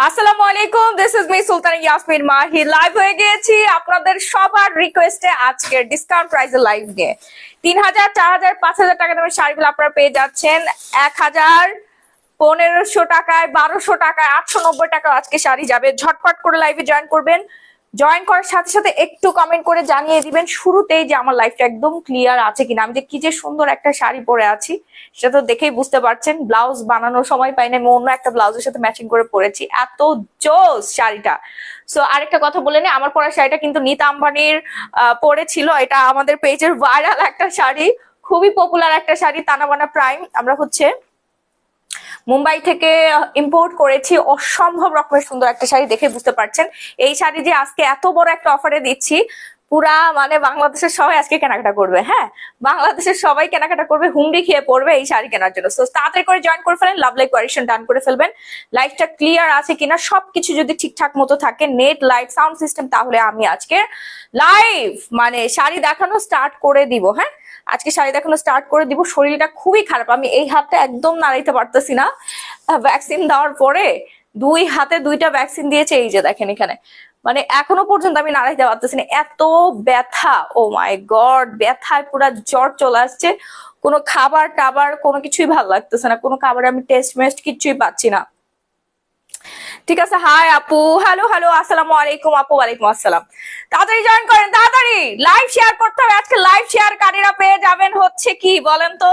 আসসালামু আলাইকুম, this is me Sultana Yasmin Mahi. Live হয়ে গিয়েছি আপনাদের সবার রিকোয়েস্টে আজকের ডিসকাউন্ট প্রাইসে লাইভ নিয়ে 3000, 4000, 5000 টাকা দামের শাড়িগুলো আপনারা পেয়ে যাচ্ছেন 1000, 1500 টাকায়, 1200 টাকায়, 890 টাকা আজকে শাড়ি যাবে। ঝটপট করে লাইভে জয়েন করবেন। জয়েন করার সাথে সাথে একটু কমেন্ট করে জানিয়ে দিবেন শুরুতেই যে আমার লাইফটা একদম ক্লিয়ার আছে কিনা। আমি যে কি যে সুন্দর একটা শাড়ি পরে আছি সেটা তো দেখেই বুঝতে পারছেন। ব্লাউজ বানানোর সময় পাইনি, আমি অন্য একটা ব্লাউজের সাথে ম্যাচিং করে পরেছি, এত জোস শাড়িটা। সো আরেকটা কথা বলে নি, আমার পরা শাড়িটা কিন্তু নিতা আম্বানির পরেছিল। এটা আমাদের পেজের ভাইরাল একটা শাড়ি, খুবই পপুলার একটা শাড়ি, তানাবানা প্রাইম। আমরা মুম্বাই থেকে ইম্পোর্ট করেছি। অসম্ভব রকমের সুন্দর একটা শাড়ি, দেখে বুঝতে পারছেন। এই শাড়ি যে আজকে এত বড় একটা অফারে দিচ্ছি, পুরা মানে বাংলাদেশের সবাই আজকে কেনাকাটা করবে। হ্যাঁ, বাংলাদেশের সবাই কেনাকাটা করবে, হুমড়ি খেয়ে পড়বে এই শাড়ি কেনার জন্য। তো তাড়াতাড়ি করে জয়েন করে ফেলেন, লাভ লাইক কোয়ারেকশন ডান করে ফেলবেন। লাইফটা ক্লিয়ার আছে কিনা, সবকিছু যদি ঠিকঠাক মতো থাকে, নেট, লাইট, সাউন্ড সিস্টেম, তাহলে আমি আজকে লাইভ মানে শাড়ি দেখানো স্টার্ট করে দিব। হ্যাঁ, আজকে শাড়ি দেখানো স্টার্ট করে দিব। শরীরটা খুবই খারাপ, আমি এই হাতটা একদম নাড়াইতে পারতেছি না। ভ্যাকসিন দেওয়ার পরে দুই হাতে দুইটা ভ্যাকসিন দিয়েছে, এই যে দেখেন এখানে, মানে এখনো পর্যন্ত আমি নাড়াইতে পারতেছি না, এত ব্যথা। ও মাই গড, ব্যথায় পুরো জ্বর চলে আসছে। কোনো খাবার টাবার কোনো কিছুই ভালো লাগতেছে না, কোনো খাবার আমি টেস্ট মেস্ট কিছুই পাচ্ছি না। ঠিক আছে, হাই আপু, হ্যালো হ্যালো, আসসালামু আলাইকুম আপু। ওয়ালাইকুম আসসালাম। তাড়াতাড়ি জয়েন করেন, তাড়াতাড়ি লাইভ শেয়ার করতে হবে। আজকে লাইভ শেয়ারকারীরা পেয়ে যাবেন হচ্ছে কি বলেন তো,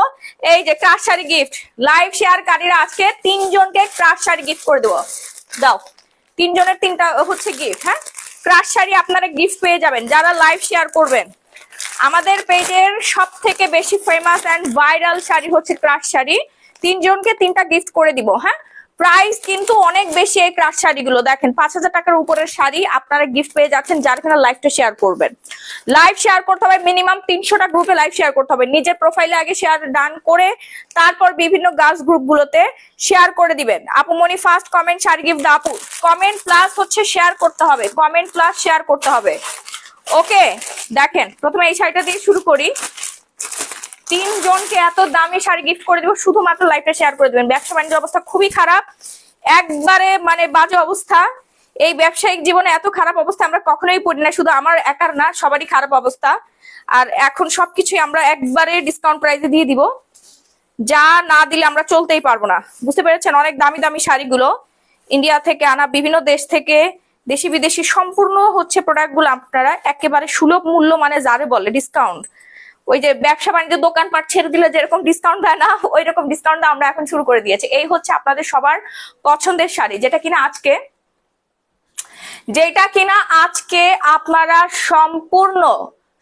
এই যে ক্রাশ শাড়ি গিফট। লাইভ শেয়ারকারীরা আজকে 3 জনকে ক্রাশ শাড়ি গিফট করে দেবো। দাও, 3 জনের 3টা হচ্ছে গিফট। হ্যাঁ, ক্রাশ শাড়ি আপনারা গিফট পেয়ে যাবেন যারা লাইভ শেয়ার করবেন। আমাদের পেজের সব থেকে বেশি ফেমাস অ্যান্ড ভাইরাল শাড়ি হচ্ছে ক্রাশ শাড়ি। 3 জনকে 3টা গিফট করে দিব। হ্যাঁ, প্রাইস কিন্তু অনেক বেশি এই ক্রাশ শাড়িগুলো। দেখেন 5000 টাকার উপরের শাড়ি আপনারা গিফট পেয়ে যাচ্ছেন যার কিনা লাইভটা শেয়ার করবেন। লাইভ শেয়ার করতে হবে, মিনিমাম 300টা গ্রুপে লাইভ শেয়ার করতে হবে। নিজের প্রোফাইলে আগে শেয়ার ডান করে তারপর বিভিন্ন গার্লস গ্রুপগুলোতে শেয়ার করে দিবেন। আপু মনি ফার্স্ট কমেন্ট শাড়ি গিফট দাও। আপু কমেন্ট প্লাস হচ্ছে শেয়ার করতে হবে, কমেন্ট প্লাস শেয়ার করতে হবে। ওকে, দেখেন প্রথমে এই শাড়িটা দিয়ে শুরু করি। 3 জনকে এত দামি শাড়ি গিফট করে দিব, শুধুমাত্র লাইভটা শেয়ার করে দিবেন। ব্যবসা বাণিজ্যের অবস্থা খুবই খারাপ, একবারে মানে বাজে অবস্থা। এই ব্যবসায়িক জীবনে এত খারাপ অবস্থা আমরা কখনোই পড়ি না, শুধু আমার একার না, সবারই খারাপ অবস্থা। আর এখন সবকিছুই আমরা একবারে ডিসকাউন্ট প্রাইসে দিয়ে দিব, যা না দিলে আমরা চলতেই পারবো না। বুঝতে পেরেছেন? অনেক দামি দামি শাড়িগুলো ইন্ডিয়া থেকে আনা, বিভিন্ন দেশ থেকে, দেশি বিদেশি সম্পূর্ণ হচ্ছে প্রোডাক্ট গুলো আপনারা একেবারে সুলভ মূল্য, মানে যারে বলে ডিসকাউন্ট। ওই যে ব্যবসা বাণিজ্য দোকানপাট ছেড়ে দিলে যেরকম ডিসকাউন্ট দেয় না, ওই রকম ডিসকাউন্ট আমরা এখন শুরু করে দিয়েছি। এই হচ্ছে আপনাদের সবার পছন্দের শাড়ি, যেটা কিনা আজকে আপনারা সম্পূর্ণ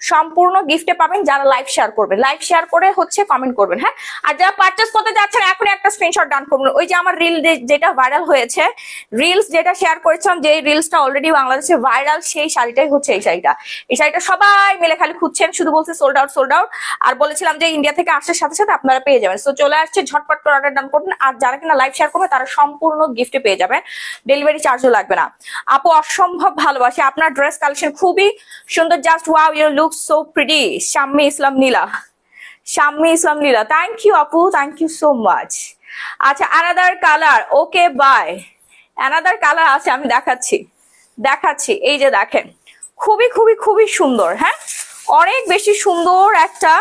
সম্পূর্ণ গিফটে পাবেন যারা লাইভ শেয়ার করবেন। লাইভ শেয়ার করে হচ্ছে কমেন্ট করবেন। হ্যাঁ, আর যারা পারচেজ করতে যাচ্ছেন এখন একটা স্ক্রিনশট ডান করবেন। ওই যে আমার রিল যেটা ভাইরাল হয়েছে, রিলস যেটা শেয়ার করেছিলাম, যে রিলসটা অলরেডি বাংলাদেশে ভাইরাল, সেই শাড়িটাই হচ্ছে এই শাড়িটা। এই শাড়িটা সবাই মিলে খালি খুঁজছেন, শুধু বলছে সোল্ড আউট সোল্ড আউট। আর বলেছিলাম যে ইন্ডিয়া থেকে আসার সাথে সাথে আপনারা পেয়ে যাবেন। তো চলে আসছে, ঝটপট করে অর্ডার ডান করবেন। আর যারা কিনা লাইভ শেয়ার করবে তারা সম্পূর্ণ গিফটে পেয়ে যাবেন, ডেলিভারি চার্জও লাগবে না। আপু অসম্ভব ভালোবাসি আপনার ড্রেস কালেকশন, খুবই সুন্দর, just wow, you look so pretty. Shammi Islam Nila, Shammi Islam Nila, thank you আপু, থ্যাংক ইউ সো মাচ। আচ্ছা, another colour, okay bye. Another colour আছে, আমি দেখাচ্ছি। এই যে দেখেন, খুবই খুবই খুবই সুন্দর। হ্যাঁ, অনেক বেশি সুন্দর একটা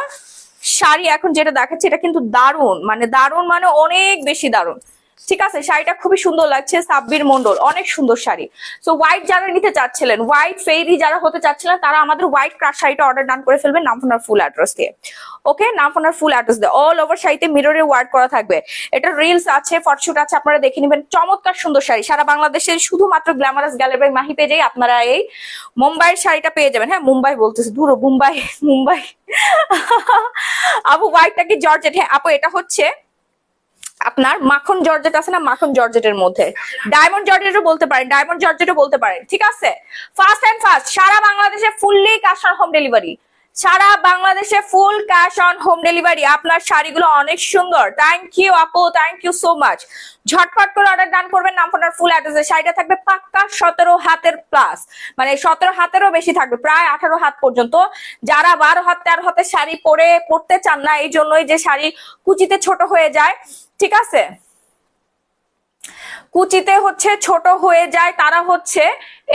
শাড়ি এখন যেটা দেখাচ্ছি, এটা কিন্তু দারুণ, মানে অনেক বেশি দারুণ। ঠিক আছে, শাড়িটা খুবই সুন্দর লাগছে। সাব্বির মন্ডল, অনেক সুন্দর শাড়ি। সো হোয়াইট যারা নিতে চাচ্ছিলেন, হোয়াইট ফেরি যারা হতে চাচ্ছিলেন, তারা আমাদের হোয়াইট ক্রাশ শাড়িটা অর্ডার ডান করে ফেলবেন নাম ফোনার ফুল অ্যাড্রেস দিয়ে। ওকে, নাম ফোনার ফুল অ্যাড্রেস দিয়ে। অল ওভার শাড়িতে মিররে ওয়ার্ক করা থাকবে। এটা রিলস আছে, ফটোশুট আছে, আপনারা দেখে নেবেন। চমৎকার সুন্দর শাড়ি, সারা বাংলাদেশে শুধুমাত্র গ্ল্যামারাস গ্যালারি মাহি পেজেই আপনারা এই মুম্বাইয়ের শাড়িটা পেয়ে যাবেন। হ্যাঁ, মুম্বাই বলতেছে, দূর মুম্বাই আপু হোয়াইটটা কি জর্জেট? হ্যাঁ আপু, এটা হচ্ছে আপনার মাখন জর্জেট আছে না, মাখন জর্জেটের মধ্যে ডায়মন্ড জর্জেটও বলতে পারেন, ডায়মন্ড জর্জেটও বলতে পারেন। ঠিক আছে, ফার্স্ট এন্ড ফার্স্ট সারা বাংলাদেশে fully cash on home delivery, সারা বাংলাদেশে full cash on home delivery. আপনার শাড়িগুলো অনেক সুন্দর, থ্যাংক ইউ আপু, থ্যাংক ইউ সো মাচ। ঝটপট করে অর্ডার ডান করবেন নাম ফোনার ফুল অ্যাড্রেসে। শাড়িটা থাকবে পাক্কা 17 হাতের প্লাস, মানে 17 হাতেরও বেশি থাকবে, প্রায় 18 হাত পর্যন্ত। যারা 12 হাত 13 হাতের শাড়ি পরতে চান না, এই জন্যই যে শাড়ি কুচিতে ছোট হয়ে যায়। ঠিক আছে, কুচিতে হচ্ছে ছোট হয়ে যায় তারা হচ্ছে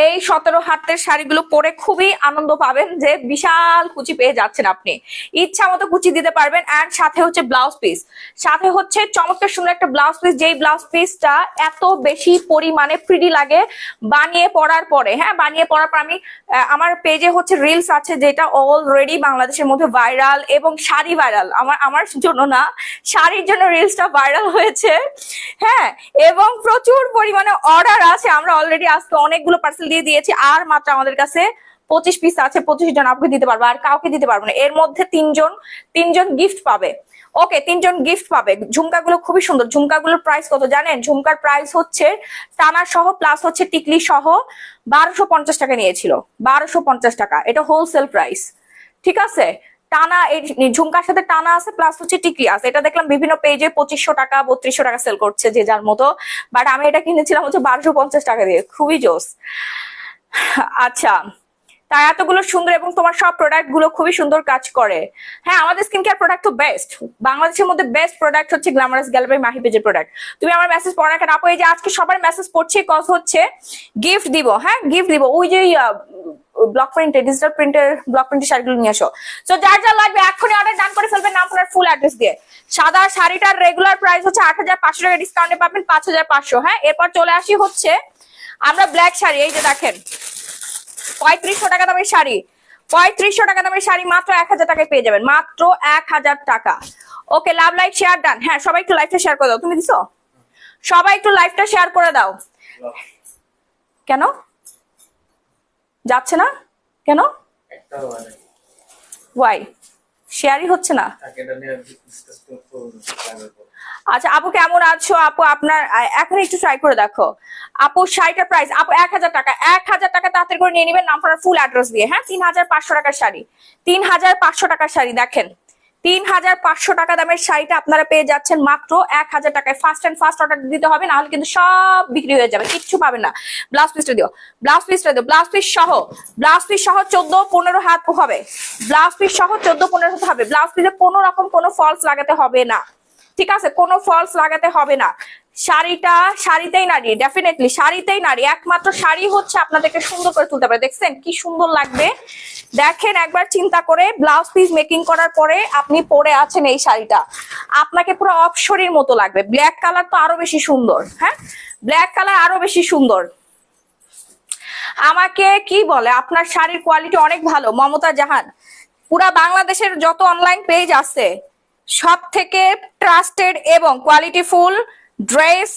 এই 17 হাতের শাড়িগুলো পরে খুবই আনন্দ পাবেন, যে বিশাল কুচি পেয়ে যাচ্ছেন আপনি, ইচ্ছা মতো কুচি দিতে পারবেন। এন্ড সাথে হচ্ছে ব্লাউজ পিস, সাথে হচ্ছে চমৎকার সুন্দর একটা ব্লাউজ পিস, যেই ব্লাউজ পিসটা এত বেশি পরিমাণে প্রিটি লাগে বানিয়ে পরার পরে। হ্যাঁ, বানিয়ে পরার পর আমি আমার পেজে হচ্ছে রিলস আছে যেটা অলরেডি বাংলাদেশের মধ্যে ভাইরাল, এবং শাড়ি ভাইরাল, আমার জন্য না, শাড়ির জন্য রিলসটা ভাইরাল হয়েছে। হ্যাঁ, এবং প্রচুর পরিমাণে অর্ডার আছে, আমরা অলরেডি আজকে অনেকগুলো পার্সেল দিয়ে দিয়েছি, আর মাত্র আমাদের কাছে 25 পিস আছে, 25 জন আপনাকে দিতে পারবো, আর কাউকে দিতে পারবো না। এর মধ্যে তিনজন গিফট পাবে। ওকে, 3 জন গিফট পাবে। ঝুমকাগুলো খুবই সুন্দর। ঝুমকাগুলোর প্রাইস কত জানেন? ঝুমকার প্রাইস হচ্ছে টানা সহ প্লাস হচ্ছে টিকলি সহ 1250 টাকা নিয়েছিল, 1250 টাকা, এটা হোলসেল প্রাইস। ঠিক আছে, টানা এই ঝুমকার সাথে টানা আছে প্লাস হচ্ছে টিকলি আছে। এটা দেখলাম বিভিন্ন পেজে 2500 টাকা 3200 টাকা সেল করছে যে যার মতো, বাট আমি এটা কিনেছিলাম হচ্ছে 1250 টাকা দিয়ে, খুবই জোস। আচ্ছা, তাই এতগুলো সুন্দর, এবং তোমার সব প্রোডাক্ট গুলো খুবই সুন্দর কাজ করে। হ্যাঁ, আমাদের স্কিন কেয়ার প্রোডাক্ট তো বেস্ট, বাংলাদেশের মধ্যে বেস্ট প্রোডাক্ট হচ্ছে গ্ল্যামারাস গ্যালারি মাহি পেজের প্রোডাক্ট। তুমি আমার মেসেজ পড়া কেন আপু? এই যে আজকে সবার মেসেজ পড়ছে, কজ হচ্ছে গিফট দিব। হ্যাঁ, গিফট দিব, ওই যে ব্লক প্রিন্টের, ডিজিটাল প্রিন্টের ব্লক প্রিন্টের শাড়িগুলো নিয়ে আসো। তো যার যা লাগবে এক্ষুনি অর্ডার ডান করে ফেলবেন, নাম ফোনের ফুল অ্যাড্রেস দিয়ে। সাদা শাড়িটার রেগুলার প্রাইস হচ্ছে 8500 টাকা, ডিসকাউন্টে পাবেন 5500। হ্যাঁ, এরপর চলে আসি হচ্ছে আমরা ব্ল্যাক শাড়ি। এই যে দেখেন 3500 টাকা দামের শাড়ি, 3500 টাকা দামের শাড়ি মাত্র 1000 টাকায় পেয়ে যাবেন, মাত্র 1000 টাকা। ওকে, লাভ লাইক শেয়ার ডান। হ্যাঁ, সবাই একটু লাইভটা শেয়ার করে দাও। তুমি দিছো? সবাই একটু লাইভটা শেয়ার করে দাও। কেন যাচ্ছে না? কেন? ওয়াই শেয়ারই হচ্ছে না? আচ্ছা আপু, কেমন আছো আপু? আপনার এখন একটু ট্রাই করে দেখো আপু। শাড়িটার প্রাইস আপু 1000 টাকা, 1000 টাকা তাড়াতাড়ি করে নিয়ে নেবেন, নাম আপনার ফুল অ্যাড্রেস দিয়ে। হ্যাঁ, 3500 টাকার শাড়ি, 3500 টাকার শাড়ি দেখেন, 3500 টাকা দামের শাড়িটা আপনারা পেয়ে যাচ্ছেন মাত্র 1000 টাকায়। ফার্স্ট এন্ড ফার্স্ট অর্ডার দিতে হবে, নাহলে কিন্তু সব বিক্রি হয়ে যাবে, কিচ্ছু পাবেন না। ব্লাউজ পিসটা দিও, ব্লাউজ পিসটা দিও, ব্লাউজ পিস সহ 14-15 হাত হবে, ব্লাউজ পিস সহ 14-15 হাত হবে। ব্লাউজ পিসে কোনো রকম কোনো ফলস লাগাতে হবে না, ঠিক আছে, কোনো ফলস লাগাতে হবে না। শাড়িটা শাড়িতেই নারী, ডেফিনেটলি শাড়িতেই নারী, একমাত্র শাড়ি হচ্ছে আপনাদেরকে সুন্দর করে তুলতে পারে। দেখছেন কি সুন্দর লাগবে, দেখেন একবার চিন্তা করে। ব্লাউজ পিস মেকিং করার পরে আপনি পরে আছেন এই শাড়িটা, আপনাকে পুরো অপসরীর মতো লাগবে। ব্ল্যাক কালার তো আরো বেশি সুন্দর। হ্যাঁ, ব্ল্যাক কালার আরো বেশি সুন্দর। আমাকে কি বলে, আপনার শাড়ির কোয়ালিটি অনেক ভালো মমতা জাহান। পুরা বাংলাদেশের যত অনলাইন পেজ আছে সব থেকে ট্রাস্টেড এবং কোয়ালিটিফুল ড্রেস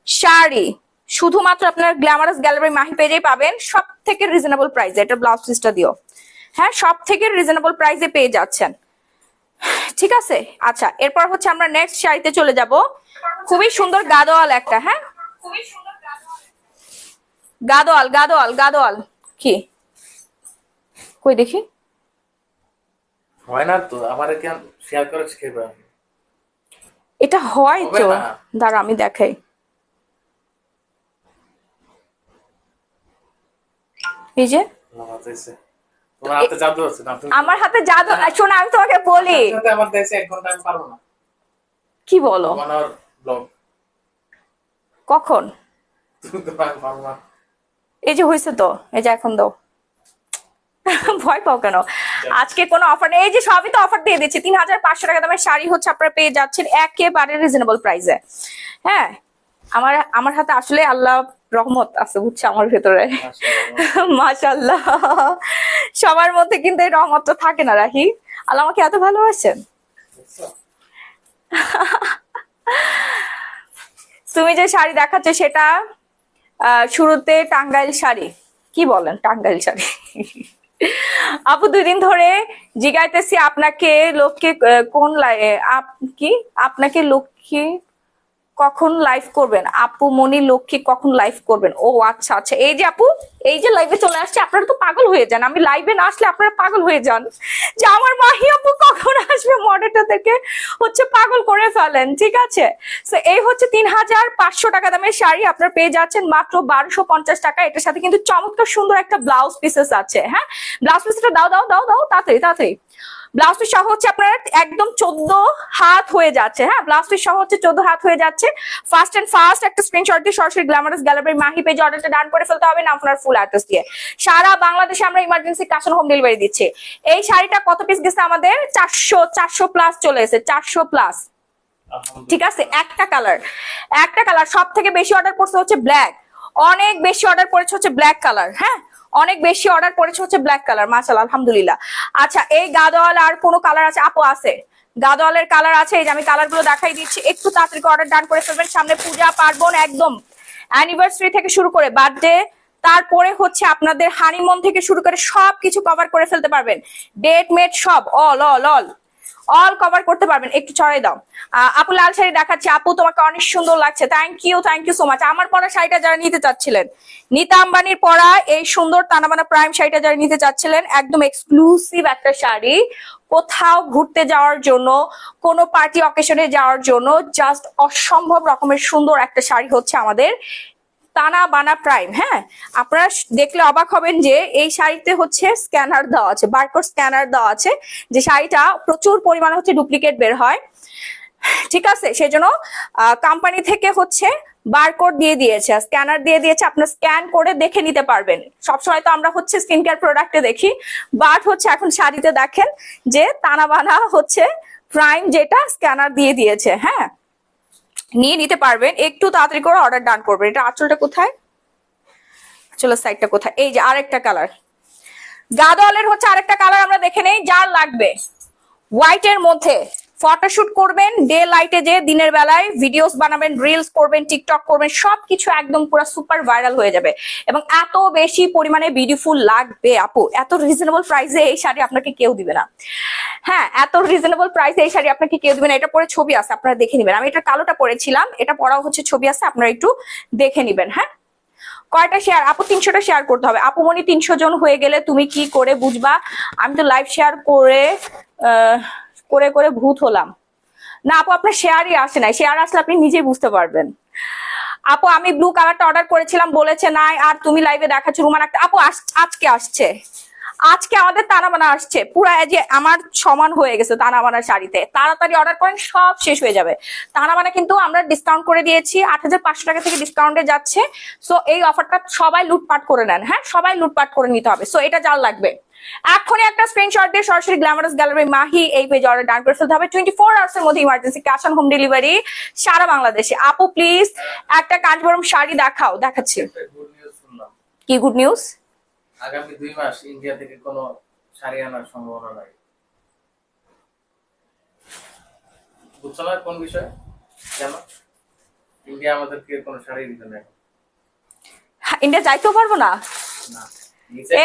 শাড়ি শুধুমাত্র আপনার গ্ল্যামারাস গ্যালারি মাহি পেজেই পাবেন, সব থেকে রিজনেবল প্রাইসে। এটা ব্লাউজ পিসটা দিও। হ্যাঁ, সব থেকে রিজনেবল প্রাইসে পেয়ে যাচ্ছেন, ঠিক আছে। আচ্ছা, এরপর হচ্ছে আমরা নেক্সট শাড়িতে চলে যাব। খুবই সুন্দর গাদোয়াল একটা। হ্যাঁ, গাদোয়াল গাদোয়াল গাদোয়াল কি কই দেখি, হয় না তো, আমারে কেন শেয়ার করে শিখাইবা? এটা হয় তো, দাঁড়া আমি দেখাই। এই যে তোমার হাতে জাদু আছে না? আমার হাতে জাদু, শোনো আমি তোমাকে বলি। আমার দেশে 1 ঘন্টা আমি পারবো না। কি বলো? আমার ব্লগ কখন? তুমি তো পারবো না। এই যে হয়েছে তো, এই যে এখন দাও। ভয় পাও কেন? আজকে কোনো অফার নেই, এই যে সবই তো অফার দিয়ে দিচ্ছি। 3500 টাকা দামের শাড়ি হচ্ছে আপনারা পেয়ে যাচ্ছেন একেবারে রিজনেবল প্রাইসে। হ্যাঁ, আমার হাতে আসলে আল্লাহ রহমত আছে, বুঝছে আমার ভেতরে। মাশাআল্লাহ, সবার মধ্যে কিন্তু এই রহমত তো থাকে না। রাহি, আল্লাহ আমাকে এত ভালোবাসেন। তুমি যে শাড়ি দেখাচ্ছ সেটা শুরুতে টাঙ্গাইল শাড়ি। কি বলেন টাঙ্গাইল শাড়ি? আপু 2 দিন ধরে জিগাইতেছি আপনাকে, লক্ষ্মী কোন কি আপনাকে লক্ষ্মী কখন লাইভ করবেন? আপু মনি লক্ষ্মী কখন লাইভ করবেন? ও আচ্ছা আচ্ছা, এই যে আপু, এই যে লাইভে চলে আসছে, আপনারা তো পাগল হয়ে যান। আমি লাইভে না আসলে আপনারা পাগল হয়ে যান যে আমার মাহি আপু কখন আসবে, মডারেটরদেরকে হচ্ছে পাগল করে ফেলেন, ঠিক আছে। তো এই হচ্ছে 3500 টাকা দামের শাড়ি আপনারা পেয়ে যাচ্ছেন মাত্র 1250 টাকা। এটার সাথে কিন্তু চমৎকার সুন্দর একটা ব্লাউজ পিসেস আছে। হ্যাঁ, ব্লাউজ পিসটা দাও দাও দাও দাও, তাড়াতাড়ি তাড়াতাড়ি। ব্লাউজ পিস সহ হচ্ছে আপনার একদম 14 হাত হয়ে যাচ্ছে। হ্যাঁ, ব্লাউজ পিস সহ হচ্ছে 14 হাত হয়ে যাচ্ছে। ফার্স্ট এন্ড ফার্স্ট একটা স্ক্রিনশট দিয়ে সরাসরি গ্ল্যামারাস গ্যালারি মাহি পেজে অর্ডারটা ডান করে ফেলতে হবে না আপনার ফুল অ্যাড্রেস দিয়ে। সারা বাংলাদেশে আমরা emergency cash on home delivery দিচ্ছি। এই শাড়িটা কত পিস গেছে আমাদের? 400 প্লাস চলে এসেছে, 400 প্লাস। ঠিক আছে, একটা কালার। সব থেকে বেশি অর্ডার পড়ছে হচ্ছে ব্ল্যাক, অনেক বেশি অর্ডার পড়েছে হচ্ছে ব্ল্যাক কালার। হ্যাঁ, অনেক বেশি অর্ডার পড়েছে হচ্ছে ব্ল্যাক কালার, মাশাআল্লাহ আলহামদুলিল্লাহ। আচ্ছা, এই গাদোয়াল আর কোনো কালার আছে আপু? আছে, গাদোয়ালের কালার আছে। এই যে আমি কালার গুলো দেখাই দিচ্ছি, একটু তাড়াতাড়ি অর্ডার ডান করে ফেলবেন। সামনে পূজা পার্বণ, একদম অ্যানিভার্সারি থেকে শুরু করে বার্থডে, তারপরে হচ্ছে আপনাদের হানিমুন থেকে শুরু করে সবকিছু কভার করে ফেলতে পারবেন। ডেট মেট সব অল কভার করতে পারবেন। একটু ছড়াই দাও আপু, লাল শাড়ি দেখাচ্ছি। আপু তোমাকে অনেক সুন্দর লাগছে, থ্যাংক ইউ সো মাচ। আমার পরা শাড়িটা যারা নিতে চাচ্ছিলেন, নীতা আম্বানির পরা এই সুন্দর তানাবানা প্রাইম শাড়িটা যারা নিতে চাচ্ছিলেন, একদম এক্সক্লুসিভ একটা শাড়ি, কোথাও ঘুরতে যাওয়ার জন্য, কোনো পার্টি অকেশনে যাওয়ার জন্য জাস্ট অসম্ভব রকমের সুন্দর একটা শাড়ি হচ্ছে আমাদের তানাবানা প্রাইম। হ্যাঁ, আপনারা দেখলে অবাক হবেন যে এই শাড়িতে হচ্ছে স্ক্যানার দেওয়া আছে, বারকোড স্ক্যানার দেওয়া আছে, যে শাড়িটা প্রচুর পরিমাণে হচ্ছে ডুপ্লিকেট বের হয়। ঠিক আছে, সেজন্য কোম্পানি থেকে হচ্ছে বারকোড দিয়ে দিয়েছে, স্ক্যানার দিয়ে দিয়েছে, আপনারা স্ক্যান করে দেখে নিতে পারবেন। সবসময় তো আমরা হচ্ছে স্কিন কেয়ার প্রোডাক্টে দেখি, বাট হচ্ছে এখন শাড়িতে দেখেন যে তানাবানা হচ্ছে প্রাইম, যেটা স্ক্যানার দিয়ে দিয়েছে। হ্যাঁ, নিয়ে নিতে পারবেন, একটু তাড়াতাড়ি করে অর্ডার ডান করবেন। এটা আঁচলটা কোথায়, আঁচলের সাইডটা কোথায়? এই যে আরেকটা কালার, গাদোয়ালের হচ্ছে আরেকটা কালার আমরা দেখে নেই। যার লাগবে হোয়াইটের মধ্যে ফটোশুট করবেন, ডে লাইটে যে দিনের বেলায় ভিডিওস বানাবেন, রিলস করবেন, টিকটক করবেন, সবকিছু একদম পুরো সুপার ভাইরাল হয়ে যাবে। এবং এত বেশি পরিমাণে বিউটিফুল লাগবে আপু, এত রিজনেবল প্রাইসে এই শাড়ি আপনাকে কেউ দিবে না। হ্যাঁ, এত রিজনেবল প্রাইসে এই শাড়ি আপনাকে কেউ দিবে না। এটা পরে ছবি আছে, আপনারা দেখে নিবেন। আমি এটা কালোটা পরেছিলাম, এটা পরাও হচ্ছে ছবি আছে, আপনারা একটু দেখে নিবেন। হ্যাঁ, কয়টা শেয়ার আপু? 300টা শেয়ার করতে হবে। আপু মনি 300 জন হয়ে গেলে তুমি কি করে বুঝবা? আমি তো লাইভ শেয়ার করে করে ভূত হলাম না আপু, আপনার শেয়ারই আসে নাই, শেয়ার আসলে আপনি নিজেই বুঝতে পারবেন। আপু আমি ব্লু কালারটা অর্ডার করেছিলাম, বলেছে নাই, আর তুমি লাইভে দেখাচ্ছ রুমান একটা। আপু আজকে আসছে, আজকে আমাদের তানাবানা আসছে, পুরা যে আমার সমান হয়ে গেছে তানাবানা শাড়িতে। তাড়াতাড়ি অর্ডার করেন, সব শেষ হয়ে যাবে। তানাবানা কিন্তু আমরা ডিসকাউন্ট করে দিয়েছি, 8500 টাকা থেকে ডিসকাউন্টে যাচ্ছে। সো এই অফারটা সবাই লুটপাট করে নেন। হ্যাঁ, সবাই লুটপাট করে নিতে হবে। সো এটা যার লাগবে এখনই একটা স্ক্রিনশট দিয়ে সরাসরি গ্ল্যামারাস গ্যালারি মাহি এই পেজে অর্ডার ডান করে ফেলতে হবে। 24 আওয়ার্স এর মধ্যে emergency cash on home delivery সারা বাংলাদেশে। আপু প্লিজ একটা কাঞ্জিবরম শাড়ি দেখাও। দেখাচ্ছি। গুড নিউজ শুনলাম। কি গুড নিউজ? আগামী 2 মাস ইন্ডিয়া থেকে কোনো শাড়ি আনার সম্ভাবনা নাই। বুঝছো না কোন বিষয়? কেন ইন্ডিয়া আমাদেরকে কোনো শাড়ি দিতে না? ইন্ডিয়া যাইতেও পারবো না। না,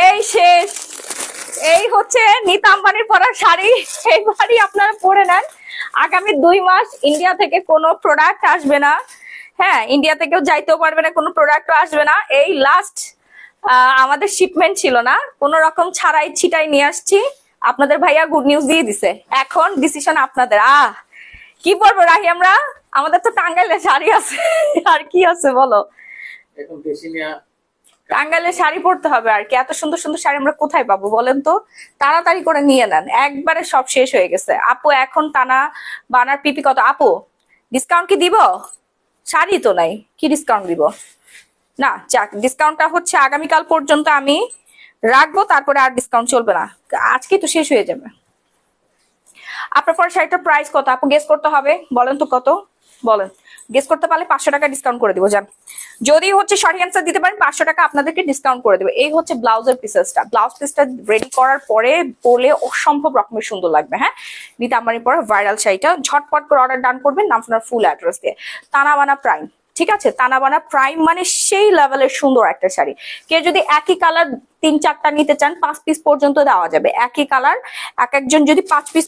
এই শেষ, এই হচ্ছে নীতা আম্বানির পরা শাড়ি, এইবারই আপনারা পরে নেন। আগামী 2 মাস ইন্ডিয়া থেকে কোনো প্রোডাক্ট আসবে না। হ্যাঁ, ইন্ডিয়া থেকেও যাইতেও পারবে না, কোনো প্রোডাক্টও আসবে না। এই লাস্ট আমাদের শিপমেন্ট ছিল না, কোন রকম ছাড়াই ছিটাই নিয়ে আসছি। আপনাদের ভাইয়া গুড নিউজ দিয়ে দিছে, এখন ডিসিশন আপনাদের। কি পরবো রাহি আমরা? আমাদের তো টাঙ্গাইলে শাড়ি আছে, আর কি আছে বলো? এখন বেশি নিয়ে টাঙ্গাইলে শাড়ি পরতে হবে আর কি। এত সুন্দর সুন্দর শাড়ি আমরা কোথায় পাবো বলেন তো? তাড়াতাড়ি করে নিয়ে নেন, একবারে সব শেষ হয়ে গেছে। আপু এখন টানা বানার পিপি কত? আপু ডিসকাউন্ট কি দিব? শাড়ি তো নাই, কি ডিসকাউন্ট দিব? না যাক, ডিসকাউন্টটা হচ্ছে আগামীকাল পর্যন্ত আমি রাখবো, তারপরে আর ডিসকাউন্ট চলবে না, আজকে তো শেষ হয়ে যাবে। আপনার পরে শাড়িটার প্রাইস কত আপু? গেস করতে হবে, বলেন তো কত বলেন। গেস করতে পারলে 500 টাকা ডিসকাউন্ট করে দিব। যান, যদি হচ্ছে সঠিক অ্যান্সার দিতে পারেন 500 টাকা আপনাদেরকে ডিসকাউন্ট করে দেবে। এই হচ্ছে ব্লাউজের পিসেসটা। ব্লাউজ পিসটা রেডি করার পরে পরলে অসম্ভব রকমের সুন্দর লাগবে। হ্যাঁ, নিতে আমার পরে ভাইরাল শাড়িটা ঝটপট করে অর্ডার ডান করবেন, নাম আপনার ফুল অ্যাড্রেস দিয়ে। তানাবানা প্রাইম, ঠিক আছে? তানাবানা প্রাইম মানে সেই লেভেলের সুন্দর একটা শাড়ি। কেউ যদি একই কালার 3-4টা নিতে চান, 5 পিস পর্যন্ত দেওয়া যাবে। একই কালার এক একজন যদি 5 পিস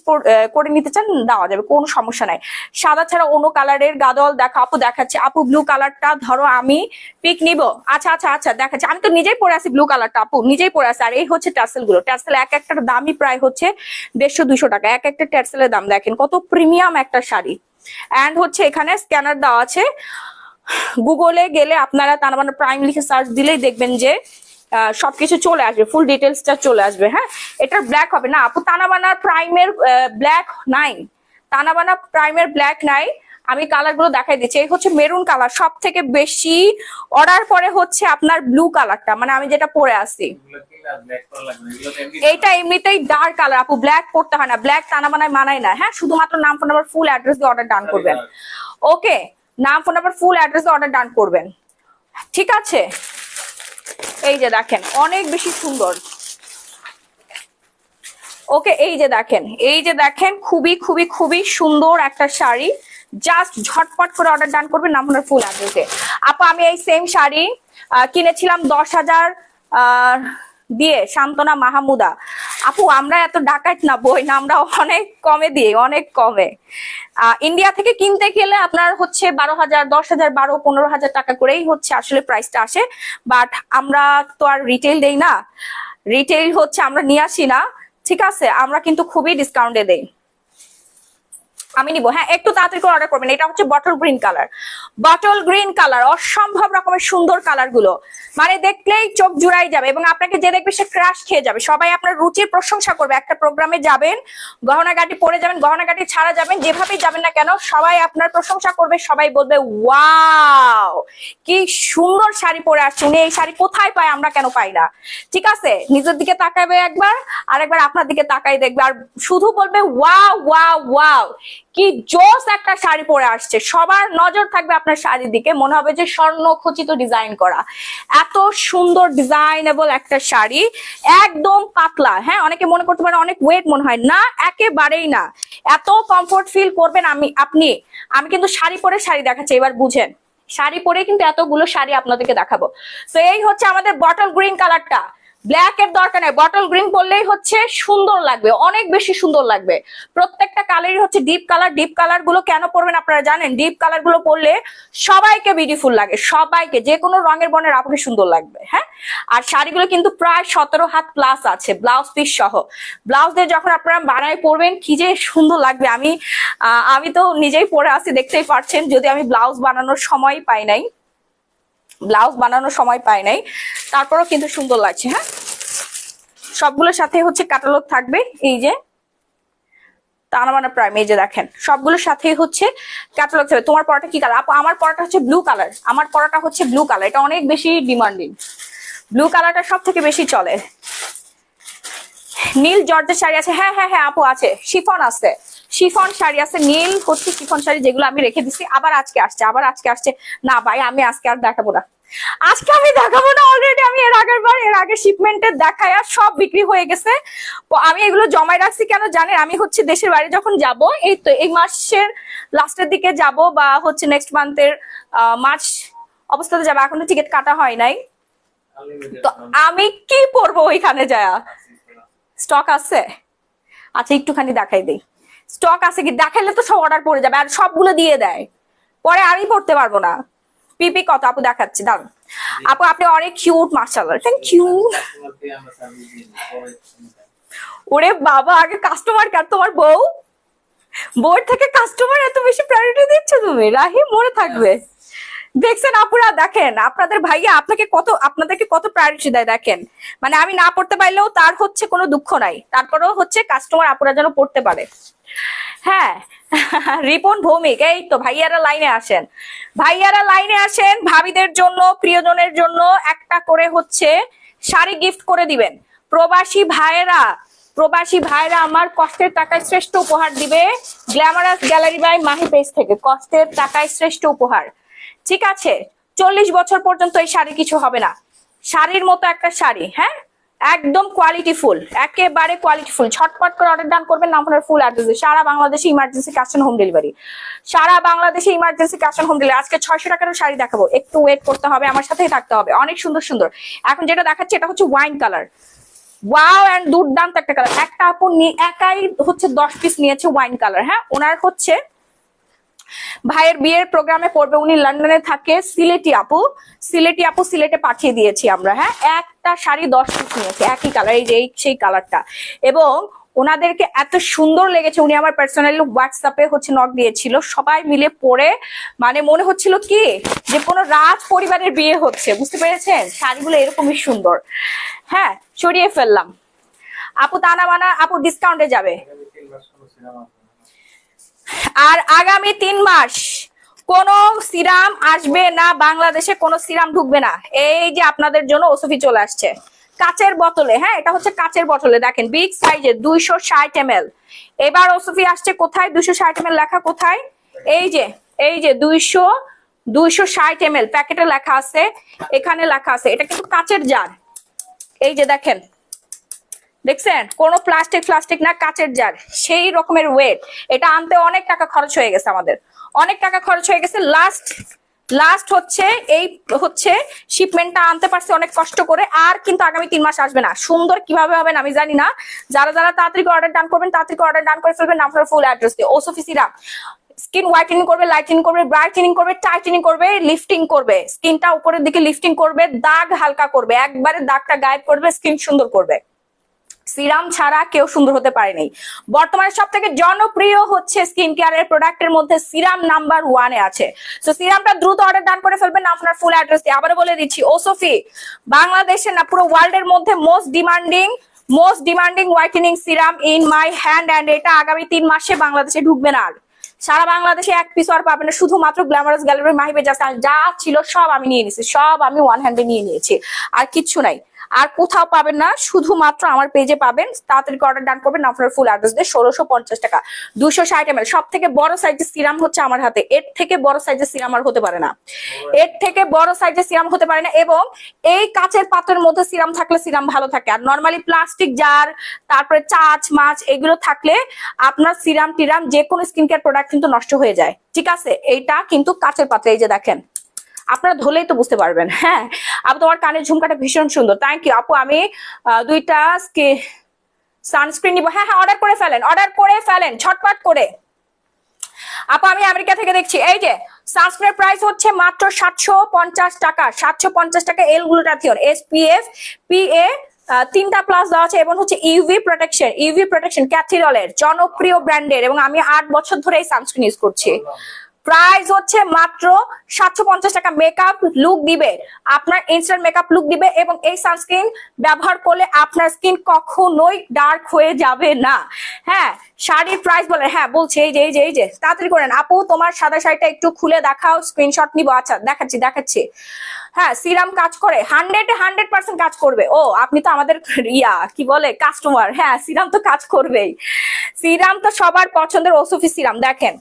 করে নিতে চান দেওয়া যাবে, কোনো সমস্যা নাই। সাদা ছাড়া অন্য কালারের গাদোয়াল দেখা আপু দেখাচ্ছে। আপু ব্লু কালারটা ধরো, আমি পিক নিব। আচ্ছা আচ্ছা আচ্ছা দেখাচ্ছে, আমি তো নিজেই পরে আছি ব্লু কালারটা, আপু নিজেই পরে আছি। আর এই হচ্ছে টার্সেল গুলো, টার্সেল এক একটার দামই প্রায় হচ্ছে 150-200 টাকা। এক একটা টার্সেলের দাম দেখেন কত প্রিমিয়াম একটা শাড়ি। এন্ড হচ্ছে এখানে স্ক্যানার দেওয়া আছে। গুগলে গেলে আপনারা তানাবানা প্রাইম লিখে সার্চ দিলেই দেখবেন যে সবকিছু চলে আসবে, ফুল ডিটেলসটা চলে আসবে। হ্যাঁ, এটার ব্ল্যাক হবে না আপু, তানাবানা প্রাইমের ব্ল্যাক নাই, তানাবানা প্রাইমের ব্ল্যাক নাই। আমি কালার গুলো দেখাই দিচ্ছি। এই হচ্ছে মেরুন কালার, সব থেকে বেশি অর্ডার পরে হচ্ছে আপনার ব্লু কালারটা, মানে আমি যেটা পরে আছি এইটা এমনিতেই ডার্ক কালার আপু, ব্ল্যাক পড়তে হয় না, ব্ল্যাক তানাবানায় মানায় না। হ্যাঁ, শুধুমাত্র নাম, ফোন নাম্বার, ফুল অ্যাড্রেস দিয়ে অর্ডার ডান করবেন। ওকে, নাম, ফোন নাম্বার, ফুল অ্যাড্রেস দিয়ে অর্ডার ডান করবেন, ঠিক আছে? এই যে দেখেন অনেক বেশি সুন্দর। ওকে, এই যে দেখেন, এই যে দেখেন খুবই খুবই খুবই সুন্দর একটা শাড়ি, জাস্ট ঝটপট করে অর্ডার ডান করবেন নাম আপনার ফুল অ্যাড্রেসে। আপু আমি এই সেম শাড়ি কিনেছিলাম 10,000 দিয়ে, শান্তনা মাহমুদা। আপু আমরা এত ডাকাত না বই না, আমরা অনেক কমে দিই, অনেক কমে। ইন্ডিয়া থেকে কিনতে গেলে আপনার হচ্ছে 12,000, 10,000, 12-15,000 টাকা করেই হচ্ছে আসলে প্রাইসটা আসে। বাট আমরা তো আর রিটেল দেই না, রিটেল হচ্ছে আমরা নিয়ে আসি না, ঠিক আছে? আমরা কিন্তু খুবই ডিসকাউন্টে দেই। আমি নিব, হ্যাঁ একটু তাড়াতাড়ি করে অর্ডার করবেন। এটা হচ্ছে bottle green colour, bottle green colour, অসম্ভব রকমের সুন্দর কালার গুলো, মানে দেখলেই চোখ জুড়াই যাবে এবং আপনাকে যে দেখবে সে ক্রাশ খেয়ে যাবে। সবাই আপনার রুচির প্রশংসা করবে। একটা প্রোগ্রামে যাবেন, গহনাগাটি পরে যাবেন, গহনাগাটি ছাড়া যাবেন, যেভাবেই যাবেন না কেন সবাই আপনার প্রশংসা করবে, সবাই বলবে ওয়াও কি সুন্দর শাড়ি পরে আসছে উনি, এই শাড়ি কোথায় পায়, আমরা কেন পাই না? ঠিক আছে, নিজের দিকে তাকাবে একবার, আর একবার আপনার দিকে তাকাই দেখবে, আর শুধু বলবে ওয়াও ওয়াও ওয়াও কি জোস একটা শাড়ি পরে আসছে। সবার নজর থাকবে আপনার শাড়ির দিকে, মনে হবে যে স্বর্ণ খচিত ডিজাইন করা, এত সুন্দর ডিজাইনেবল একটা শাড়ি, একদম পাতলা। হ্যাঁ, অনেকে মনে করতে পারে অনেক ওয়েট মনে হয়, না একেবারেই না, এত কমফোর্ট ফিল করবেন আমি কিন্তু শাড়ি পরে শাড়ি দেখাচ্ছি, এবার বুঝেন, শাড়ি পরে কিন্তু এতগুলো শাড়ি আপনাদেরকে দেখাবো। তো এই হচ্ছে আমাদের বটল গ্রিন কালারটা, ব্ল্যাক এর দরকার নেই, বটল গ্রিন পরলেই হচ্ছে সুন্দর লাগবে, অনেক বেশি সুন্দর লাগবে। প্রত্যেকটা কালারই হচ্ছে ডিপ কালার। ডিপ কালার গুলো কেন পরবেন আপনারা জানেন? ডিপ কালার গুলো পরলে সবাইকে বিউটিফুল লাগে, সবাইকে, যে কোনো রঙের বর্ণের আপনাকে সুন্দর লাগবে। হ্যাঁ, আর শাড়িগুলো কিন্তু প্রায় 17 হাত প্লাস আছে, ব্লাউজ পিস সহ। ব্লাউজ দিয়ে যখন আপনারা বানায় পরবেন কি যে সুন্দর লাগবে। আমি তো নিজেই পরে আছি, দেখতেই পারছেন, যদি আমি ব্লাউজ বানানোর সময় পাই নাই, তারপরও কিন্তু সুন্দর লাগছে। হ্যাঁ, সবগুলোর সাথে হচ্ছে ক্যাটালগ থাকবে, এই যে তানাবানা প্রাইম, এই যে দেখেন সবগুলোর সাথে হচ্ছে ক্যাটালগ থাকবে। তোমার পরাটা কি কালার? আমার পরাটা হচ্ছে ব্লু কালার, আমার পরাটা হচ্ছে ব্লু কালার, এটা অনেক বেশি ডিমান্ডিং, ব্লু কালারটা সব থেকে বেশি চলে। নীল জর্জের শাড়ি আছে, হ্যাঁ হ্যাঁ হ্যাঁ আপু আছে, শিফন আছে, শিফন শাড়ি আছে, নীল হচ্ছে শিফন শাড়ি, যেগুলো আমি রেখে দিচ্ছি, আবার আজকে আসছে। না ভাই, আমি আজকে আর দেখাবো না, অলরেডি আমি এর আগে শিপমেন্টের দেখায় সব বিক্রি হয়ে গেছে। আমি এগুলো জমায় রাখছি কেন জানেন? আমি হচ্ছে দেশের বাইরে যখন যাব, এই তো এই মাসের লাস্টের দিকে যাব, বা হচ্ছে নেক্সট মান্থের মার্চ অবস্থাতে যাবো, এখনো টিকিট কাটা হয় নাই, তো আমি কি পরবো ওইখানে যায়া? স্টক আছে? আচ্ছা একটুখানি দেখাই দেই, স্টক আছে কি? দেখাইলে তো সব অর্ডার পড়ে যাবে, আর সবগুলো দিয়ে দেয়, পরে আমি পড়তে পারবো না। পিপি কত আপু দেখাচ্ছি, দাঁড়ান আপু, আপনি অনেক কিউট, মাশাআল্লাহ, থ্যাংক ইউ। ওরে বাবা, আগে কাস্টমার কার, তোমার বউর থেকে কাস্টমার এত বেশি প্রায়োরিটি দিচ্ছ তুমি, রাহি মনে থাকবে। দেখছেন আপুরা, দেখেন আপনাদের ভাইয়া আপনাদেরকে কত প্রায়োরিটি দেয়, দেখেন। মানে আমি না পড়তে পারলেও তার হচ্ছে কোনো দুঃখ নাই, তারপরেও হচ্ছে কাস্টমার আপুরা যেন পড়তে পারে। হ্যাঁ, রিপন ভৌমিক, এই তো ভাইয়ারা লাইনে আসেন, ভাবিদের জন্য, প্রিয়জনের জন্য একটা করে হচ্ছে শাড়ি গিফট করে দিবেন। প্রবাসী ভাইয়েরা আমার কষ্টের টাকায় শ্রেষ্ঠ উপহার দিবে, glamorous gallery by Mahi page থেকে, কষ্টের টাকায় শ্রেষ্ঠ উপহার, ঠিক আছে? 40 বছর পর্যন্ত এই শাড়ি কিছু হবে না, শাড়ির মতো একটা শাড়ি। হ্যাঁ, একদম কোয়ালিটিফুল, একেবারে কোয়ালিটিফুল। ঝটপট করে অর্ডার ডান করবেন নাম আপনার ফুল অ্যাড্রেসে। সারা বাংলাদেশে emergency cash on home delivery, আজকে 600 টাকারও শাড়ি দেখাবো, একটু ওয়েট করতে হবে, আমার সাথেই থাকতে হবে। অনেক সুন্দর সুন্দর, এখন যেটা দেখাচ্ছি এটা হচ্ছে ওয়াইন কালার, ওয়াও এন্ড দুর্দান্ত একটা কালার। একটা আপু একাই হচ্ছে 10 পিস নিয়েছে ওয়াইন কালার। হ্যাঁ, ওনার হচ্ছে ভাইয়ের বিয়ের প্রোগ্রামে পড়বে, উনি লন্ডনে থাকে, সিলেটি আপু সিলেটে পাঠিয়ে দিয়েছি আমরা। হ্যাঁ, একটা শাড়ি 10 পিস নিয়েছে, একই কালার, এই যে সেই কালারটা, এবং ওনাদেরকে এত সুন্দর লেগেছে, উনি আমার পার্সোনালি হোয়াটসঅ্যাপে হচ্ছে নক দিয়েছিল, সবাই মিলে পরে মানে মনে হচ্ছিল কি যে কোনো রাজ পরিবারের বিয়ে হচ্ছে, বুঝতে পেরেছেন? শাড়িগুলো এরকমই সুন্দর। হ্যাঁ, সরিয়ে ফেললাম। আপু তানা মানা আপু ডিসকাউন্টে যাবে। আর আগামী 3 মাস কোন সিরাম আসবে না বাংলাদেশে, কোন সিরাম ঢুকবে না। এই যে আপনাদের জন্য ওসফি চলে আসছে কাচের বোতলে। হ্যাঁ, এটা হচ্ছে কাচের বোতলে, দেখেন বিগ সাইজের 260 ml। এবার ওসফি আসছে কোথায়, 260 ml লেখা কোথায়? এই যে 260 ml প্যাকেটে লেখা আছে, এখানে লেখা আছে। এটা কিন্তু কাচের জার, এই যে দেখেন, দেখছেন? কোনো প্লাস্টিক না, কাচের জার, সেই রকমের ওয়েট। এটা আনতে অনেক টাকা খরচ হয়ে গেছে, আমাদের অনেক টাকা খরচ হয়ে গেছে। লাস্ট হচ্ছে এই হচ্ছে শিপমেন্টটা আনতে পারছি অনেক কষ্ট করে। আর কিন্তু আগামী 3 মাস আসবে না। সুন্দর কিভাবে হবে আমি জানি না। যারা তাড়াতাড়ি অর্ডার ডান করবেন, তাড়াতাড়ি অর্ডার ডান করে ফেলবেন। আপনার ফুল অ্যাড্রেস দিয়ে ওসফি সিরাম স্কিন হোয়াইটেনিং করবে, লাইটেনিং করবে, ব্রাইটেনিং করবে, টাইটেনিং করবে, লিফটিং করবে, স্কিনটা উপরের দিকে লিফটিং করবে, দাগ হালকা করবে, একবারে দাগটা গায়েব করবে, স্কিন সুন্দর করবে। সিরাম ছাড়া কেউ সুন্দর হতে পারেনি। বর্তমানে সব থেকে জনপ্রিয় হচ্ছে স্কিন কেয়ারের প্রোডাক্টের মধ্যে সিরাম নাম্বার 1 এ আছে। তো সিরামটা দ্রুত অর্ডার ডান করে ফেলবেন আপনার ফুল অ্যাড্রেস দিয়ে। আবারও বলে দিচ্ছি, ওসফি বাংলাদেশে না পুরো ওয়ার্ল্ডের মধ্যে most demanding whitening serum in my hand. And এটা আগামী 3 মাসে বাংলাদেশে ঢুকবে না। আর সারা বাংলাদেশে এক পিস আর পাবেন না, শুধুমাত্র গ্ল্যামারাস গ্যালারি মাহিবে যা ছিল সব আমি নিয়ে নিয়েছি, সব আমি ওয়ান হ্যান্ডে নিয়ে নিয়েছি, আর কিচ্ছু নাই। আর কোথাও পাবেন না, শুধুমাত্র আমার পেজে পাবেন। তাড়াতাড়ি অর্ডার ডান করবেন আপনার ফুল অ্যাড্রেস দিয়ে। 1650 টাকা 260 ml। সব থেকে বড় সাইজের সিরাম হচ্ছে আমার হাতে, এর থেকে বড় সাইজের সিরাম আর হতে পারে না, এর থেকে বড় সাইজের সিরাম হতে পারে না। এবং এই কাচের পাত্রের মধ্যে সিরাম থাকলে সিরাম ভালো থাকে। আর নর্মালি প্লাস্টিক জার, তারপরে মাছ এগুলো থাকলে আপনার সিরাম টিরাম যে কোনো স্কিন কেয়ার প্রোডাক্ট কিন্তু নষ্ট হয়ে যায়। ঠিক আছে, এইটা কিন্তু কাচের পাত্রে, এই যে দেখেন, আপনারা ধরলেই তো বুঝতে পারবেন। হ্যাঁ আপু, তোমার কানের ঝুমকাটা ভীষণ সুন্দর, থ্যাংক ইউ আপু। আমি 2টা সানস্ক্রিন নিবো। হ্যাঁ, অর্ডার করে ফেলেন ঝটপট করে। আপু আমি আমেরিকা থেকে দেখছি। এই যে সানস্ক্রিনের প্রাইস হচ্ছে মাত্র 750 টাকা, 750 টাকা। এল গ্লুটাথিয়ন, SPF PA 3টা প্লাস দেওয়া আছে, এবং হচ্ছে ইউভি প্রোটেকশন ক্যাথিরলের জনপ্রিয় ব্র্যান্ডের, এবং আমি 8 বছর ধরে এই সানস্ক্রিন ইউজ করছি। প্রাইস হচ্ছে মাত্র 750 টাকা। মেকআপ লুক দিবে, আপনার ইনস্ট্যান্ট মেকআপ লুক দিবে, এবং এই সানস্ক্রিন ব্যবহার করলে আপনার স্কিন কখনোই ডার্ক হয়ে যাবে না। হ্যাঁ, শাড়ির প্রাইস বলে, হ্যাঁ বলছি, এই যে তাড়াতাড়ি করেন আপু, তোমার সাদা শাড়িটা একটু খুলে দেখাও, স্ক্রিনশট নিবো। আচ্ছা দেখাচ্ছি। হ্যাঁ, সিরাম কাজ করে, 100% কাজ করবে। ও, আপনি তো আমাদের কি বলে কাস্টমার। হ্যাঁ, সিরাম তো কাজ করবেই, সিরাম তো সবার পছন্দের। ওসফি সিরাম দেখেন,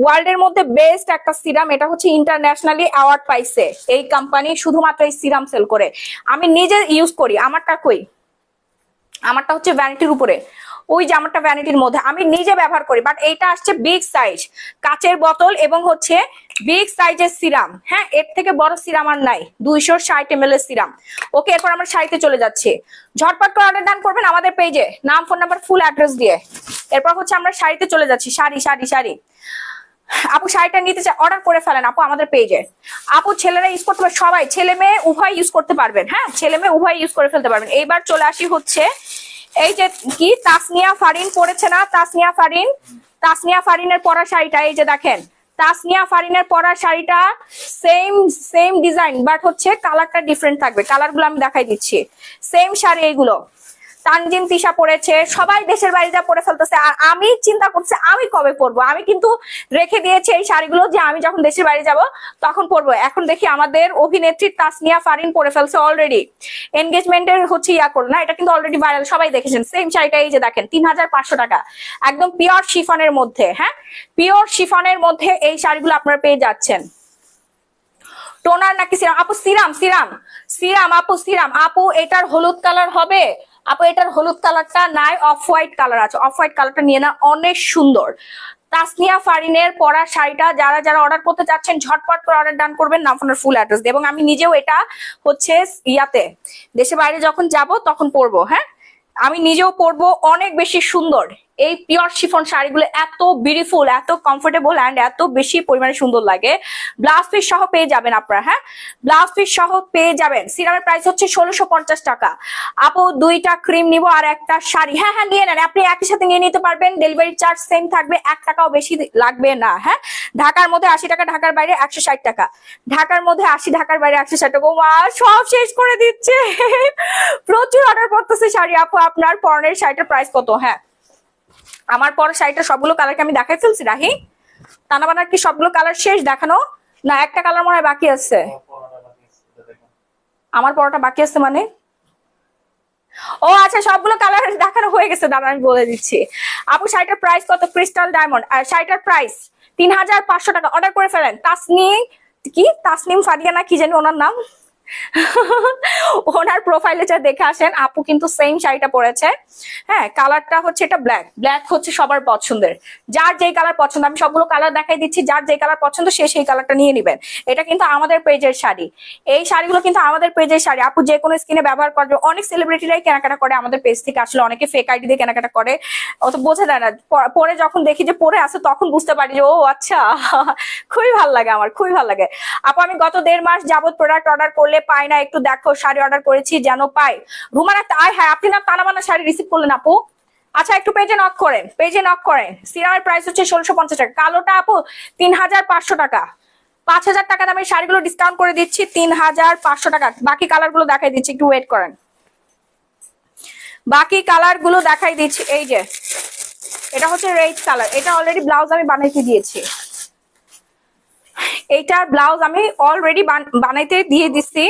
ওয়ার্ল্ডের মধ্যে বেস্ট একটা সিরাম। এটা হচ্ছে ইন্টারন্যাশনালি অ্যাওয়ার্ড পাইছে এই কোম্পানি, শুধুমাত্র এই সিরাম সেল করে। আমি নিজে ইউজ করি। আমারটা হচ্ছে ভ্যানিটির উপরে, ওই যে আমারটা ভ্যানিটির মধ্যে, আমি নিজে ব্যবহার করি। বাট এইটা আসছে বিগ সাইজ, কাচের বোতল, এবং হচ্ছে বিগ সাইজের সিরাম। হ্যাঁ, এর থেকে বড় সিরাম আর নাই, 260 ml এর সিরাম। ওকে, এরপর আমরা শাড়িতে চলে যাচ্ছি। ঝটপট করে অর্ডার ডান করবেন আমাদের পেজে, নাম, ফোন নাম্বার, ফুল অ্যাড্রেস দিয়ে। এরপর হচ্ছে আমরা শাড়িতে চলে যাচ্ছি। শাড়ি আপু শাড়িটা নিতে চাই, অর্ডার করে ফেলেন আপু আমাদের পেজে। আপু ছেলেরা ইউজ করতে পারবে, সবাই ছেলে মেয়ে উভয় ইউজ করতে পারবেন। হ্যাঁ, ছেলে মেয়ে উভয় ইউজ করে ফেলতে পারবেন। এইবার চলে আসি হচ্ছে এই যে কি তাসনিয়া ফারিন পরেছে না, তাসনিয়া ফারিনের পরা শাড়িটা, এই যে দেখেন, তাসনিয়া ফারিনের পরা শাড়িটা সেম ডিজাইন, বাট হচ্ছে কালারটা ডিফারেন্ট থাকবে। কালারগুলো আমি দেখাই দিচ্ছি। সেম শাড়ি এইগুলো, তানজিন তিশা পড়েছে, সবাই দেশের বাড়িটা পরে ফেলতেছে। আর আমি চিন্তা করছি আমি কবে পরবো। আমি কিন্তু রেখে দিয়েছি এই শাড়িগুলো, যে আমি যখন দেশের বাড়ি যাব তখন পরবো। এখন দেখি আমাদের অভিনেত্রী তাসনিয়া ফারিন পরে ফেলছে অলরেডি, এনগেজমেন্টের হচ্ছে করলো না, এটা কিন্তু অলরেডি ভাইরাল, সবাই দেখেছেন। সেম শাড়িটা এই যে দেখেন, 3500 টাকা, একদম পিওর শিফনের মধ্যে। হ্যাঁ, পিওর শিফনের মধ্যে এই শাড়িগুলো আপনারা পেয়ে যাচ্ছেন। টোনার নাকি সিরাম? আপু সিরাম আপু, এটার হলুদ কালার হবে আপু? এটার হলুদ কালারটা নাই, অফ হোয়াইট কালার আছে, অফ হোয়াইট কালারটা নিয়ে না, অনেক সুন্দর। তাসনিয়া ফারিনের পরা শাড়িটা যারা অর্ডার করতে চাচ্ছেন ঝটপট করে অর্ডার ডান করবেন, নাম ফোনের ফুল অ্যাড্রেস দিয়ে। এবং আমি নিজেও এটা হচ্ছে দেশে বাইরে যখন যাব তখন পরবো। হ্যাঁ, আমি নিজেও পরবো, অনেক বেশি সুন্দর। এই পিওর শিফন শাড়িগুলো এত বিউটিফুল, এত কমফোর্টেবল এন্ড এত বেশি পরিমাণে সুন্দর লাগে। ব্লাউজ পিস সহ পেয়ে যাবেন আপনারা, হ্যাঁ ব্লাউজ পিস সহ পেয়ে যাবেন। সিরামের প্রাইস হচ্ছে 1650 টাকা। আপু দুইটা ক্রিম নিব আর একটা শাড়ি, হ্যাঁ হ্যাঁ নিয়ে নেন, আপনি একই সাথে নিয়ে নিতে পারবেন। ডেলিভারি চার্জ সেম থাকবে, 1 টাকাও বেশি লাগবে না। হ্যাঁ ঢাকার মধ্যে 80 টাকা, ঢাকার বাইরে 160 টাকা। ঢাকার মধ্যে 80, ঢাকার বাইরে 160 টাকা। ও মা, সব শেষ করে দিচ্ছে। প্রচুর অর্ডার করতেছে শাড়ি। আপু আপনার পরনের শাড়িটার প্রাইস কত? হ্যাঁ আমার পরের শাড়িটা সবগুলো কালারকে আমি দেখাই ফেলছি রাহি। তানাবানার কি সবগুলো কালার শেষ দেখানো? না একটা কালার মনে হয় বাকি আছে। আমার পরোটা বাকি আছে মানে? ও আচ্ছা, সবগুলো কালার দেখানো হয়ে গেছে, দাঁড়া আমি বলে দিচ্ছি। আপু শাড়িটার প্রাইস কত? Crystal diamond. আর শাড়িটার প্রাইস 3500 টাকা। অর্ডার করে ফেলেন। তাসনিম ফারিয়া না কি জানি ওনার নাম। ওনার প্রোফাইলে যা দেখে আসেন, আপু কিন্তু সেম শাড়িটা পরেছে। হ্যাঁ কালারটা হচ্ছে এটা ব্ল্যাক। ব্ল্যাক হচ্ছে সবার পছন্দের, যার যেই কালার পছন্দ। আমি সবগুলো কালার দেখাই দিচ্ছি, যার যেই কালার পছন্দ সে সেই কালারটা নিয়ে নেবেন। এটা কিন্তু আমাদের পেজের শাড়ি, এই শাড়িগুলো কিন্তু আমাদের পেজের শাড়ি। আপু যে কোনো স্কিনে ব্যবহার করবে। অনেক সেলিব্রিটিরাই কেনাকাটা করে আমাদের পেজ থেকে, আসলে অনেকে ফেক আইডি দিয়ে কেনাকাটা করে, অত বোঝা যায় না। পরে যখন দেখি যে পরে আছে তখন বুঝতে পারি যে ও আচ্ছা। খুবই ভালো লাগে, আমার খুবই ভালো লাগে। আপু আমি গত 1.5 মাস যাবত প্রোডাক্ট অর্ডার করলে পাই না, একটু দেখো। শাড়ি অর্ডার করেছি যেন পাই। রুমানা আয় হ্যাঁ, আপনি না তানাবানা শাড়ি রিসিভ করলেন আপু? আচ্ছা একটু পেজে নক করেন, পেজে নক করেন। সিরামের প্রাইস হচ্ছে 1650 টাকা। কালোটা আপু 3500 টাকা। 5000 টাকা দামের শাড়িগুলো ডিসকাউন্ট করে দিচ্ছি 3500 টাকা। বাকি কালার গুলো দেখাই দিচ্ছি, একটু ওয়েট করেন। বাকি কালার গুলো দেখাই দিচ্ছি। এই যে এটা হচ্ছে রেড কালার, এটা অলরেডি ব্লাউজ আমি বানাইতে দিয়েছি। এইটার ব্লাউজ আমি অলরেডি বানাইতে দিয়ে দিচ্ছি।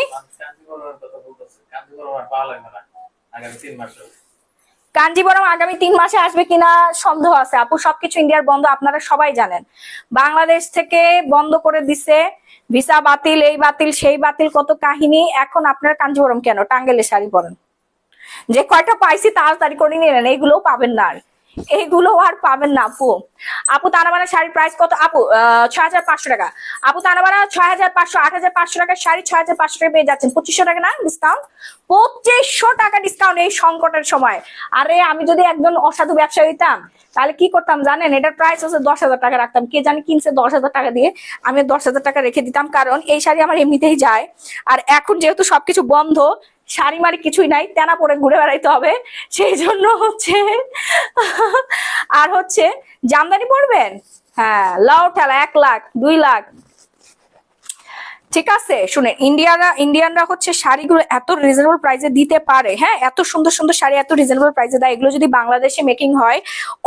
কাঞ্জিবরম আগামী 3 মাসে আসবে কিনা সন্দেহ আছে আপু। সবকিছু ইন্ডিয়ার বন্ধ, আপনারা সবাই জানেন। বাংলাদেশ থেকে বন্ধ করে দিছে, ভিসা বাতিল, এই বাতিল সেই বাতিল, কত কাহিনী। এখন আপনারা কাঞ্জিবরম কেন, টাঙ্গেলের শাড়ি পরেন। যে কয়টা পাইছি তাড়াতাড়ি করে নিয়ে নেন, এইগুলোও পাবেন না আর, এইগুলো আর পাবেন না আপু। আপু তানাবানা শাড়ির প্রাইস কত? আপু 6500 টাকা। আপু তানাবানা 6500, 8500 টাকার শাড়ি 6500 টাকা পেয়ে যাচ্ছেন। 2500 টাকা না ডিসকাউন্ট, 2500 টাকা ডিসকাউন্ট এই সংকটের সময়। আরে আমি যদি একজন অসাধু ব্যবসায়ী হইতাম তাহলে কি করতাম জানেন? এটার প্রাইস হচ্ছে 10,000 টাকা রাখতাম। কে জানি কিনছে 10,000 টাকা দিয়ে, আমি 10,000 টাকা রেখে দিতাম, কারণ এই শাড়ি আমার এমনিতেই যায়। আর এখন যেহেতু সবকিছু বন্ধ, শাড়ি মারি কিছুই নাই, তেনা পরে ঘুরে বেড়াইতে হবে, সেই জন্য হচ্ছে। আর হচ্ছে জামদানি পরবেন, হ্যাঁ লাউ ঠেলা 1 লাখ 2 লাখ। ঠিক আছে শুনেন, ইন্ডিয়ানরা হচ্ছে শাড়িগুলো এত রিজনেবল প্রাইসে দিতে পারে। হ্যাঁ এত সুন্দর সুন্দর শাড়ি এত রিজনেবল প্রাইসে দেয়। এগুলো যদি বাংলাদেশে মেকিং হয়,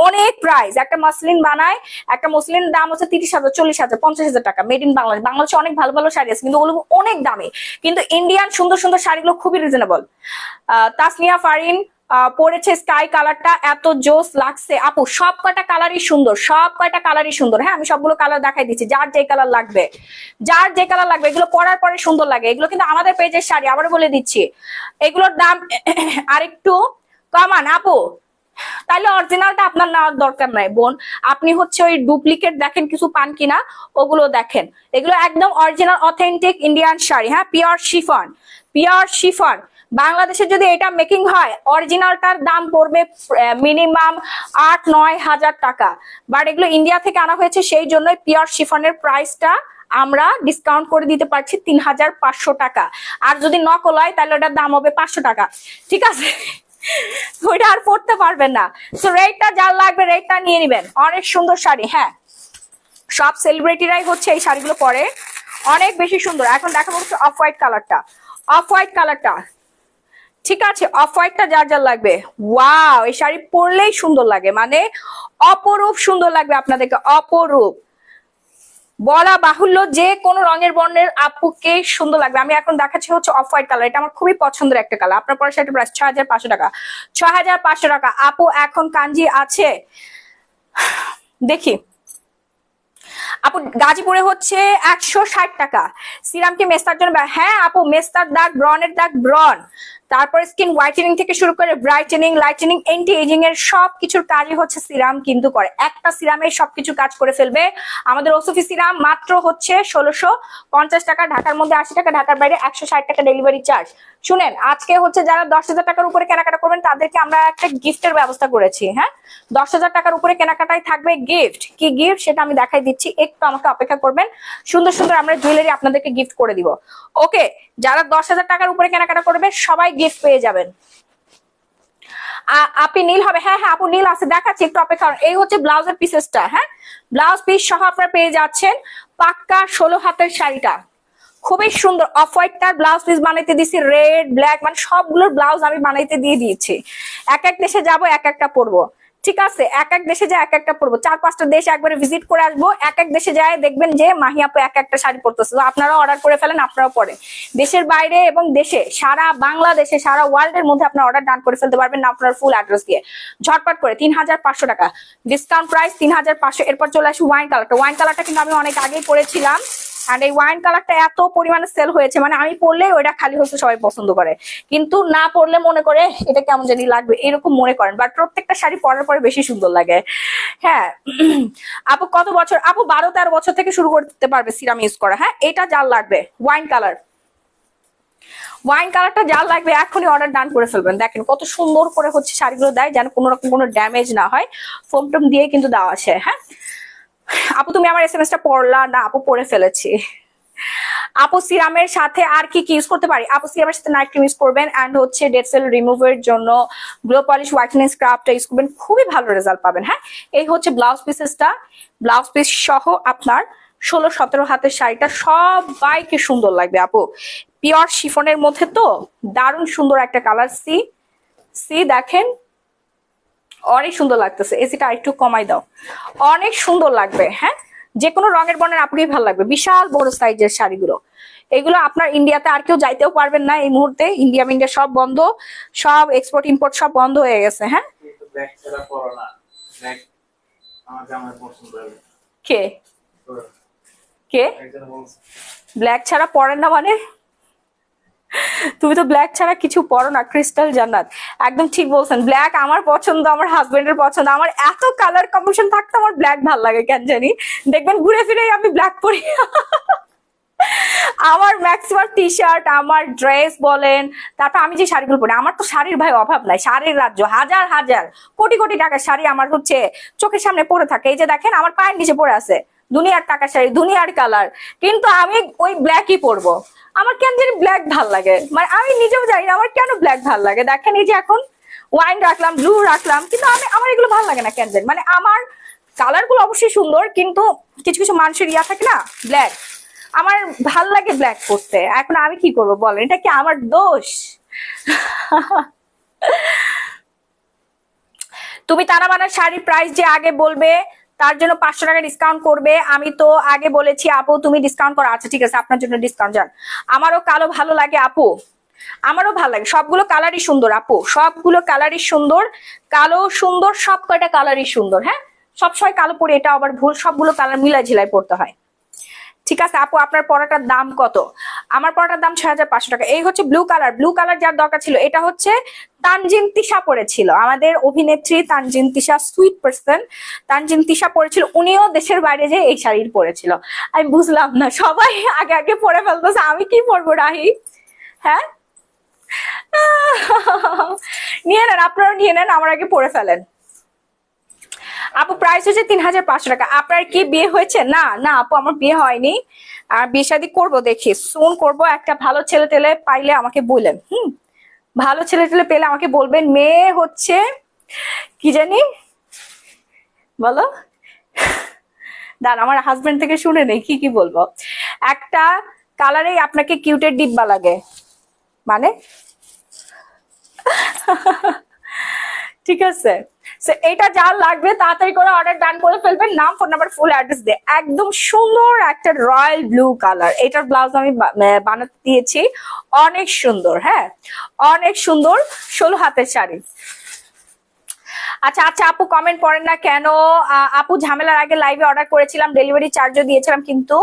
অনেক প্রাইস। একটা মসলিন বানায়, একটা মসলিনের দাম হচ্ছে 30,000, 40,000, 50,000 টাকা। Made in Bangladesh. বাংলাদেশে অনেক ভালো ভালো শাড়ি আছে, কিন্তু ওগুলো অনেক দামি। কিন্তু ইন্ডিয়ান সুন্দর সুন্দর শাড়িগুলো খুবই রিজনেবল। তাসনিয়া ফারিন পরেছে স্কাই কালারটা, এত জোস লাগছে আপু। সব কয়টা কালারই সুন্দর, সব কয়টা কালারই সুন্দর। হ্যাঁ আমি সবগুলো কালার দেখাই দিচ্ছি, যার যে কালার লাগবে, যার যে কালার লাগবে। এগুলো পরার পরে সুন্দর লাগে। এগুলো কিন্তু আমাদের পেজের শাড়ি, আবারও বলে দিচ্ছি। এগুলোর দাম আরেকটু কমান আপু, তাহলে অরিজিনালটা আপনার নেওয়ার দরকার নাই বোন। আপনি হচ্ছে ওই ডুপ্লিকেট দেখেন কিছু পান কিনা, ওগুলো দেখেন। এগুলো একদম অরিজিনাল অথেন্টিক ইন্ডিয়ান শাড়ি। হ্যাঁ পিওর শিফন, পিওর শিফন। বাংলাদেশে যদি এটা মেকিং হয়, অরিজিনালটার দাম পড়বে মিনিমাম 8-9 হাজার টাকা। বাট এগুলো ইন্ডিয়া থেকে আনা হয়েছে, সেই জন্যই পিওর শিফনের প্রাইসটা আমরা ডিসকাউন্ট করে দিতে পারছি 3500 টাকা। আর যদি নকল হয় তাহলে ওটার দাম হবে 500 টাকা। ঠিক আছে, ওইটা আর পড়তে পারবেন না। তো রেটটা যার লাগবে রেটটা নিয়ে নিবেন। অনেক সুন্দর শাড়ি। হ্যাঁ সব সেলিব্রিটিরাই হচ্ছে এই শাড়িগুলো পরে, অনেক বেশি সুন্দর। এখন দেখাবো হচ্ছে অফ হোয়াইট কালারটা, অফ হোয়াইট কালারটা। ঠিক আছে অফ হোয়াইটটা যার যার লাগবে, ওয়াও এই শাড়ি পরলেই সুন্দর লাগে, মানে অপরূপ সুন্দর লাগবে আপনাদেরকে, অপরূপ। বলা বাহুল্য, যে কোনো রঙের বর্ণের আপুকে সুন্দর লাগবে। আমি এখন দেখাচ্ছি হচ্ছে অফ হোয়াইট কালার, এটা আমার খুবই পছন্দের একটা কালার। আপনার পরে সেটা প্রাইস 6500 টাকা। 6500 টাকা। আপু এখন কাঞ্জি আছে দেখি। আপু গাজীপুরে হচ্ছে 160 টাকা। সিরাম কি মেস্তার জন্য? হ্যাঁ আপু মেস্তার দাগ, ব্রনের দাগ ব্রন, তারপর স্কিন হোয়াইটেনিং থেকে শুরু করে ব্রাইটেনিং, লাইটেনিং, এন্টি এজিং এর সব কিছুর কাজই হচ্ছে সিরাম কিন্তু করে। একটা সিরামে সবকিছু কাজ করে ফেলবে। আমাদের ওসফি সিরাম মাত্র হচ্ছে 1650 টাকা, ঢাকার মধ্যে 80 টাকা, ঢাকার বাইরে 160 টাকা ডেলিভারি চার্জ। শুনেন, আজকে হচ্ছে যারা 10,000 টাকার উপরে কেনাকাটা করবেন তাদেরকে আমরা একটা গিফটের ব্যবস্থা করেছি। হ্যাঁ, 10,000 টাকার উপরে কেনাকাটায় থাকবে গিফট। কি গিফট সেটা আমি দেখাই দিচ্ছি, একটু আমাকে অপেক্ষা করবেন। সুন্দর সুন্দর আমরা জুয়েলারি আপনাদেরকে গিফট করে দিব। ওকে, যারা 10,000 টাকার উপরে কেনাকাটা করবে সবাই গিফট পেয়ে যাবেন। আপনি নীল হবে? হ্যাঁ হ্যাঁ আপু নীল আছে, দেখাচ্ছি, একটু অপেক্ষা করুন। এই হচ্ছে ব্লাউজের পিসেসটা। হ্যাঁ, ব্লাউজ পিস সহ আপনারা পেয়ে যাচ্ছেন পাক্কা 16 হাতের শাড়িটা। খুবই সুন্দর অফ হোয়াইটটার ব্লাউজ পিস বানাইতে দিয়েছি, রেড ব্ল্যাক মানে সবগুলোর ব্লাউজ আমি বানাইতে দিয়ে দিয়েছি। এক এক দেশে যাব, এক একটা পরবো। ঠিক আছে, এক এক দেশে যায় এক একটা পরবো। 4-5টা দেশ একবারে ভিজিট করে আসবো। এক এক দেশে যায় দেখবেন যে মাহি আপু এক একটা শাড়ি পরতেছে। তো আপনারা অর্ডার করে ফেলেন, আপনারাও পরেন। দেশের বাইরে এবং দেশে, সারা বাংলাদেশে, সারা ওয়ার্ল্ডের মধ্যে আপনার অর্ডার ডান করে ফেলতে পারবেন না আপনার ফুল অ্যাড্রেস দিয়ে। ঝটপট করে 3,500 টাকা ডিসকাউন্ট প্রাইস, 3,500। এরপর চলে আসি ওয়াইন কালারটা। ওয়াইন কালারটা কিন্তু আমি অনেক আগেই পরেছিলাম। আর এই ওয়াইন কালারটা এত পরিমাণে সেল হয়েছে, মানে আমি পরলে ওইটা খালি হচ্ছে সবাই পছন্দ করে, কিন্তু না পরলে মনে করে এটা কেমন জানি লাগবে এরকম মনে করেন। বাট প্রত্যেকটা শাড়ি পরার পরে বেশি সুন্দর লাগে। হ্যাঁ আপু কত বছর? আপু 12-13 বছর থেকে শুরু করতে পারবে সিরাম ইউজ করা। হ্যাঁ, এটা যার লাগবে ওয়াইন কালার, ওয়াইন কালারটা যার লাগবে এখনই অর্ডার ডান করে ফেলবেন। দেখেন কত সুন্দর করে হচ্ছে শাড়িগুলো দেয়, যেন কোনো রকম কোনো ড্যামেজ না হয়, ফোম টোম দিয়ে কিন্তু দেওয়া আছে। হ্যাঁ আপু তুমি আমার SMS টা পড়লা না? আপু পড়ে ফেলেছি। আপু সিরামের সাথে আর কি কি ইউজ করতে পারি? আপু সিরামের সাথে নাইট ক্রিম ইউজ করবেন, এন্ড হচ্ছে ডেড সেল রিমুভের জন্য গ্লো পলিশ হোয়াইটেনিং স্ক্রাবটা ইউজ করবেন, খুবই ভালো রেজাল্ট পাবেন। হ্যাঁ, এই হচ্ছে ব্লাউজ পিসেসটা। ব্লাউজ পিস সহ আপনার 16-17 হাতের শাড়িটা সবাইকে সুন্দর লাগবে আপু। পিওর শিফনের মধ্যে তো দারুণ সুন্দর একটা কালার। সি দেখেন অনেক সুন্দর লাগতেছে। এসিটা একটু কমাই দাও, অনেক সুন্দর লাগবে। হ্যাঁ, যে কোনো রঙের বর্ণের আপনাকেই ভালো লাগবে। বিশাল বড় সাইজের শাড়িগুলো, এগুলো আপনার ইন্ডিয়াতে আর কেউ যাইতেও পারবেন না এই মুহূর্তে। ইন্ডিয়া সব বন্ধ, সব এক্সপোর্ট ইম্পোর্ট সব বন্ধ হয়ে গেছে। হ্যাঁ, কে কে ব্ল্যাক ছাড়া পরেন না মানে? তুমি তো ব্ল্যাক ছাড়া কিছু পরো না। ক্রিস্টাল জান্নাত একদম ঠিক বলছেন। ব্ল্যাক আমার পছন্দ, আমার হাজবেন্ডের পছন্দ। আমার এত কালার কম্বিনেশন থাকতে আমার ব্ল্যাক ভাল লাগে কেন জানি। দেখবেন ঘুরে ফিরে আমি ব্ল্যাক পরি। আমার ম্যাক্সিমাম টি শার্ট, আমার ড্রেস বলেন, তারপর আমি যে শাড়িগুলো পরি, আমার তো শাড়ির ভাই অভাব নাই। শাড়ির রাজ্য, হাজার হাজার কোটি কোটি টাকার শাড়ি আমার হচ্ছে চোখের সামনে পরে থাকে। এই যে দেখেন আমার পায়ের নিচে পড়ে আছে দুনিয়ার টাকার শাড়ি, দুনিয়ার কালার, কিন্তু আমি ওই ব্ল্যাকই পরবো। আমার কেন জানি ব্ল্যাক ভাল লাগে, মানে আমি নিজেও জানি না আমার কেন ব্ল্যাক ভাল লাগে। দেখেন এই যে এখন ওয়াইন রাখলাম, ব্লু রাখলাম, কিন্তু আমার এগুলো ভাল লাগে না কেন জানি। মানে আমার কালার গুলো অবশ্যই সুন্দর, কিন্তু কিছু কিছু মানুষের ইয়া থাকে না ব্ল্যাক, আমার ভাল লাগে ব্ল্যাক পরতে। এখন আমি কি করবো বলেন, এটা কি আমার দোষ? তুমি তারা বানার শাড়ির প্রাইস যে আগে বলবে তার জন্য 500 টাকা ডিসকাউন্ট করবে। আমি তো আগে বলেছি আপু তুমি ডিসকাউন্ট করো। আচ্ছা ঠিক আছে, আপনার জন্য ডিসকাউন্ট যান। আমারও কালো ভালো লাগে আপু, আমারও ভালো লাগে। সবগুলো কালারই সুন্দর আপু, সবগুলো কালারই সুন্দর। কালো সুন্দর, সব কয়টা কালারই সুন্দর। হ্যাঁ, সবসময় কালো পরে এটা আবার ভুল, সবগুলো কালার মিলাই ঝিলাই পড়তে হয়। ঠিক আছে আপু, আপনার পড়াটার দাম কত? আমার পড়াটার দাম 6,500 টাকা। এই হচ্ছে ব্লু কালার, ব্লু কালার যার দরকার ছিল, এটা হচ্ছে তানজিন তিশা পড়েছিল, আমাদের অভিনেত্রী তানজিন তিশা, সুইট পার্সন তানজিন তিশা পড়েছিল। উনিও দেশের বাইরে যে এই শাড়ির পরেছিল। আমি বুঝলাম না, সবাই আগে আগে পরে ফেলতেছে, আমি কি পরবো রাহি? হ্যাঁ নিয়ে নেন, আপনারাও নিয়ে নেন, আমার আগে পরে ফেলেন। আপু প্রাইস হচ্ছে 3,500 টাকা। আপনার কি বিয়ে হয়েছে? না না আপু, আমার বিয়ে হয়নি, আর বিয়ে শাদী করবো, দেখি সুন করবো। একটা ভালো ছেলে টেলে পাইলে আমাকে বললেন। ভালো ছেলে টেলে পেলে আমাকে বলবেন। মেয়ে হচ্ছে কি জানি বলো, দাঁড়ান আমার হাজবেন্ড থেকে শুনে নেই কি কি বলবো। একটা কালারেই আপনাকে কিউটের ডিব্বা লাগে মানে? ঠিক আছে, এটা যার লাগবে তাড়াতাড়ি করে অর্ডার ডান করে ফেলবেন। নাম, ফোন নাম্বার, ফুল অ্যাড্রেস দিয়ে। একদম সুন্দর একটা রয়্যাল ব্লু কালার, এটার ব্লাউজ আমি বানাতে দিয়েছি, অনেক সুন্দর। হ্যাঁ, অনেক সুন্দর 16 হাতের শাড়ি। আচ্ছা আচ্ছা আপু কমেন্ট করেন না কেন? আপু ঝামেলার আগে লাইভে অর্ডার করেছিলাম, ডেলিভারি চার্জও দিয়েছিলাম, কিন্তু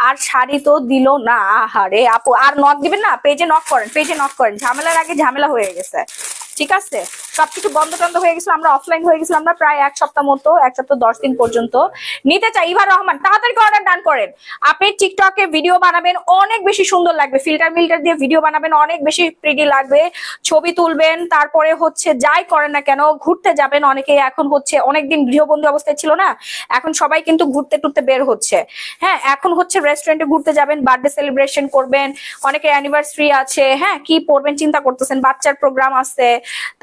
আর শাড়ি তো দিল না। আহারে আপু, আর নক দিবেন না, পেজে নক করেন, পেজে নক করেন। ঝামেলার আগে ঝামেলা হয়ে গেছে, ঠিক আছে? সবকিছু বন্ধ টন্ধ হয়ে গেছিল, আমরা অফলাইন হয়ে গেছিলাম, আমরা প্রায় 1 সপ্তাহ মতো, 1 সপ্তাহ 10 দিন পর্যন্ত। নিতে চাই ইভা রহমান, তাড়াতাড়ি অর্ডার ডান করেন। আপনি টিকটকে ভিডিও বানাবেন, অনেক বেশি সুন্দর লাগবে, ফিল্টার মিল্টার দিয়ে ভিডিও বানাবেন, অনেক বেশি প্রিটি লাগবে, ছবি তুলবেন, তারপরে হচ্ছে যাই করেন না কেন, ঘুরতে যাবেন। অনেকে এখন হচ্ছে অনেকদিন গৃহবন্দী অবস্থায় ছিল না, এখন সবাই কিন্তু ঘুরতে টুরতে বের হচ্ছে। হ্যাঁ, এখন হচ্ছে রেস্টুরেন্টে ঘুরতে যাবেন, বার্থডে সেলিব্রেশন করবেন, অনেকের অ্যানিভার্সারি আছে, হ্যাঁ কি পরবেন চিন্তা করতেছেন, বাচ্চার প্রোগ্রাম আছে,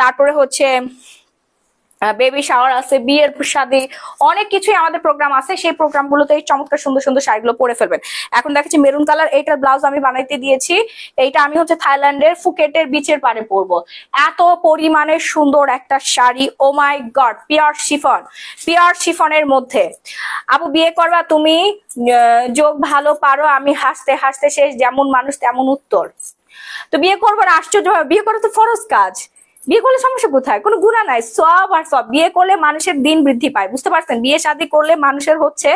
তারপরে হচ্ছে বেবি শাওয়ার আছে, বিয়ের শাদী, অনেক কিছুই আমাদের প্রোগ্রাম আছে। সেই প্রোগ্রাম গুলোতে এই চমৎকার সুন্দর সুন্দর শাড়িগুলো পরে ফেলবেন। এখন দেখাচ্ছি মেরুন কালার, এইটার ব্লাউজ আমি বানাইতে দিয়েছি। এইটা আমি হচ্ছে থাইল্যান্ডের ফুকেটের বিচের পাড়ে পরবো। এত পরিমাণে সুন্দর একটা শাড়ি, ও my god, pure chiffon, pure শিফনের মধ্যে। আপু বিয়ে করবা তুমি? যোগ ভালো পারো, আমি হাসতে হাসতে শেষ, যেমন মানুষ তেমন উত্তর। তো বিয়ে করবো না, আশ্চর্য হয়, বিয়ে করা তো ফরজ কাজ। বিয়ে করলে সমস্যা কোথায়? কোনো গুণা নাই, সব আর সব। বিয়ে করলে মানুষের দিন বৃদ্ধি পায়, বুঝতে পারছেন? বিয়ে শাদী করলে মানুষের হচ্ছে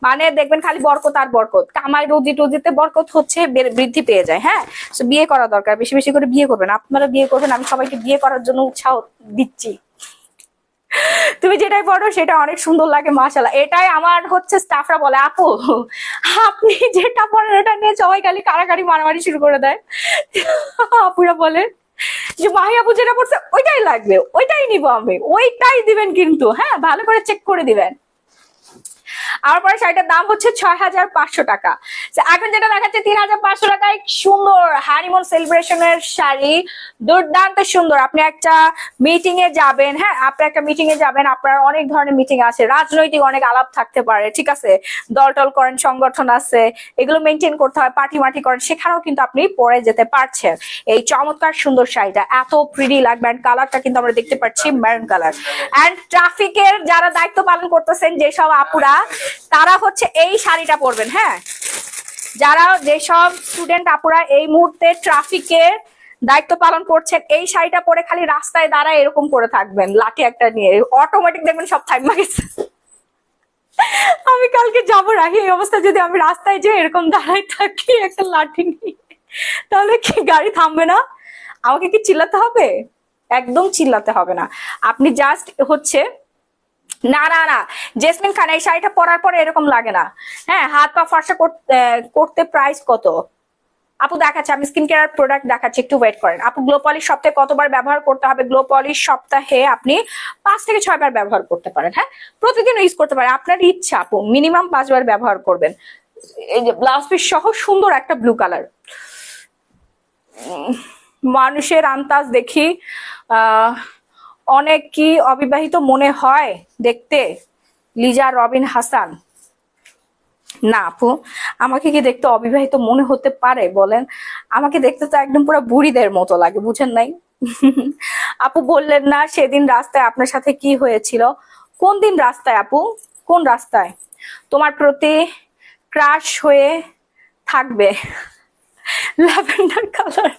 মানে দেখবেন খালি বরকত আর বরকত, কামাই রুজি টুজিতে বরকত হচ্ছে বৃদ্ধি পেয়ে যায়। হ্যাঁ, তো বিয়ে করা দরকার, বেশি বেশি করে বিয়ে করবেন, আপনারা বিয়ে করবেন, আমি সবাইকে বিয়ে করার জন্য উৎসাহ দিচ্ছি। তুমি যেটাই পড়ো সেটা অনেক সুন্দর লাগে, মাশাআল্লাহ। এটাই আমার হচ্ছে স্টাফরা বলে, আপু আপনি যেটা পড়েন এটা নিয়ে সবাই খালি কারাকারি মারামারি শুরু করে দেয়। আপুরা বলে যে মাহি আপু যেটা পড়ছে ওইটাই লাগবে, ওইটাই নিব আমি, ওইটাই দিবেন কিন্তু, হ্যাঁ ভালো করে চেক করে দিবেন। আমার পরে শাড়িটার দাম হচ্ছে 6500 টাকা। এখন যেটা দেখাচ্ছে 3500 টাকায় সুন্দর হানিমুন সেলিব্রেশনের শাড়ি, দুর্দান্ত সুন্দর। আপনি একটা মিটিং এ যাবেন, হ্যাঁ আপনি একটা মিটিং এ যাবেন, আপনার অনেক ধরনের মিটিং আছে, রাজনৈতিক অনেক আলাপ থাকতে পারে, ঠিক আছে, দল টল করেন, সংগঠন আছে, এগুলো মেনটেন করতে হয়, পার্টি মাটি করেন, সেখানেও কিন্তু আপনি পরে যেতে পারছেন। এই চমৎকার সুন্দর শাড়িটা এত প্রিটি লাগবে, এন্ড কালারটা কিন্তু আমরা দেখতে পাচ্ছি মেরুন কালার। এন্ড ট্রাফিকের যারা দায়িত্ব পালন করতেছেন যেসব আপুরা, তারা হচ্ছে এই শাড়িটা পরবেন। হ্যাঁ, যারা যেসব স্টুডেন্ট আপুরা এই মুহূর্তে ট্রাফিকের দায়িত্ব পালন করছেন, এই শাড়িটা পরে খালি রাস্তায় দাঁড়ায় এরকম করে থাকবেন, লাঠি একটা নিয়ে, অটোমেটিক দেখবেন সব থাইমা গেছে। আমি কালকে যাবো রাহি, এই অবস্থা যদি আমি রাস্তায় যে এরকম দাঁড়ায় থাকি একটা লাঠি নিয়ে, তাহলে কি গাড়ি থামবে না? আমাকে কি চিল্লাতে হবে? একদম চিল্লাতে হবে না, আপনি জাস্ট হচ্ছে না না না, জেসমিন খান এই শাড়িটা পরার পরে এরকম লাগে না। হ্যাঁ, হাত পা ফর্সা করতে প্রাইস কত? আপু দেখাচ্ছে, আমি স্কিন কেয়ার প্রোডাক্ট দেখাচ্ছি, একটু ওয়েট করেন। আপু গ্লো পলিশ সপ্তাহে কতবার ব্যবহার করতে হবে? গ্লো পলিশ সপ্তাহে আপনি 5 থেকে 6 বার ব্যবহার করতে পারেন। হ্যাঁ, প্রতিদিন ইউজ করতে পারেন, আপনার ইচ্ছা। আপু মিনিমাম 5 বার ব্যবহার করবেন। এই যে ব্লাউজ পিস সহ সুন্দর একটা ব্লু কালার। মানুষের আন্তাজ দেখি অনেক কি অবিবাহিত মনে হয় দেখতে? লিজা রবিন হাসান। না আপু, আমাকে কি দেখতে অবিবাহিত মনে হতে পারে বলেন? আমাকে দেখতে তো একদম পুরো বুড়িদের মতো লাগে, বুঝেন নাই? আপু বললেন না সেদিন রাস্তায় আপনার সাথে কি হয়েছিল? কোন দিন রাস্তায় আপু? কোন রাস্তায়? তোমার প্রতি ক্রাশ হয়ে থাকবে। Lavender colour,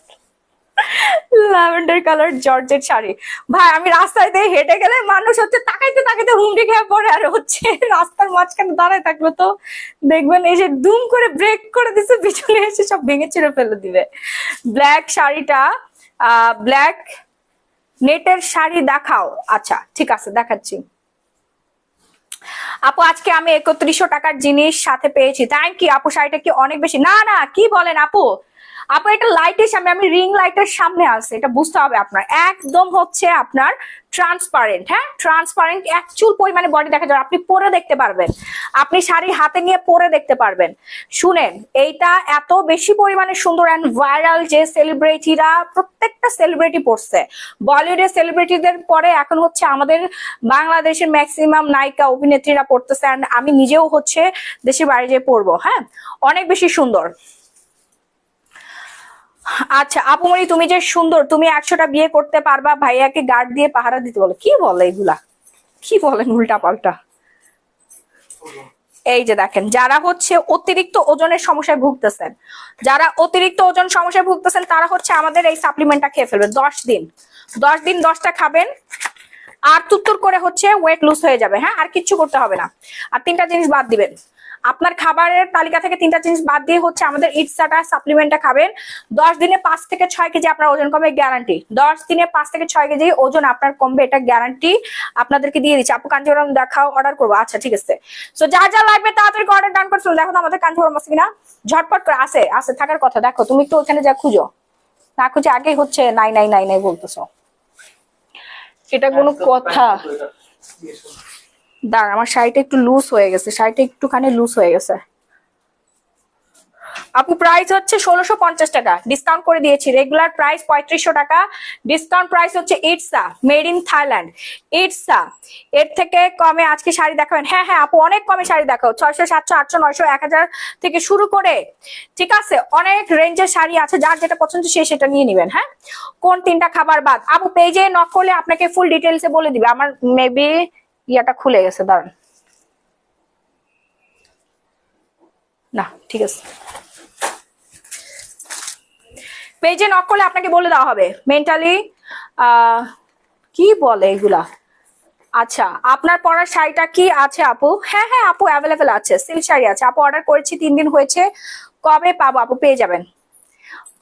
lavender colour georgette sari. ভাই আমি রাস্তায় দিয়ে হেঁটে গেলে মানুষ হচ্ছে তাকাইতে তাকাইতে হুমড়ি খেয়ে পড়ে, আর হচ্ছে রাস্তার মাঝখানে দাঁড়ায় থাকলো তো দেখবেন এসে দুম করে ব্রেক করে দিচ্ছে, পিছনে এসে সব ভেঙে ছিঁড়ে ফেলে দিবে। ব্ল্যাক শাড়িটা, ব্ল্যাক নেটের শাড়ি দেখাও। আচ্ছা ঠিক আছে, দেখাচ্ছি। আপু আজকে আমি 3100 টাকার জিনিস সাথে পেয়েছি, থ্যাংক ইউ আপু। শাড়িটা কি অনেক বেশি? না না, কি বলেন আপু? আপু এটা লাইটের সামনে, আমি রিং লাইটের সামনে আছে, এটা বুঝতে হবে আপনার। একদম হচ্ছে আপনার ট্রান্সপারেন্ট, হ্যাঁ ট্রান্সপারেন্ট, এক চুল পরিমাণে বডি দেখা যাবে, আপনি পরে দেখতে পারবেন, আপনি শাড়ি হাতে নিয়ে পরে দেখতে পারবেন। শুনেন, এইটা এত বেশি পরিমাণে সুন্দর অ্যান্ড ভাইরাল যে সেলিব্রিটিরা, প্রত্যেকটা সেলিব্রিটি পড়ছে, বলিউডের সেলিব্রিটিদের পরে এখন হচ্ছে আমাদের বাংলাদেশের ম্যাক্সিমাম নায়িকা অভিনেত্রীরা পড়তেছে, অ্যান্ড আমি নিজেও হচ্ছে দেশের বাইরে যেয়ে পড়বো। হ্যাঁ, অনেক বেশি সুন্দর। আচ্ছা আপুমনি তুমি যে সুন্দর, তুমি 100টা বিয়ে করতে পারবা, ভাইয়াকে গার্ড দিয়ে পাহারা দিতে বলো? কি বলে এগুলা, কি বলেন উল্টা পাল্টা। এই যে দেখেন, যারা হচ্ছে অতিরিক্ত ওজনের সমস্যায় ভুগতেছেন, যারা অতিরিক্ত ওজন সমস্যায় ভুগতেছেন, তারা হচ্ছে আমাদের এই সাপ্লিমেন্টটা খেয়ে ফেলবেন 10 দিন। 10 দিন 10টা খাবেন, আর তুত্তুর করে হচ্ছে ওয়েট লুজ হয়ে যাবে। হ্যাঁ, আর কিচ্ছু করতে হবে না। আর 3টা জিনিস বাদ দিবেন, আপনার খাবারের তালিকা থেকে 3টা জিনিস বাদ দিয়ে হচ্ছে আমাদের ইটসাটা সাপ্লিমেন্টটা খাবেন। 10 দিনে 5 থেকে 6 কেজি আপনার ওজন কমবে, গ্যারান্টি। 10 দিনে 5 থেকে 6 কেজি ওজন আপনার কমবে, এটা গ্যারান্টি আপনাদেরকে দিয়ে দিচ্ছি। আপু কাঞ্জিবরম দেখাও, অর্ডার করবো। আচ্ছা ঠিক আছে, সো যা যা লাগবে তাড়াতাড়ি অর্ডার ডান করে ফেলো। দেখো তো আমাদের কাঞ্জিবরম আছে কিনা, ঝটপট করে। আছে আছে, থাকার কথা। দেখো তুমি একটু ওখানে যা খুঁজো, না খুঁজে আগে হচ্ছে নাই নাই নাই নাই বলতেছো, এটা কোনো কথা? দাঁড়া, আমার শাড়িটা একটু লুজ হয়ে গেছে, শাড়িটা একটুখানি লুজ হয়ে গেছে। আপু প্রাইস হচ্ছে 1650 টাকা, ডিসকাউন্ট করে দিয়েছি। রেগুলার প্রাইস 3500 টাকা, ডিসকাউন্ট প্রাইস হচ্ছে ইটসা, মেড ইন থাইল্যান্ড। ইটসা, এর থেকে কমে আজকে শাড়ি দেখাবেন? হ্যাঁ হ্যাঁ আপু, অনেক কমে শাড়ি দেখাও। 600, 700, 800, 900, 1000 থেকে শুরু করে, ঠিক আছে, অনেক রেঞ্জের শাড়ি আছে। যার যেটা পছন্দ সে সেটা নিয়ে নিবেন। হ্যাঁ, কোন 3টা খাবার বাদ? আপু পেজে নক করলে আপনাকে ফুল ডিটেলসে বলে দিবে। আমার মেবি ইয়াটা খুলে গেছে, দাঁড়ান। না ঠিক আছে, পেজে নক করলে আপনাকে বলে দেওয়া হবে মেন্টালি কি বলে এগুলা। আচ্ছা, আপনার পরার শাড়িটা কি আছে আপু? হ্যাঁ হ্যাঁ আপু, অ্যাভেলেবেল আছে, সিল্ক শাড়ি আছে আপু। অর্ডার করেছি 3 দিন হয়েছে। কবে পাবো আপু? পেয়ে যাবেন।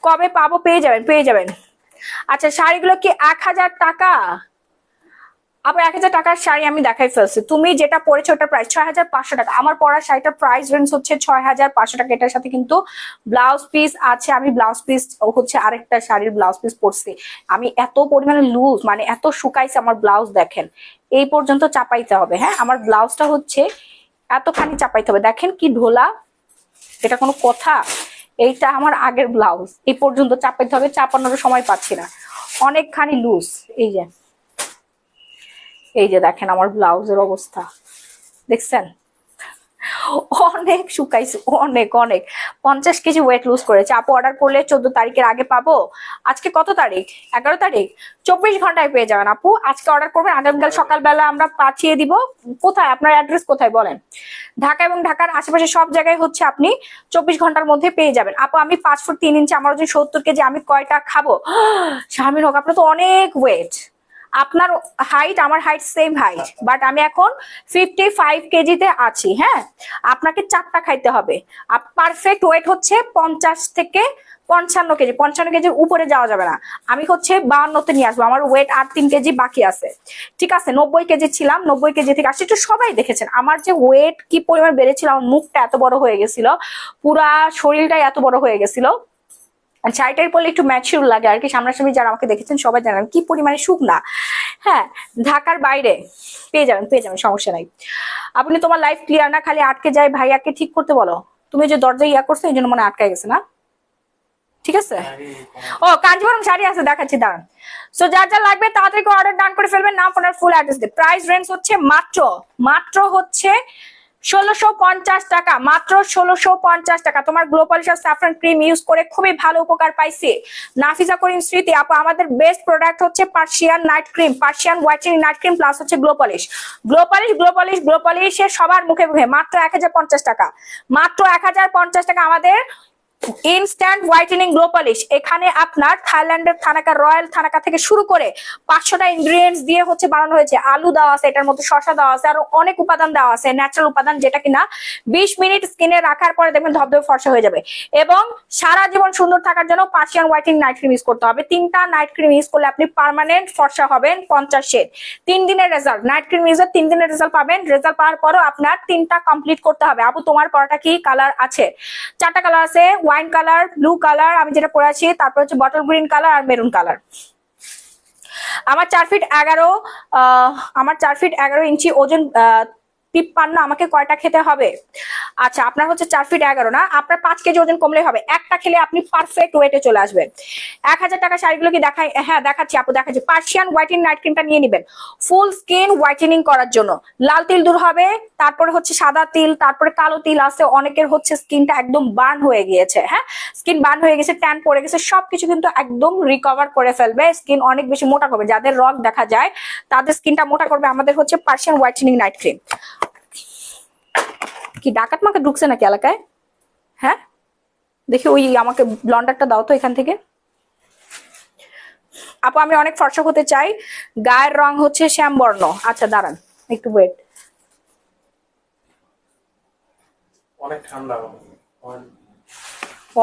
কবে পাবো? পেয়ে যাবেন, পেয়ে যাবেন। আচ্ছা, শাড়িগুলো কি 1000 টাকা? আপু 1000 টাকার শাড়ি আমি দেখাই ফেলছি, তুমি যেটা পরেছো ওটার প্রাইস 6500 টাকা। আমার পরা শাড়িটার প্রাইস রেঞ্জ হচ্ছে 6500 টাকা। এটার সাথে কিন্তু ব্লাউজ পিস আছে। আমি ব্লাউজ পিস হচ্ছে আরেকটা শাড়ির ব্লাউজ পিস পরছি। আমি এত পরিমাণে লুজ, মানে এত শুকাইছে আমার ব্লাউজ, দেখেন এই পর্যন্ত চাপাইতে হবে। হ্যাঁ, আমার ব্লাউজটা হচ্ছে এতখানি চাপাইতে হবে, দেখেন কি ঢোলা, এটা কোনো কথা? এইটা আমার আগের ব্লাউজ, এই পর্যন্ত চাপাইতে হবে, চাপানোর সময় পাচ্ছি না, অনেকখানি লুজ। এই যে, এই যে দেখেন আমার ব্লাউজের অবস্থা, দেখছেন? অনেক শুকাইছে, অনেক অনেক। 50 কেজি ওয়েট লুজ করেছে। আপু অর্ডার করলে 14 তারিখের আগে পাবো? আজকে কত তারিখ? 11 তারিখ। 24 ঘন্টায় পেয়ে যাবেন আপু। আজকে অর্ডার করবেন, আগামীকাল সকালবেলা আমরা পাঠিয়ে দিব। কোথায় আপনার অ্যাড্রেস, কোথায় বলেন? ঢাকা এবং ঢাকার আশেপাশে সব জায়গায় হচ্ছে আপনি 24 ঘন্টার মধ্যে পেয়ে যাবেন। আপু আমি 5 ফুট 3 ইঞ্চি, আমার ওজন 70 কেজি, আমি কয়টা খাবো? শারমিন হোক, আপনার তো অনেক ওয়েট। আপনার হাইট আমার হাইট সেম হাইট, বাট আমি এখন 55 কেজিতে আছি। হ্যাঁ, আপনাকে 4টা খাইতে হবে। পারফেক্ট ওয়েট হচ্ছে 50 থেকে 55 কেজি। 55 কেজির উপরে যাওয়া যাবে না। আমি হচ্ছে 52তে নিয়ে আসবো। আমার ওয়েট আর 3 কেজি বাকি আছে। ঠিক আছে, 90 কেজি ছিলাম, 90 কেজি থেকে আসছে। একটু সবাই দেখেছেন আমার যে ওয়েট কি পরিমাণ বেড়েছিল। আমার মুখটা এত বড় হয়ে গেছিল, পুরা শরীরটাই এত বড় হয়ে গেছিল। শাড়িটাই পরলে একটু ম্যাচিউর লাগে আর কি। সামনাসামনি যারা আমাকে দেখেছেন সবাই জানেন কি পরিমাণে শুকনা। হ্যাঁ, ঢাকার বাইরে পেয়ে যাবেন, পেয়ে যাবেন, সমস্যা নাই। আপনি তোমার লাইফ ক্লিয়ার না, খালি আটকে যায়, ভাইয়াকে ঠিক করতে বলো। তুমি যে দরজা ইয়া করছো এই জন্য মনে আটকে গেছে না? ঠিক আছে। ও কাঞ্জিবরম শাড়ি আছে, দেখাচ্ছি, দাঁড়ান। সো যার যা লাগবে তাড়াতাড়ি অর্ডার ডান করে ফেলবেন। নাম, ফোনের ফুল অ্যাড্রেস দিয়ে। প্রাইস রেঞ্জ হচ্ছে মাত্র মাত্র হচ্ছে 1650 টাকা, মাত্র 1650 টাকা। তোমার গ্লো পলিশ আর স্যাফরন ক্রিম ইউজ করে খুবই ভালো উপকার পাইছি। নাফিসা করিম স্মৃতি আপু, আমাদের বেস্ট প্রোডাক্ট হচ্ছে Persian night cream, Persian whitening night cream plus হচ্ছে glow polish. Glow polish, glow polish, glow পলিশের সবার মুখে মুখে মাত্র 1050 টাকা, মাত্র 1050 টাকা। আমাদের ইনস্ট্যান্ট হোয়াইটেনিং গ্লো পলিশ, এখানে আপনার থাইল্যান্ডের থানাকা, রয়্যাল থানাকা থেকে শুরু করে 500টা ইনগ্রিডিয়েন্টস দিয়ে হচ্ছে বানানো হয়েছে। আলু দেওয়া আছে, এটার মধ্যে শসা দেওয়া আছে, আর অনেক উপাদান দেওয়া আছে, ন্যাচারাল উপাদান, যেটা কিনা 20 মিনিট স্কিনে রাখার পরে দেখবেন ধবধবে ফর্সা হয়ে যাবে। এবং সারা জীবন সুন্দর থাকার জন্য Persian whitening night cream use করতে হবে। 3টা নাইট ক্রিম ইউজ করলে আপনি পার্মানেন্ট ফর্সা হবেন 50 শেড। 3 দিনের রেজাল্ট, নাইট ক্রিম ইউজের 3 দিনের রেজাল্ট পাবেন। রেজাল্ট পাওয়ার পরও আপনার 3টা কমপ্লিট করতে হবে। আপু তোমার পরাটা কি কালার আছে? 4টা কালার আছে, ওয়াইন কালার, ব্লু কালার, আমি যেটা পরে আছি, তারপর হচ্ছে বটল গ্রিন কালার আর মেরুন কালার। আমার 4 ফিট 11, আমার 4 ফিট 11 ইঞ্চি ওজন, 53। আমাকে কয়টা খেতে হবে? আচ্ছা, আপনার হচ্ছে 4 ফিট 11 না, আপনার 5 কেজি ওজন কমলে হবে। একটা খেলে আপনি পারফেক্ট ওয়েটে চলে আসবেন। 1000 টাকা শাড়িগুলো কি দেখাই? হ্যাঁ দেখাচ্ছি আপু, দেখাচ্ছি। পার্সিয়ান হোয়াইটেনিং নাইট ক্রিমটা নিয়ে নেবেন ফুল স্কিন হোয়াইটেনিং করার জন্য। লাল তিল দূর হবে, তারপরে হচ্ছে সাদা তিল, তারপরে কালো তিল আছে। অনেকের হচ্ছে স্কিনটা একদম বার্ন হয়ে গিয়েছে। হ্যাঁ, স্কিন বার্ন হয়ে গেছে, ট্যান পড়ে গেছে, সবকিছু কিন্তু একদম রিকভার করে ফেলবে। স্কিন অনেক বেশি মোটা করবে। যাদের রগ দেখা যায় তাদের স্কিনটা মোটা করবে আমাদের হচ্ছে পার্সিয়ান হোয়াইটেনিং নাইট ক্রিম। কি ডাকাত মাকে ঢুকছে নাকি এলাকায়? হ্যাঁ, দেখি ওই আমাকে ব্লন্ডারটা দাও তো এখান থেকে। আপু আমি অনেক ফর্সা হতে চাই, গায়ের রং হচ্ছে শ্যামবর্ণ। আচ্ছা দাঁড়ান একটু ওয়েট। অনেক ঠান্ডা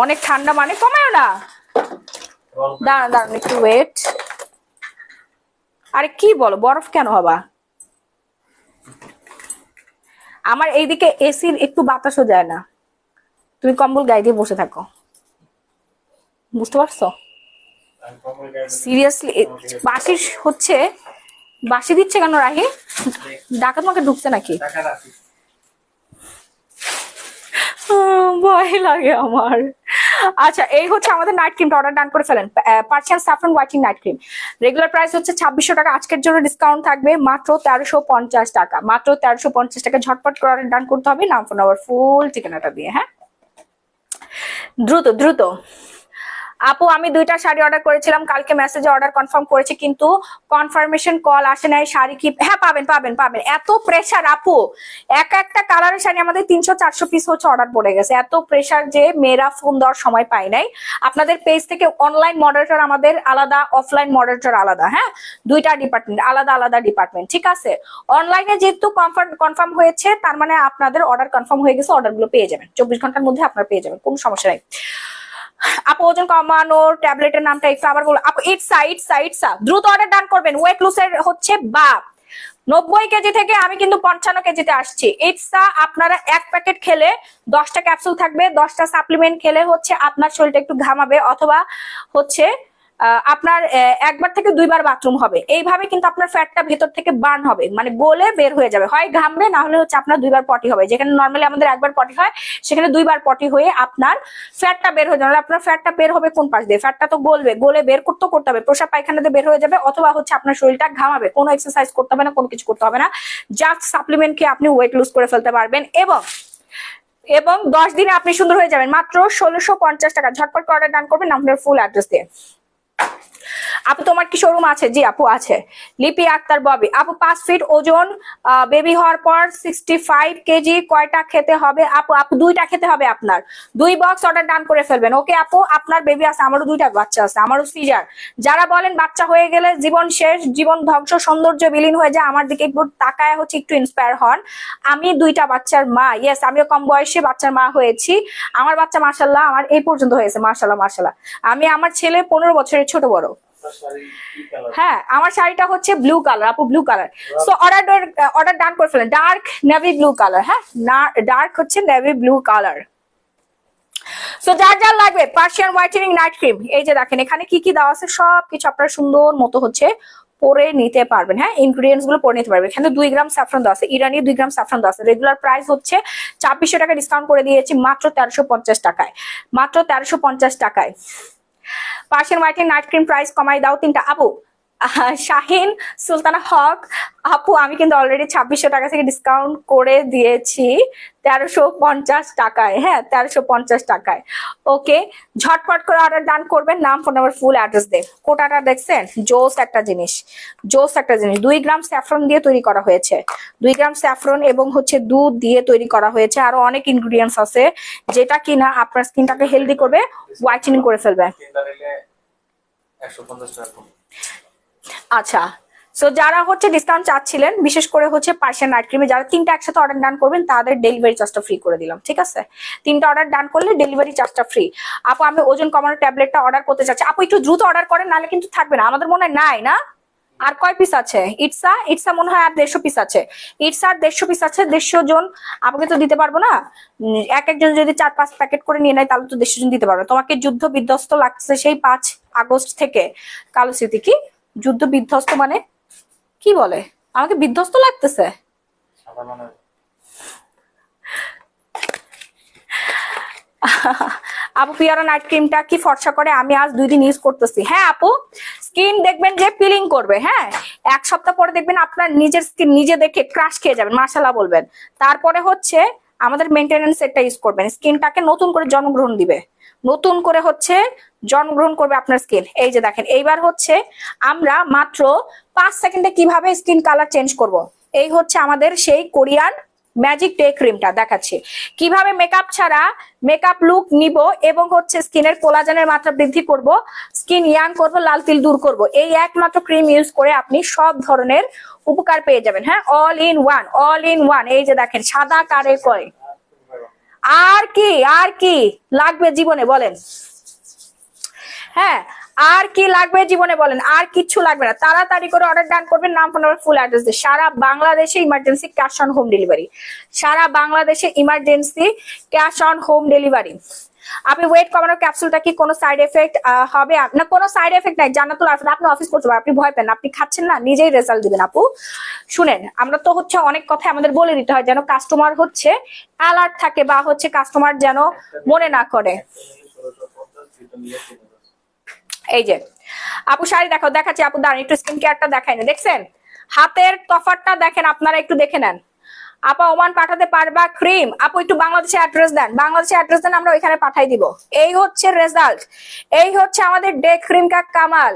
অনেক ঠান্ডা মানে কমায় না, দাঁড়ান দাঁড়ান একটু ওয়েট। আরে কি বলো, বরফ কেন হবা? আমার এইদিকে এসির একটু বাতাসও যায় না, তুমি কম্বল গায়ে দিয়ে বসে থাকো, বুঝতে পারছো? সিরিয়াসলি বাসি হচ্ছে, বাসি দিচ্ছে কেন রাহি? ডাকাত মাকে ঢুকছে নাকি? ভয় লাগে আমার। আচ্ছা এই হচ্ছে আমাদের নাইট ক্রিমটা, অর্ডার ডান করে ফেলেন। Persian saffron whitening night cream, regular price হচ্ছে 2600 টাকা, আজকের জন্য ডিসকাউন্ট থাকবে মাত্র 1350 টাকা, মাত্র 1350 টাকা। ঝটপট করে অর্ডার ডান করতে হবে, নাম ফোন নাম্বার ফুল ঠিকানাটা দিয়ে। হ্যাঁ দ্রুত দ্রুত। আপু আমি 2টা শাড়ি অর্ডার করেছিলাম, কালকে মেসেজে অর্ডার কনফার্ম করেছি কিন্তু কনফার্মেশন কল আসে নাই। শাড়ি কি? হ্যাঁ পাবেন পাবেন পাবেন। এত প্রেসার আপু, একটা কালারের শাড়ি আমাদের 300-400 পিস হচ্ছে অর্ডার পড়ে গেছে। এত প্রেসার যে মেয়েরা ফোন দেওয়ার সময় পাই নাই। আপনাদের পেজ থেকে অনলাইন মডারেটর আমাদের আলাদা, অফলাইন মডারেটর আলাদা। হ্যাঁ 2টা ডিপার্টমেন্ট, আলাদা আলাদা ডিপার্টমেন্ট, ঠিক আছে? অনলাইনে যেহেতু কনফার্ম হয়েছে তার মানে আপনাদের অর্ডার কনফার্ম হয়ে গেছে, অর্ডারগুলো পেয়ে যাবেন 24 ঘন্টার মধ্যে, আপনারা পেয়ে যাবেন, কোনো সমস্যা নাই। আপু ওজন কমানোর ট্যাবলেটের নামটা একটু আবার বলো আপু। ইটসা দ্রুত অর্ডার ডান করবেন। ওয়েট লুজের হচ্ছে বা 90 কেজি থেকে আমি কিন্তু 55 কেজিতে আসছি। ইটসা আপনারা এক প্যাকেট খেলে 10টা ক্যাপসুল থাকবে, 10টা সাপ্লিমেন্ট খেলে হচ্ছে আপনার শরীরটা একটু ঘামাবে, অথবা হচ্ছে আপনার একবার থেকে 2বার বাথরুম হবে। এইভাবে কিন্তু আপনার ফ্যাটটা ভেতর থেকে বার্ন হবে, মানে গলে বের হয়ে যাবে, হয় ঘামবে না হলে হচ্ছে আপনার 2বার পটি হবে। যেখানে নর্মালি আমাদের একবার পটি হয় সেখানে 2বার পটি হয়ে আপনার ফ্যাটটা বের হয়ে যাবে। আপনার ফ্যাটটা বের হবে কোন পাশ দিয়ে? ফ্যাটটা তো গলবে, গলে বের করতে হবে, প্রসাব পায়খানাতে বের হয়ে যাবে, অথবা হচ্ছে আপনার শরীরটা ঘামাবে। কোনো এক্সারসাইজ করতে হবে না, কোনো কিছু করতে হবে না, জাস্ট সাপ্লিমেন্ট খেয়ে আপনি ওয়েট লুজ করে ফেলতে পারবেন। এবং 10 দিনে আপনি সুন্দর হয়ে যাবেন মাত্র 1650 টাকা। ঝটপট অর্ডার ডান করবেন আপনার ফুল অ্যাড্রেস দিয়ে। আপু তোমার কি শোরুম আছে? জি আপু আছে। লিপি আক্তার ববি আপু 5 ফিট ওজন, বেবি হওয়ার পর 65 কেজি, কয়টা খেতে হবে আপু? আপু 2টা খেতে হবে আপনার, 2 বক্স অর্ডার ডান করে ফেলবেন। ওকে আপু আপনার বেবি আছে, আমারও 2টা বাচ্চা আছে, আমারও সিজার। যারা বলেন বাচ্চা হয়ে গেলে জীবন শেষ, জীবন ধ্বংস, সৌন্দর্য বিলীন হয়ে যায়, আমার দিকে একটু তাকায় হচ্ছে একটু ইন্সপায়ার হন। আমি 2টা বাচ্চার মা, ইয়েস আমিও কম বয়সে বাচ্চার মা হয়েছি। আমার বাচ্চা মাশাল্লাহ আমার এই পর্যন্ত হয়েছে, মাশাল্লাহ মাশাল্লাহ। আমি আমার ছেলে 15 বছরের ছোট বড়। হ্যাঁ আমার শাড়িটা হচ্ছে ব্লু কালার আপু, ব্লু কালার। সো অর্ডার ডান করে ফেলেন, ডার্ক নেভি ব্লু কালার। হ্যাঁ ডার্ক হচ্ছে নেভি ব্লু কালার। সো যার যার লাগবে পার্সিয়ান হোয়াইটেনিং নাইট ক্রিম, এই যে দেখেন এখানে কি কি দেওয়া আছে সবকিছু আপনারা সুন্দর মতো হচ্ছে পরে নিতে পারবেন। হ্যাঁ ইনগ্রিডিয়েন্টস গুলো পরে নিতে পারবেন। এখানে 2 গ্রাম স্যাফরন দেওয়া আছে, ইরানি 2 গ্রাম স্যাফরন দেওয়া আছে। রেগুলার প্রাইস হচ্ছে 2600 টাকা, ডিসকাউন্ট করে দিয়েছি মাত্র 1350 টাকায়, মাত্র 1350 টাকায়। Persian whitening night cream price কমাই দাও 3টা আপু। শাহিন সুলতানা হক আপু আমি কিন্তু অলরেডি 2600 টাকা থেকে ডিসকাউন্ট করে দিয়েছি 1350 টাকায়। হ্যাঁ 1350 টাকায়। ওকে ঝটপট করে অর্ডার ডান করবেন, নাম ফোন নাম্বার ফুল অ্যাড্রেস দে। কোটাটা দেখছেন? জোস একটা জিনিস, জোস একটা জিনিস। 2 গ্রাম স্যাফরন দিয়ে তৈরি করা হয়েছে, 2 গ্রাম স্যাফরন এবং হচ্ছে দুধ দিয়ে তৈরি করা হয়েছে। আরো অনেক ইনগ্রিডিয়েন্টস আছে যেটা কিনা আপনার স্কিনটাকে হেলদি করবে, হোয়াইটেনিং করে ফেলবে। 150 টাকা। আচ্ছা সো যারা হচ্ছে ডিসকাউন্ট চাচ্ছিলেন বিশেষ করে হচ্ছে পার্সিয়ান নাইট ক্রিমে, যারা 3টা একসাথে অর্ডার ডান করবেন তাদের ডেলিভারি চার্জটা ফ্রি করে দিলাম, ঠিক আছে? 3টা অর্ডার ডান করলে ডেলিভারি চার্জটা ফ্রি। আপু আমি ওজন কমানোর ট্যাবলেটটা অর্ডার করতে চাচ্ছি, আপু একটু দ্রুত অর্ডার করেন নাহলে কিন্তু থাকবে না। আমাদের মনে হয় নাই না, আর কয় পিস আছে? ইটসা মনে হয় আর 150 পিস আছে। ইটসা আর 150 পিস আছে, 150 জন আপনাকে তো দিতে পারবো না। একজন যদি 4-5 প্যাকেট করে নিয়ে নেয় তাহলে তো 150 জন দিতে পারবো। তোমাকে যুদ্ধ বিধ্বস্ত লাগছে সেই 5 আগস্ট থেকে। কালো স্মৃতি কি যুদ্ধ বিধ্বস্ত মানে কি বলে? আমাকে বিধ্বস্ত লাগতেছে। আপু পিয়ারা নাইট ক্রিমটা কি ফর্সা করে? আমি আজ 2 দিন ইউজ করতেছি। হ্যাঁ আপু স্কিন দেখবেন যে পিলিং করবে। হ্যাঁ 1 সপ্তাহ পরে দেখবেন আপনার নিজের স্কিন নিজে দেখে ক্রাশ খেয়ে যাবেন, মাশাআল্লাহ বলবেন। তারপরে হচ্ছে আমাদের মেইনটেনেন্স সেটটা ইউজ করবেন, স্কিনটাকে নতুন করে জন্মগ্রহণ দিবে, নতুন করে হচ্ছে জন্মগ্রহণ করবে আপনার স্কিন। এই যে দেখেন এইবার হচ্ছে আমরা মাত্র 5 সেকেন্ডে কিভাবে স্কিন কালার চেঞ্জ করব, এই হচ্ছে আমাদের সেই কোরিয়ান ম্যাজিক ডে ক্রিমটা দেখাচ্ছি কিভাবে মেকআপ ছাড়া মেকআপ লুক নিব এবং হচ্ছে স্কিনের কোলাজেনের মাত্রা বৃদ্ধি করব, স্কিন ইয়াং করব, লাল তিল দূর করব। এই একমাত্র ক্রিম ইউজ করে আপনি সব ধরনের উপকার পেয়ে যাবেন। হ্যাঁ, all in one, all in one. এই যে দেখেন সাদা কারে করে। আর কি লাগবে জীবনে বলেন? হ্যাঁ, আর কি লাগবে জীবনে বলেন? আর কিচ্ছু লাগবে না। তাড়াতাড়ি করে অর্ডার ডান করবেন, নাম ফোন নাম্বার ফুল অ্যাড্রেস দিয়ে। সারা বাংলাদেশে emergency cash on home delivery, সারা বাংলাদেশে emergency cash on home delivery. আপনি ওয়েট কমানোর ক্যাপসুলটা কি কোনো সাইড এফেক্ট হবে না? কোনো সাইড এফেক্ট নাই জান্নাতুল আরফান, আপনি অফিস করতে পারেন, আপনি ভয় পেন না, আপনি খাচ্ছেন না, নিজেই রেজাল্ট দিবেন। আপু শুনেন, আমরা তো হচ্ছে অনেক কথা আমাদের বলে দিতে হয় যেন কাস্টমার হচ্ছে অ্যালার্ট থাকে বা হচ্ছে কাস্টমার যেন মনে না করে। এই যে আপু শাড়ি দেখো, দেখাচ্ছি আপু, দাঁড়ান একটু স্কিন কেয়ারটা দেখাই না। দেখছেন হাতের তফাতটা দেখেন, আপনারা একটু দেখে নেন। আপা ওমান পাঠাতে পারবা ক্রিম? আপু একটু বাংলাদেশে অ্যাড্রেস দেন, বাংলাদেশে অ্যাড্রেস দেন, আমরা ওইখানে পাঠাই দিব। এই হচ্ছে রেজাল্ট, এই হচ্ছে আমাদের ডে ক্রিম কা কামাল।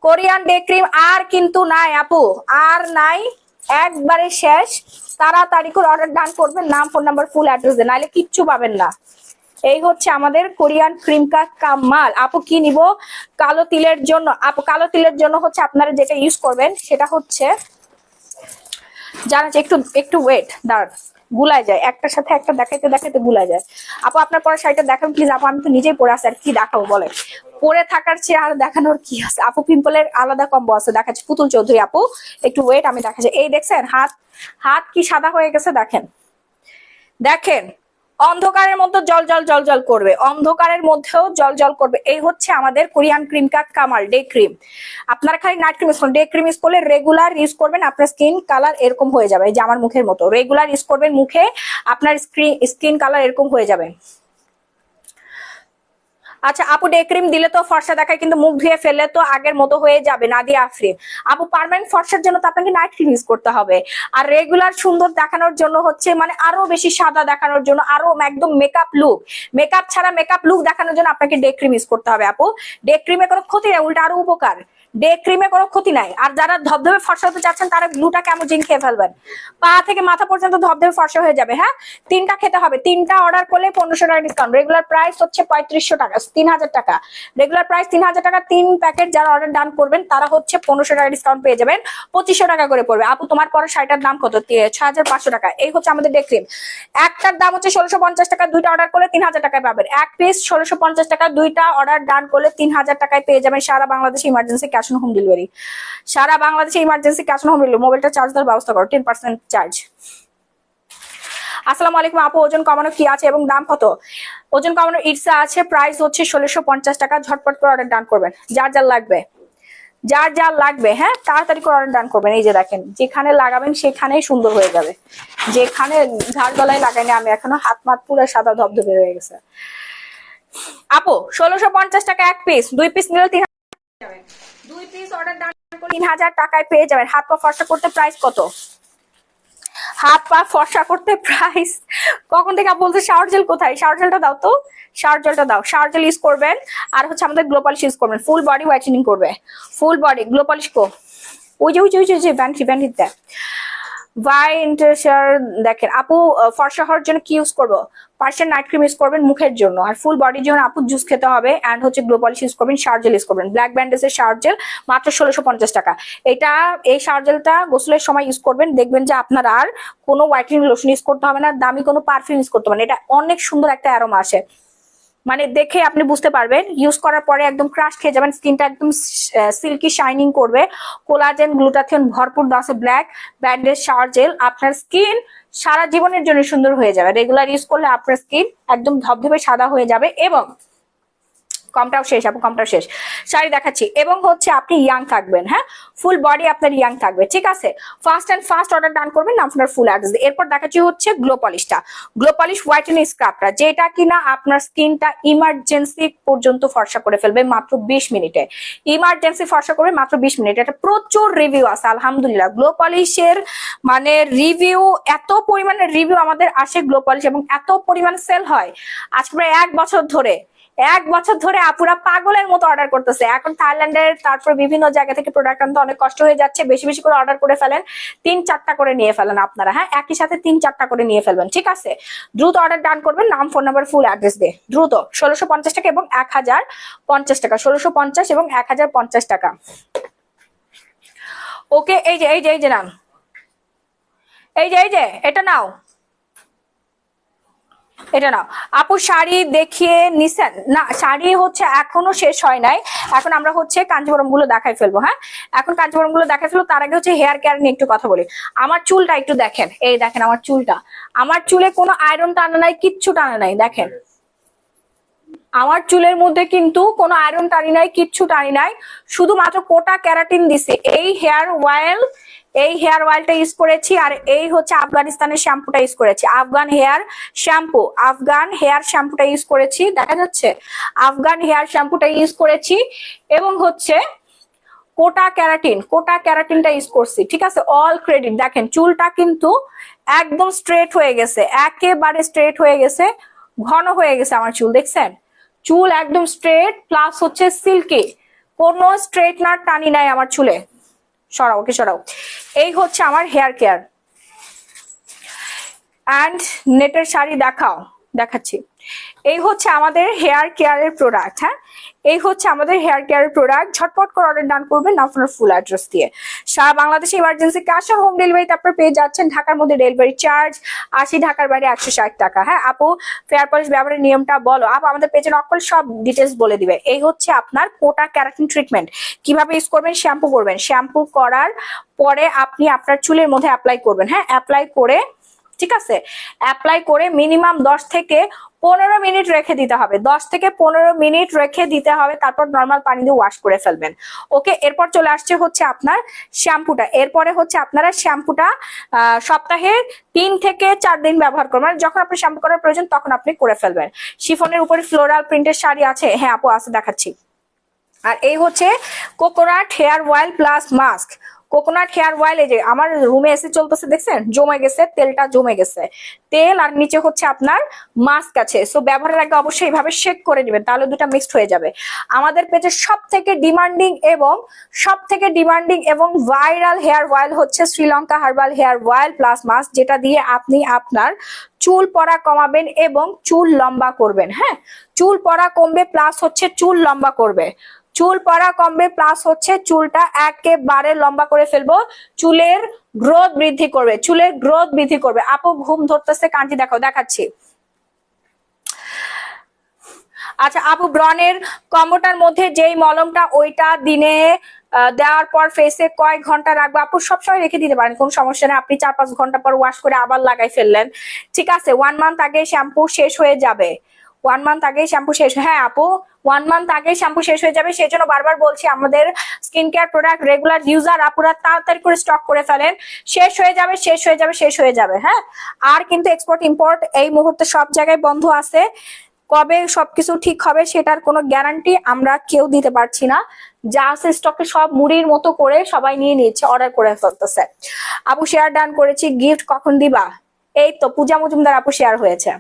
কোরিয়ান ডে ক্রিম আর কিন্তু নাই আপু, আর নাই, একবারে শেষ। তাড়াতাড়ি করে অর্ডার ডান করবেন, নাম ফোন নাম্বার ফুল অ্যাড্রেস দেন, নাহলে কিচ্ছু পাবেন না। এই হচ্ছে আমাদের কোরিয়ান ক্রিম কা কামাল। আপু কি নিব? কালো তিলের জন্য। আপু কালো তিলের জন্য হচ্ছে আপনারা যেটা ইউজ করবেন সেটা হচ্ছে, জানাচ্ছি একটু একটু ওয়েট, দাঁড়ান, গুলায় যায়, একটার সাথে একটা দেখাইতে দেখাইতে গুলায় যায়। আপু আপনার পরে শাড়িটা দেখান প্লিজ। আপু আমি তো নিজেই পরে আছি, আর কি দেখাবো বলে? পরে থাকার চেয়ে আর দেখানোর কি আছে? আপু পিম্পলের আলাদা কম্বো আছে, দেখাচ্ছি। পুতুল চৌধুরী আপু একটু ওয়েট, আমি দেখাচ্ছি। এই দেখছেন হাত কি সাদা হয়ে গেছে, দেখেন দেখেন, অন্ধকারের মধ্যে জল জল জল জল করবে, অন্ধকারের মধ্যেও জল জল করবে। এই হচ্ছে আমাদের কোরিয়ান ক্রিম কা কামাল ডে ক্রিম। আপনারা খালি নাইট ক্রিম ইউজ করুন, ডে ক্রিম ইউজ করলে রেগুলার ইউজ করবেন, আপনার স্কিন কালার এরকম হয়ে যাবে, যে আমার মুখের মতো। রেগুলার ইউজ করবেন মুখে, আপনার স্কিন কালার এরকম হয়ে যাবে। আচ্ছা আপু ডে ক্রিম দিলে তো ফর্সা দেখায়, কিন্তু মুখ ধুয়ে ফেললে তো আগের মতো হয়ে যাবে। নাদিয়া আফরিন আপু পার্মানেন্ট ফর্সার জন্য তো আপনাকে নাইট ক্রিম ইউজ করতে হবে, আর রেগুলার সুন্দর দেখানোর জন্য হচ্ছে মানে আরো বেশি সাদা দেখানোর জন্য, আরো একদম মেকআপ লুক, মেকআপ ছাড়া মেকআপ লুক দেখানোর জন্য আপনাকে ডে ক্রিম ইউজ করতে হবে। আপু ডে ক্রিমে কোনো ক্ষতি নেই, উল্টা আরো উপকার। ডে ক্রিমে কোনো ক্ষতি নাই। আর যারা ধবধবে ফর্সা হতে চাচ্ছেন তারা গ্লুটা ক্যামোজিন খেয়ে ফেলবেন, পা থেকে মাথা পর্যন্ত ধবধবে ফর্সা হয়ে যাবে। হ্যাঁ, 3টা খেতে হবে, 3টা অর্ডার করলে 1500 টাকা ডিসকাউন্ট। রেগুলার প্রাইস হচ্ছে 3500 টাকা, 3000 টাকা। রেগুলার প্রাইস 3000 টাকা, 3 প্যাকেট যারা অর্ডার ডান করবেন তারা হচ্ছে 1500 টাকা ডিসকাউন্ট পেয়ে যাবেন, 2500 টাকা করে পড়বে। আপু তোমার পরে শাড়িটার দাম কত? 6500 টাকা। এই হচ্ছে আমাদের ডে ক্রিম। একটার দাম হচ্ছে 1650 টাকা, 2টা অর্ডার করলে 3000 টাকায় পাবেন। এক পিস 1650 টাকা, 2টা অর্ডার ডান করলে 3000 টাকায় পেয়ে যাবেন। সারা বাংলাদেশে emergency cash on home delivery, সারা বাংলাদেশে emergency cash on home delivery. মোবাইলটা চার্জ দেওয়ার ব্যবস্থা করো, 10% চার্জ। আসসালামু আলাইকুম আপু, ওজন কমানো কি আছে এবং দাম কত? ওজন কমানো ইটসা আছে, প্রাইস হচ্ছে 1650 টাকা। ঝটপট করে অর্ডার ডান করবেন, যার যার লাগবে, যার যার লাগবে। হ্যাঁ, তাড়াতাড়ি করে অর্ডার ডান করবেন। এই যে দেখেন, যেখানে লাগাবেন সেখানেই সুন্দর হয়ে যাবে, যেখানে ঝাড় গলায় লাগাইনি আমি এখনো, হাত মাত পুরো সাদা ধবধবে হয়ে গেছে। আপু 1650 টাকা এক পিস, 2 পিস নিলে 3000 যাবেন, 2 পিস অর্ডার ডান করলে 3000 টাকায় পেয়ে যাবেন। হাত পা ফর্সা করতে প্রাইস কত? হাত পা ফর্সা করতে প্রাইস কখন থেকে বলছে? শাওয়ার জেল কোথায়? শাওয়ার জেলটা দাও তো, শাওয়ার জেলটা দাও। শাওয়ার জেল ইউজ করবেন, আর হচ্ছে আমাদের গ্লো পলিশ ইউজ করবেন, ফুল বডি হোয়াইটেনিং করবে। ফুল বডি গ্লো পলিশ কো, ওই যে ব্যান্ডি দেখেন আপু, ফর্সা হওয়ার জন্য কি ইউজ করবো? পার্সিয়ান নাইট ক্রিম ইউজ করবেন মুখের জন্য, আর ফুল বডির জন্য আপু জুস খেতে হবে, এন্ড হচ্ছে গ্লো পলিশ ইউজ করবেন, শাওয়ার জেল ইউজ করবেন। ব্ল্যাক ব্যান্ডেজের শাওয়ার জেল মাত্র 1650 টাকা। এই শাওয়ার জেলটা গোসলের সময় ইউজ করবেন, দেখবেন যে আপনার আর কোনো হোয়াইটেনিং লোশন ইউজ করতে হবে না, দামি কোনো পারফিউম ইউজ করতে হবে না। এটা অনেক সুন্দর একটা অ্যারোমা আসে, মানে দেখে আপনি বুঝতে পারবেন। ইউজ করার পরে একদম ক্রাশ খেয়ে যাবেন, স্কিনটা একদম সিল্কি শাইনিং করবে। কোলাজেন গ্লুটাথিয়ন ভরপুর আছে ব্ল্যাক ব্যান্ডেজ শাওয়ার জেল, আপনার স্কিন সারা জীবনের জন্য সুন্দর হয়ে যাবে। রেগুলার ইউজ করলে আপনার স্কিন একদম ধবধবে সাদা হয়ে যাবে। এবং কমটাও শেষ আপু, কমটাও শেষ। শাড়ি দেখাচ্ছি, এবং হচ্ছে আপনি ইয়াং থাকবেন। হ্যাঁ, ফুল বডি আপনার ইয়াং থাকবে, ঠিক আছে। ফাস্ট অর্ডার ডান করবেন, আপনার ফুল অ্যাড্রেস। এরপর দেখাচ্ছি হচ্ছে গ্লো পলিশটা, গ্লো পলিশ হোয়াইটেনিং স্ক্রাবটা, যেটা কিনা আপনার স্কিনটা ইমার্জেন্সি পর্যন্ত ফর্সা করে ফেলবে মাত্র 20 মিনিটে। ইমার্জেন্সি ফর্সা করবে মাত্র 20 মিনিট। এটা প্রচুর রিভিউ আছে আলহামদুলিল্লাহ। গ্লো পলিশের মানে রিভিউ, এত পরিমাণে রিভিউ আমাদের আসে গ্লো পলিশ, এবং এত পরিমাণে সেল হয় আজকে প্রায় 1 বছর ধরে। এক বছর ধরে আপুরা পাগলের মতো অর্ডার করতেছে। এখন থাইল্যান্ডের তারপর বিভিন্ন জায়গা থেকে প্রোডাক্ট আনতে অনেক কষ্ট হয়ে যাচ্ছে, বেশি বেশি করে অর্ডার করে ফেলেন, 3-4টা করে নিয়ে ফেলেন আপনারা। হ্যাঁ, একই সাথে 3-4টা করে নিয়ে ফেলবেন, ঠিক আছে? দ্রুত অর্ডার ডান করবেন, নাম, ফোন নাম্বার, ফুল অ্যাড্রেস দিয়ে দ্রুত। 1650 টাকা এবং 1050 টাকা, 1650 এবং 1050 টাকা। ওকে, এই যে এই যে এই যে নাম, এই যে এটা নাও, এটা নাও আপু। শাড়ি দেখিয়ে নিছেন না? শাড়ি হচ্ছে এখনো শেষ হয় নাই, এখন আমরা হচ্ছে কাঞ্জিবরম গুলো দেখাই ফেলবো। হ্যাঁ, এখন কাঞ্জিবরম গুলো দেখাই ফেলবো, তার আগে হচ্ছে হেয়ার কেয়ার নিয়ে একটু কথা বলি। আমার চুলটা একটু দেখেন, এই দেখেন আমার চুলটা, আমার চুলে কোনো আয়রন টানা নাই, কিচ্ছু টানা নাই। দেখেন আমার চুলের মধ্যে কিন্তু কোনো আয়রন টানি নাই, কিচ্ছু টানি নাই, শুধুমাত্র কোটা ক্যারাটিন দিছে। এই হেয়ার অয়েলটা ইউজ করেছি, আর এই হচ্ছে আফগানিস্তানের শ্যাম্পুটা ইউজ করেছি, আফগান হেয়ার শ্যাম্পুটা ইউজ করেছি, দেখা যাচ্ছে আফগান হেয়ার শ্যাম্পুটা ইউজ করেছি, এবং হচ্ছে কোটা ক্যারাটিনটা ইউজ করছি, ঠিক আছে? All credit. দেখেন চুলটা কিন্তু একদম স্ট্রেট হয়ে গেছে, একেবারে স্ট্রেট হয়ে গেছে, ঘন হয়ে গেছে আমার চুল, দেখছেন? চুল একদম স্ট্রেট প্লাস হচ্ছে সিল্কি, কোনো স্ট্রেটনার টানি নাই আমার চুলে। সরাও, ওকে সরাও। এই হচ্ছে আমার হেয়ার কেয়ার। অ্যান্ড নেটের শাড়ি দেখাচ্ছি। এই হচ্ছে আমাদের হেয়ার কেয়ারের প্রোডাক্ট। হ্যাঁ, এই হচ্ছে আমাদের হেয়ার কেয়ারের প্রোডাক্ট। ঝটপট করে অর্ডার ডান করবেন আপনার ফুল অ্যাড্রেস দিয়ে। সারা বাংলাদেশে ইমার্জেন্সি ক্যাশ অন হোম ডেলিভারিতে আপনারা পেয়ে যাচ্ছেন। ঢাকার মধ্যে ডেলিভারি চার্জ 80, ঢাকার বাইরে 160 টাকা। হ্যাঁ আপু, ফেয়ার পলিশ ব্যবহারের নিয়মটা বলো। আপু আমাদের পেজে নক করলে সব ডিটেলস বলে দিবে। এই হচ্ছে আপনার কোটা ক্যারাটিন ট্রিটমেন্ট, কিভাবে ইউজ করবেন। শ্যাম্পু করবেন, শ্যাম্পু করার পরে আপনি আপনার চুলের মধ্যে অ্যাপ্লাই করবেন। হ্যাঁ, অ্যাপ্লাই করে, ঠিক আছে, অ্যাপ্লাই করে মিনিমাম 10 থেকে 15 মিনিট রেখে দিতে হবে, 10 থেকে 15 মিনিট রেখে দিতে হবে, তারপর নর্মাল পানি দিয়ে ওয়াশ করে ফেলবেন। ওকে, এরপর চলে আসছে হচ্ছে আপনার শ্যাম্পুটা। এরপরে হচ্ছে আপনারা শ্যাম্পুটা সপ্তাহে 3 থেকে 4 দিন ব্যবহার করবেন, মানে যখন আপনি শ্যাম্পু করার প্রয়োজন তখন আপনি করে ফেলবেন। শিফনের উপরে ফ্লোরাল প্রিন্টের শাড়ি আছে, হ্যাঁ আপু আছে, দেখাচ্ছি। আর এই হচ্ছে coconut hair oil plus mask. Coconut hair oil, এই যে আমার রুমে এসে চলতেছে, দেখছেন জমে গেছে, তেলটা জমে গেছে, তেল আর নিচে হচ্ছে আপনার মাস্ক আছে। সো ব্যবহারের আগে অবশ্যই এইভাবে শেক করে নেবেন, তাহলে দুটো মিক্সড হয়ে যাবে। আমাদের পেজে সব থেকে ডিমান্ডিং এবং ভাইরাল হেয়ার অয়েল হচ্ছে Sri Lanka herbal hair oil plus mask, যেটা দিয়ে আপনি আপনার চুল পড়া কমাবেন এবং চুল লম্বা করবেন। হ্যাঁ, চুল পড়া কমবে প্লাস হচ্ছে চুল লম্বা করবে, চুল পড়া কমবে প্লাস হচ্ছে চুলটা একেবারে লম্বা করে ফেলবো, চুলের গ্রোথ বৃদ্ধি করবে। আপু ঘুম ধরতেছে, কাঞ্জি দেখাচ্ছি। আচ্ছা আপু, ব্রনের কম্বোটার মধ্যে যেই মলমটা, ওইটা দিনে দেওয়ার পর ফেসে কয় ঘন্টা রাখবো? আপু সবসময় রেখে দিতে পারেন, কোনো সমস্যা নেই। আপনি 4-5 ঘন্টা পর ওয়াশ করে আবার লাগাই ফেললেন, ঠিক আছে। 1 মান্থ আগে শ্যাম্পু শেষ হয়ে যাবে, 1 মান্থ আগে শ্যাম্পু শেষ। হ্যাঁ আপু, 1 মান্থ আগে শ্যাম্পু শেষ হয়ে যাবে, সেই জন্য বারবার বলছি আমাদের skin care product regular user আপুরা তাড়াতাড়ি করে স্টক করে ফেলেন, শেষ হয়ে যাবে। হ্যাঁ, আর কিন্তু এক্সপোর্ট ইম্পোর্ট এই মুহূর্তে সব জায়গায় বন্ধ আছে। কবে সবকিছু ঠিক হবে সেটার কোনো গ্যারান্টি আমরা কেউ দিতে পারছি না। যা আছে স্টকে সব মুড়ির মতো করে সবাই নিয়ে নিচ্ছে, অর্ডার করে ফেলতেছে। আপু শেয়ার ডান করেছি, গিফট কখন দিবা? এই তো পূজা মজুমদার আপু শেয়ার হয়েছে।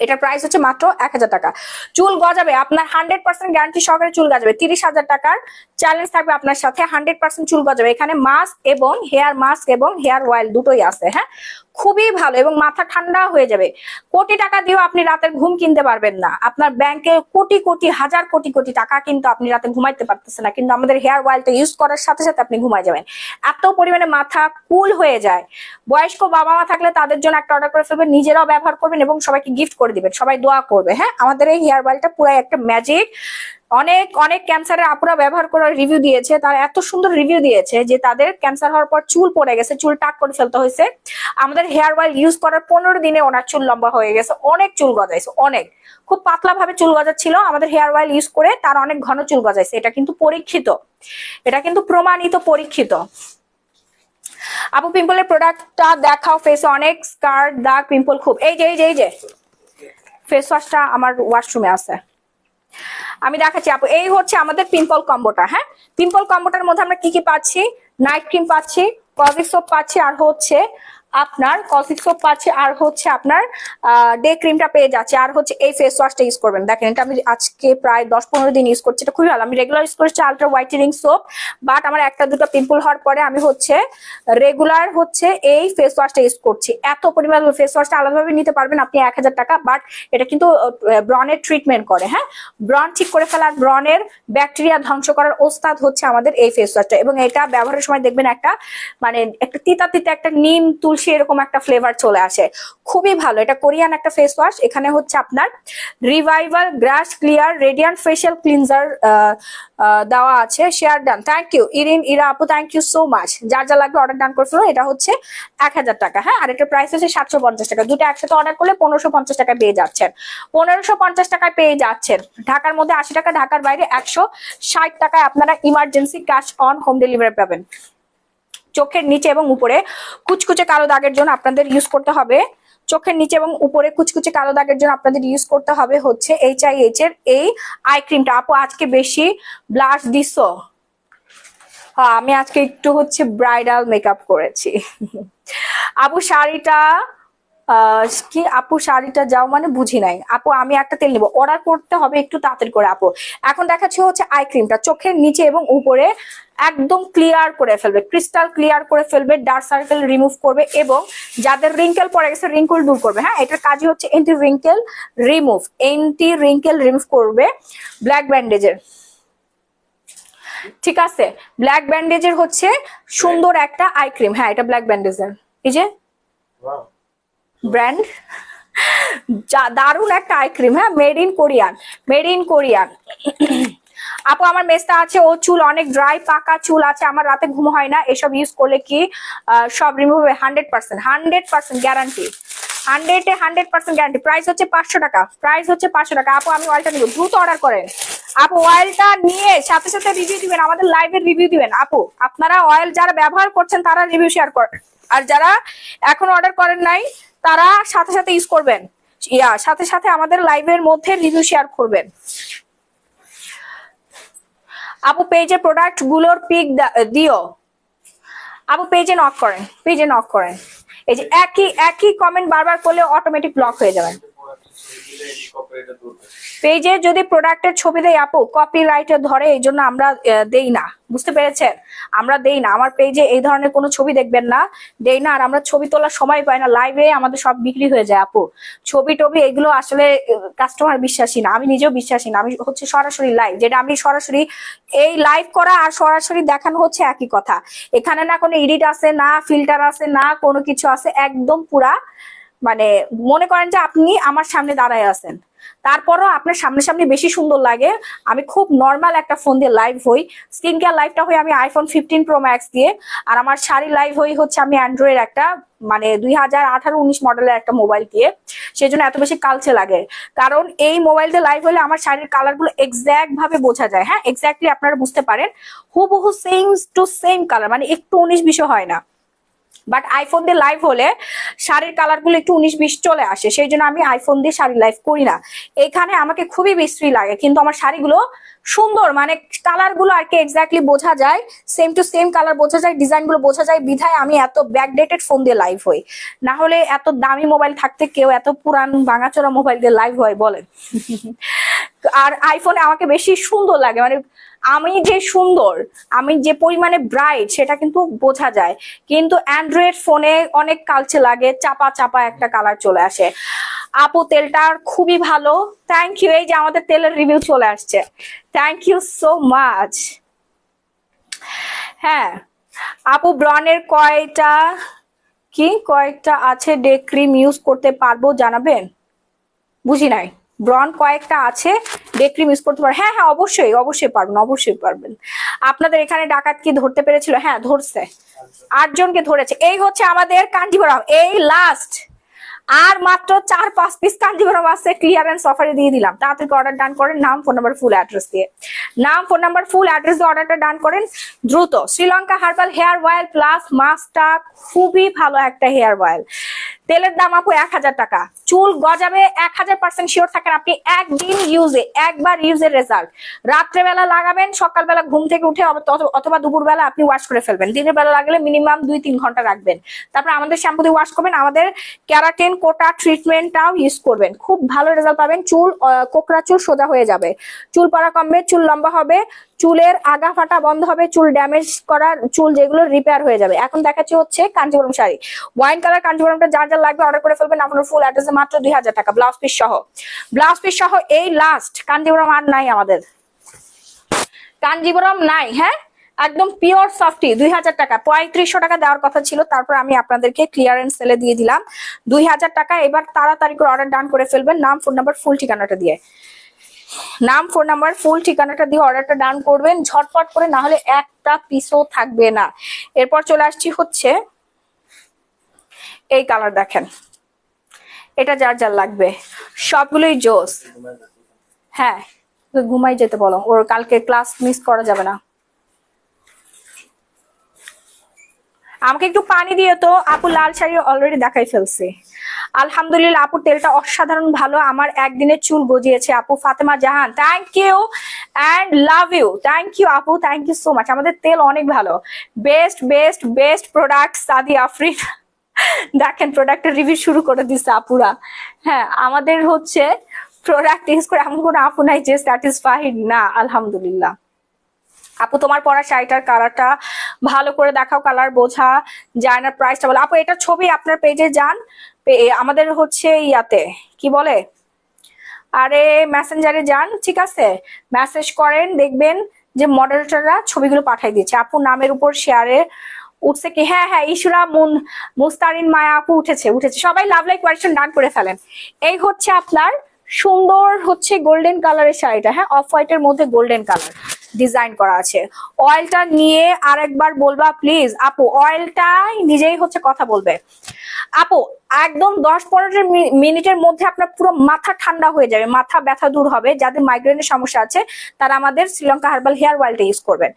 এটার প্রাইস হচ্ছে মাত্র 1000 টাকা। চুল গজাবে আপনার 100% গ্যারান্টি সহকারে চুল গজাবে। 30,000 টাকার চ্যালেঞ্জ থাকবে আপনার সাথে, 100% চুল গজাবে। এখানে মাস্ক এবং হেয়ার অয়েল দুটোই আছে। হ্যাঁ, খুবই ভালো এবং মাথা ঠান্ডা হয়ে যাবে। কোটি টাকা দিয়েও আপনি রাতের ঘুম কিনতে পারবেন না, আপনার ব্যাংকে হাজার কোটি টাকা কিন্তু আপনি রাতে ঘুমাইতে পারতেছেন না, কিন্তু আমাদের হেয়ার অয়েলটা ইউজ করার সাথে সাথে আপনি ঘুমাই যাবেন, এত পরিমাণে মাথা কুল হয়ে যায়। বয়স্ক বাবা মা থাকলে তাদের জন্য একটা অর্ডার করে ফেলবেন, নিজেরাও ব্যবহার করবেন এবং সবাইকে গিফট করে দিবেন, সবাই দোয়া করবে। হ্যাঁ, আমাদের এই হেয়ার অয়েলটা পুরো একটা ম্যাজিক। অনেক ক্যান্সারের আপুরা ব্যবহার করে রিভিউ দিয়েছে, তারা এত সুন্দর রিভিউ দিয়েছে যে তাদের ক্যান্সার হওয়ার পর চুল পড়ে গেছে, চুল টাক করে ফেলতে হয়েছে। আমাদের হেয়ার অয়েল ইউজ করার 15 দিনে ওনার চুল লম্বা হয়ে গেছে, অনেক চুল গজাইছে, অনেক খুব পাতলা ভাবে চুল গজাচ্ছিল, আমাদের হেয়ার অয়েল ইউজ করে তার অনেক ঘন চুল গজাইছে। এটা কিন্তু পরীক্ষিত, এটা কিন্তু প্রমাণিত, পরীক্ষিত। আপু পিম্পলের প্রোডাক্টটা দেখাও, ফেসে অনেক স্কার দাগ পিম্পল খুব। এই যে ফেস ওয়াশটা আমার ওয়াশরুমে আছে, আমি দেখাচ্ছি আপু। এই হচ্ছে আমাদের পিম্পল কম্বোটা। হ্যাঁ, পিম্পল কম্বোটার মধ্যে আমরা কি কি পাচ্ছি? নাইট ক্রিম পাচ্ছি, কজিক সোপ পাচ্ছি, আর হচ্ছে আপনার কসিক সোপ পাচ্ছে, আর হচ্ছে আপনার ডে ক্রিমটা পেয়ে যাচ্ছে, আর হচ্ছে এই ফেস ওয়াশটা ইউজ করবেন। দেখেন এটা আমি আজকে প্রায় 10-15 দিন ইউজ করছি, এটা খুবই ভালো। আমি রেগুলার ইউজ করছি আলট্রা হোয়াইটেনিং সোপ, বাট আমার একটা দুটো পিম্পল হওয়ার পরে আমি হচ্ছে রেগুলার হচ্ছে এই ফেস ওয়াশটা ইউজ করছি। এত পরিমাণ ফেস ওয়াশটা আলাদাভাবে নিতে পারবেন আপনি 1000 টাকা, বাট এটা কিন্তু ব্রনের ট্রিটমেন্ট করে। হ্যাঁ, ব্রন ঠিক করে ফেলার, ব্রনের ব্যাকটেরিয়া ধ্বংস করার ওস্তাদ হচ্ছে আমাদের এই ফেস ওয়াশটা। এবং এটা ব্যবহারের সময় দেখবেন একটা মানে একটা তিতা তিতা একটা নিম তুলসী এরকম একটা ফ্লেভার চলে আসে, খুবই ভালো। এটা কোরিয়ান একটা ফেস ওয়াশ। এখানে হচ্ছে আপনার revival grass clear radiant facial cleanser দেওয়া আছে। Share done, thank you Ira আপু, থ্যাংক ইউ সো মাচ। যার যা লাগবে অর্ডার ডান করে ফেলো। এটা হচ্ছে 1000 টাকা। হ্যাঁ, আর এটা প্রাইস হচ্ছে 750 টাকা। দুটো একসাথে অর্ডার করলে 1550 টাকায় পেয়ে যাচ্ছেন। 1550 টাকায় পেয়ে যাচ্ছেন। ঢাকার মধ্যে 80 টাকা, ঢাকার বাইরে 160 টাকায় আপনারা emergency cash on home delivery পাবেন। চোখের নিচে এবং উপরে কুচকুচে কালো দাগের জন্য আপনাদের ইউজ করতে হবে, চোখের নিচে এবং উপরে কুচকুচে কালো দাগের জন্য আপনাদের ইউজ করতে হবে হচ্ছে HIH এর এই আই ক্রিমটা। আপু আজকে বেশি ব্লাশ দিছো? হ্যাঁ, আমি আজকে একটু হচ্ছে ব্রাইডাল মেকআপ করেছি। আপু শাড়িটা কি আপু শাড়িটা যাও মানে বুঝি নাই আপু। আমি একটা তেল নিব, অর্ডার করতে হবে একটু তাড়াতাড়ি করে আপু। এখন দেখাচ্ছি হচ্ছে আই ক্রিমটা, চোখের নিচে এবং উপরে একদম ক্লিয়ার করে ফেলবে, ক্রিস্টাল ক্লিয়ার করে ফেলবে, ডার্ক সার্কেল রিমুভ করবে এবং যাদের রিঙ্কেল পড়ে গেছে রিঙ্কেল দূর করবে। হ্যাঁ, এটার কাজই হচ্ছে এন্টি রিঙ্কেল রিমুভ করবে। ব্ল্যাক ব্যান্ডেজের, ঠিক আছে, ব্ল্যাক ব্যান্ডেজের হচ্ছে সুন্দর একটা আই ক্রিম। হ্যাঁ, এটা ব্ল্যাক ব্যান্ডেজের, এই যে ব্র্যান্ড, দারুন একটা আই ক্রিম। হ্যাঁ, মেড ইন কোরিয়ান। আপু আমার মেস্তা আছে, ও চুল অনেক ড্রাই, পাকা চুল আছে, আমার রাতে ঘুম হয় না, এসব ইউজ করলে কি সব রিমুভ হবে? 100% গ্যারান্টি, 100% গ্যারান্টি। প্রাইস হচ্ছে 500 টাকা, প্রাইস হচ্ছে 500 টাকা। আপু আমি অয়েলটা নিব, দ্রুত অর্ডার করেন আপু। অয়েলটা নিয়ে সাথে সাথে রিভিউ দিবেন, আমাদের লাইভের রিভিউ দিবেন আপু। আপনারা অয়েল যারা ব্যবহার করছেন তারা রিভিউ শেয়ার করেন, আর যারা এখন অর্ডার করেন নাই তারা সাথে সাথে ইউজ করবেন, সাথে সাথে আমাদের লাইভের মধ্যে রিভিউ শেয়ার করবেন। আপু পেজে প্রোডাক্ট গুলোর পিক দিও। আপু পেজে নক করেন, এই যে একই কমেন্ট বারবার করলে অটোমেটিক ব্লক হয়ে যাবে। পেজে যদি প্রোডাক্টের ছবি দেয় আপু কপিরাইটে ধরে, এই জন্য আমরা দেই না, বুঝতে পেরেছেন? আমরা দেই না, আমার পেজে এই ধরনের কোনো ছবি দেখবেন না, দেই না। আর আমরা ছবি তোলার সময় পাই না, লাইভে আমাদের সব বিক্রি হয়ে যায় আপু। ছবি টবি এগুলো আসলে কাস্টমার বিশ্বাসী না, আমি নিজেও বিশ্বাসী না। আমি হচ্ছে সরাসরি লাইভ, যেটা আমি সরাসরি এই লাইভ করা আর সরাসরি দেখানো হচ্ছে একই কথা। এখানে না কোনো এডিট আছে, না ফিল্টার আছে, না কোনো কিছু আছে, একদম পুরা মানে মনে করেন যে আপনি আমার সামনে দাঁড়ায় আছেন, তারপরও আপনার সামনে বেশি সুন্দর লাগে। আমি খুব নর্মাল একটা ফোন দিয়ে লাইভ হই, স্ক্রিন কেয়ার লাইভটা হই আমি iPhone 15 Pro Max দিয়ে, আর আমার শাড়ি লাইভ হচ্ছে আমি অ্যান্ড্রয়েড একটা মানে 2018-19 মডেলের একটা মোবাইল দিয়ে, সেই জন্য এত বেশি কালচে লাগে। কারণ এই মোবাইল দিয়ে লাইভ হলে আমার শাড়ির কালার গুলো এক্সাক্ট ভাবে বোঝা যায়। হ্যাঁ, এক্স্যাক্টলি আপনারা বুঝতে পারেন, হুবহু সেম টু সেম কালার, মানে একটু 19-20 হয় না। বাট আইফোন দিয়ে লাইভ হলে শাড়ির কালার গুলো একটু 19-20 চলে আসে, সেই জন্য আমি আইফোন দিয়ে শাড়ি লাইভ করি না। এখানে আমাকে খুবই বিশ্রী লাগে, কিন্তু আমার শাড়িগুলো সুন্দর, মানে কালার গুলো আর কি এক্স্যাক্টলি বোঝা যায়, সেম টু সেম কালার বোঝা যায়, ডিজাইন গুলো বোঝা যায়, বিধায় আমি এত ব্যাকডেটেড ফোন দিয়ে লাইভ হই। না হলে এত দামি মোবাইল থাকতে কেউ এত পুরান ভাঙাচোরা মোবাইল দিয়ে লাইভ হয় বলেন? আর আইফোনে আমাকে বেশি সুন্দর লাগে, মানে আমি যে সুন্দর, আমি যে পরিমাণে ব্রাইট সেটা কিন্তু বোঝা যায়, কিন্তু অ্যান্ড্রয়েড ফোনে অনেক কালচে লাগে, চাপা চাপা একটা কালার চলে আসে। আপু তেলটা খুবই ভালো, থ্যাংক ইউ। এই যে আমাদের তেলের রিভিউ চলে আসছে, থ্যাংক ইউ সো মাচ। হ্যাঁ আপু ব্রনের কয়েকটা আছে ডে ক্রিম ইউজ করতে পারবো জানাবেন? বুঝি নাই, ব্রন কয়েকটা আছে ডে ক্রিম ইউজ করতে পারবেন? হ্যাঁ, অবশ্যই পারবেন। আপনাদের এখানে ডাকাত কি ধরতে পেরেছিল? হ্যাঁ ধরছে, 8 জনকে ধরেছে। এই হচ্ছে আমাদের কাঞ্জিভরম, এই লাস্ট আর মাত্র 4-5 পিস কাঞ্জিভরম আছে, ক্লিয়ারেন্স অফারে দিয়ে দিলাম। তাড়াতাড়ি অর্ডার ডান করেন, নাম ফোন নাম্বার ফুল অ্যাড্রেস দিয়ে অর্ডারটা ডান করেন দ্রুত। Sri Lanka herbal hair oil plus মাস্কটা খুবই ভালো একটা হেয়ার অয়েল, তেলের দাম আপু 1000 টাকা। চুল গজাবে 1000% শিওর থাকেন আপনি, একদিন ইউজে, একবার ইউজের রেজাল্ট। রাত্রেবেলা লাগাবেন, সকালবেলা ঘুম থেকে উঠে অথবা দুপুরবেলা আপনি ওয়াশ করে ফেলবেন। দিনের বেলা লাগলে মিনিমাম 2-3 ঘন্টা রাখবেন। তারপর আমাদের শ্যাম্পু দিয়ে ওয়াশ করবেন, আমাদের ক্যারাটিন কোটা ট্রিটমেন্টটাও ইউজ করবেন, খুব ভালো রেজাল্ট পাবেন। চুল কোকড়া চুল সোজা হয়ে যাবে, চুল পড়া কমবে, চুল লম্বা হবে, চুলের আগা ফাটা বন্ধ হবে, চুল ড্যামেজ করা চুল যেগুলো রিপেয়ার হয়ে যাবে। এখন দেখাচ্ছি হচ্ছে কাঞ্জিবরম শাড়ি, ওয়াইন কালার কাঞ্জিবরমটা যার যার লাগবে অর্ডার করে ফেলবেন। আপনার ফুল অ্যাড্রেসে মাত্র 2000 টাকা, ব্লাউজ পিস সহ। ব্লাউজ পিস সহ এই লাস্ট, কাঞ্জিবরম আর নাই আমাদের, কাঞ্জিবরম নাই। হ্যাঁ, একদম পিওর সফটি 2000 টাকা, 3500 টাকা দেওয়ার কথা ছিল, তারপর আমি আপনাদেরকে ক্লিয়ারেন্স সেলে দিয়ে দিলাম 2000 টাকা। এবার তাড়াতাড়ি করে অর্ডার ডান করে ফেলবেন, নাম ফোন নাম্বার ফুল ঠিকানাটা দিয়ে, নাম ফোন নাম্বার ফুল ঠিকানাটা দিয়ে অর্ডারটা ডান করবেন ঝটপট করে, না হলে একটা পিসও থাকবে না। এরপর চলে আসছি হচ্ছে এই কালার, দেখেন এটা যার যার লাগবে সবগুলোই জোস। হ্যাঁ, ঘুমাই যেতে বলো, ওর কালকে ক্লাস মিস করা যাবে না। আমাকে একটু পানি দিয়ে তো আপু, লাল শাড়ি অলরেডি দেখাই ফেলছে। আলহামদুলিল্লাহ আপুর তেলটা অসাধারণ ভালো, আমার একদিনের চুল গজিয়েছে আপু। Fatema Jahan, thank you and love you, thank you আপু, থ্যাংক ইউ সো মাচ। আমাদের তেল অনেক ভালো, বেস্ট বেস্ট বেস্ট প্রোডাক্ট সাদি আফরিন। দেখেন প্রোডাক্টের রিভিউ শুরু করে দিচ্ছে আপুরা। হ্যাঁ, আমাদের হচ্ছে প্রোডাক্ট ইউজ করে এমন কোনো আপু নাই যে স্যাটিসফাইড না, আলহামদুলিল্লাহ। আপু তোমার পরা শাড়িটার কালারটা ভালো করে দেখাও, কালার বোঝা যায় না, প্রাইসটা বলো আপু। এটা ছবি আপনার পেজে যান, আমাদের হচ্ছে ইয়াতে কি বলে, আরে মেসেঞ্জারে যান, ঠিক আছে, মেসেজ করেন, দেখবেন যে মডারেটররা ছবিগুলো পাঠাই দিচ্ছে। আপু নামের উপর শেয়ারে উঠছে কি? হ্যাঁ হ্যাঁ, ইশুরা মুস্তারিন মায়া আপু উঠেছে উঠেছে। সবাই লাভ লাইক কোয়েশ্চেন ডান করে ফেলেন। এই হচ্ছে আপনার সুন্দর হচ্ছে গোল্ডেন কালারের শাড়িটা, হ্যাঁ, অফ হোয়াইটের মধ্যে গোল্ডেন কালার ডিজাইন করা আছে। অয়েলটা নিয়ে আরেকবার বলবা প্লিজ আপু, অয়েলটাই নিজেই হচ্ছে কথা বলবে আপু। একদম 10-15 মিনিটের মধ্যে আপনার পুরো মাথা ঠান্ডা হয়ে যাবে, মাথা ব্যথা দূর হবে। যাদের মাইগ্রেনের সমস্যা আছে তারা আমাদের শ্রীলঙ্কা হার্বাল হেয়ার অয়েলটা ইউজ করবেন,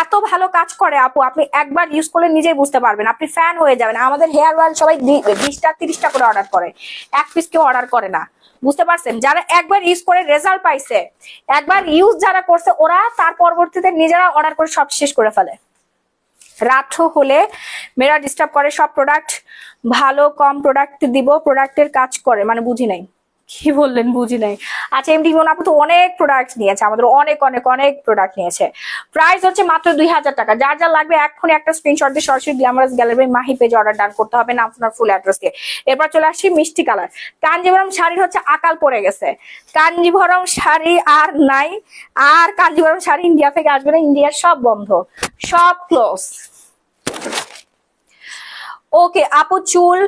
এত ভালো কাজ করে আপু। আপনি একবার ইউজ করলে নিজেই বুঝতে পারবেন, আপনি ফ্যান হয়ে যাবেন। আমাদের হেয়ার অয়েল সবাই 20টা 30টা করে অর্ডার করে, এক পিস কেউ অর্ডার করে না, বুঝতে পারছেন? যারা একবার ইউজ করে রেজাল্ট পাইছে, একবার ইউজ যারা করছে, ওরা তার পরবর্তীতে নিজেরা অর্ডার করে সব শেষ করে ফেলে। রাত হলে মেয়েরা ডিস্টার্ব করে, সব প্রোডাক্ট ভালো, কম প্রোডাক্ট দিব, প্রোডাক্টের কাজ করে মানে বুঝি নাই, কি বললেন বুঝি নাই। আচ্ছা, এমডি মন আপু তো অনেক প্রোডাক্ট নিয়েছে, আমাদের অনেক অনেক অনেক প্রোডাক্ট নিয়েছে। প্রাইস হচ্ছে মাত্র 2000 টাকা। যার যা লাগবে এক্ষুনি একটা স্ক্রিনশট দিয়ে সরাসরি গ্ল্যামারাস গ্যালারি মাহি পেজে অর্ডার ডান করতে হবে, না আপনার ফুল অ্যাড্রেস দিয়ে। এরপর চলে আসছি মিষ্টি কালার কাঞ্জিভরম শাড়ি, হচ্ছে আকাল পড়ে গেছে কাঞ্জিভরম শাড়ি, আর নাই। আর কাঞ্জিভরম শাড়ি ইন্ডিয়া থেকে আসবে না, ইন্ডিয়ার সব বন্ধ, সব ক্লোজ। ওকে আপু, চুল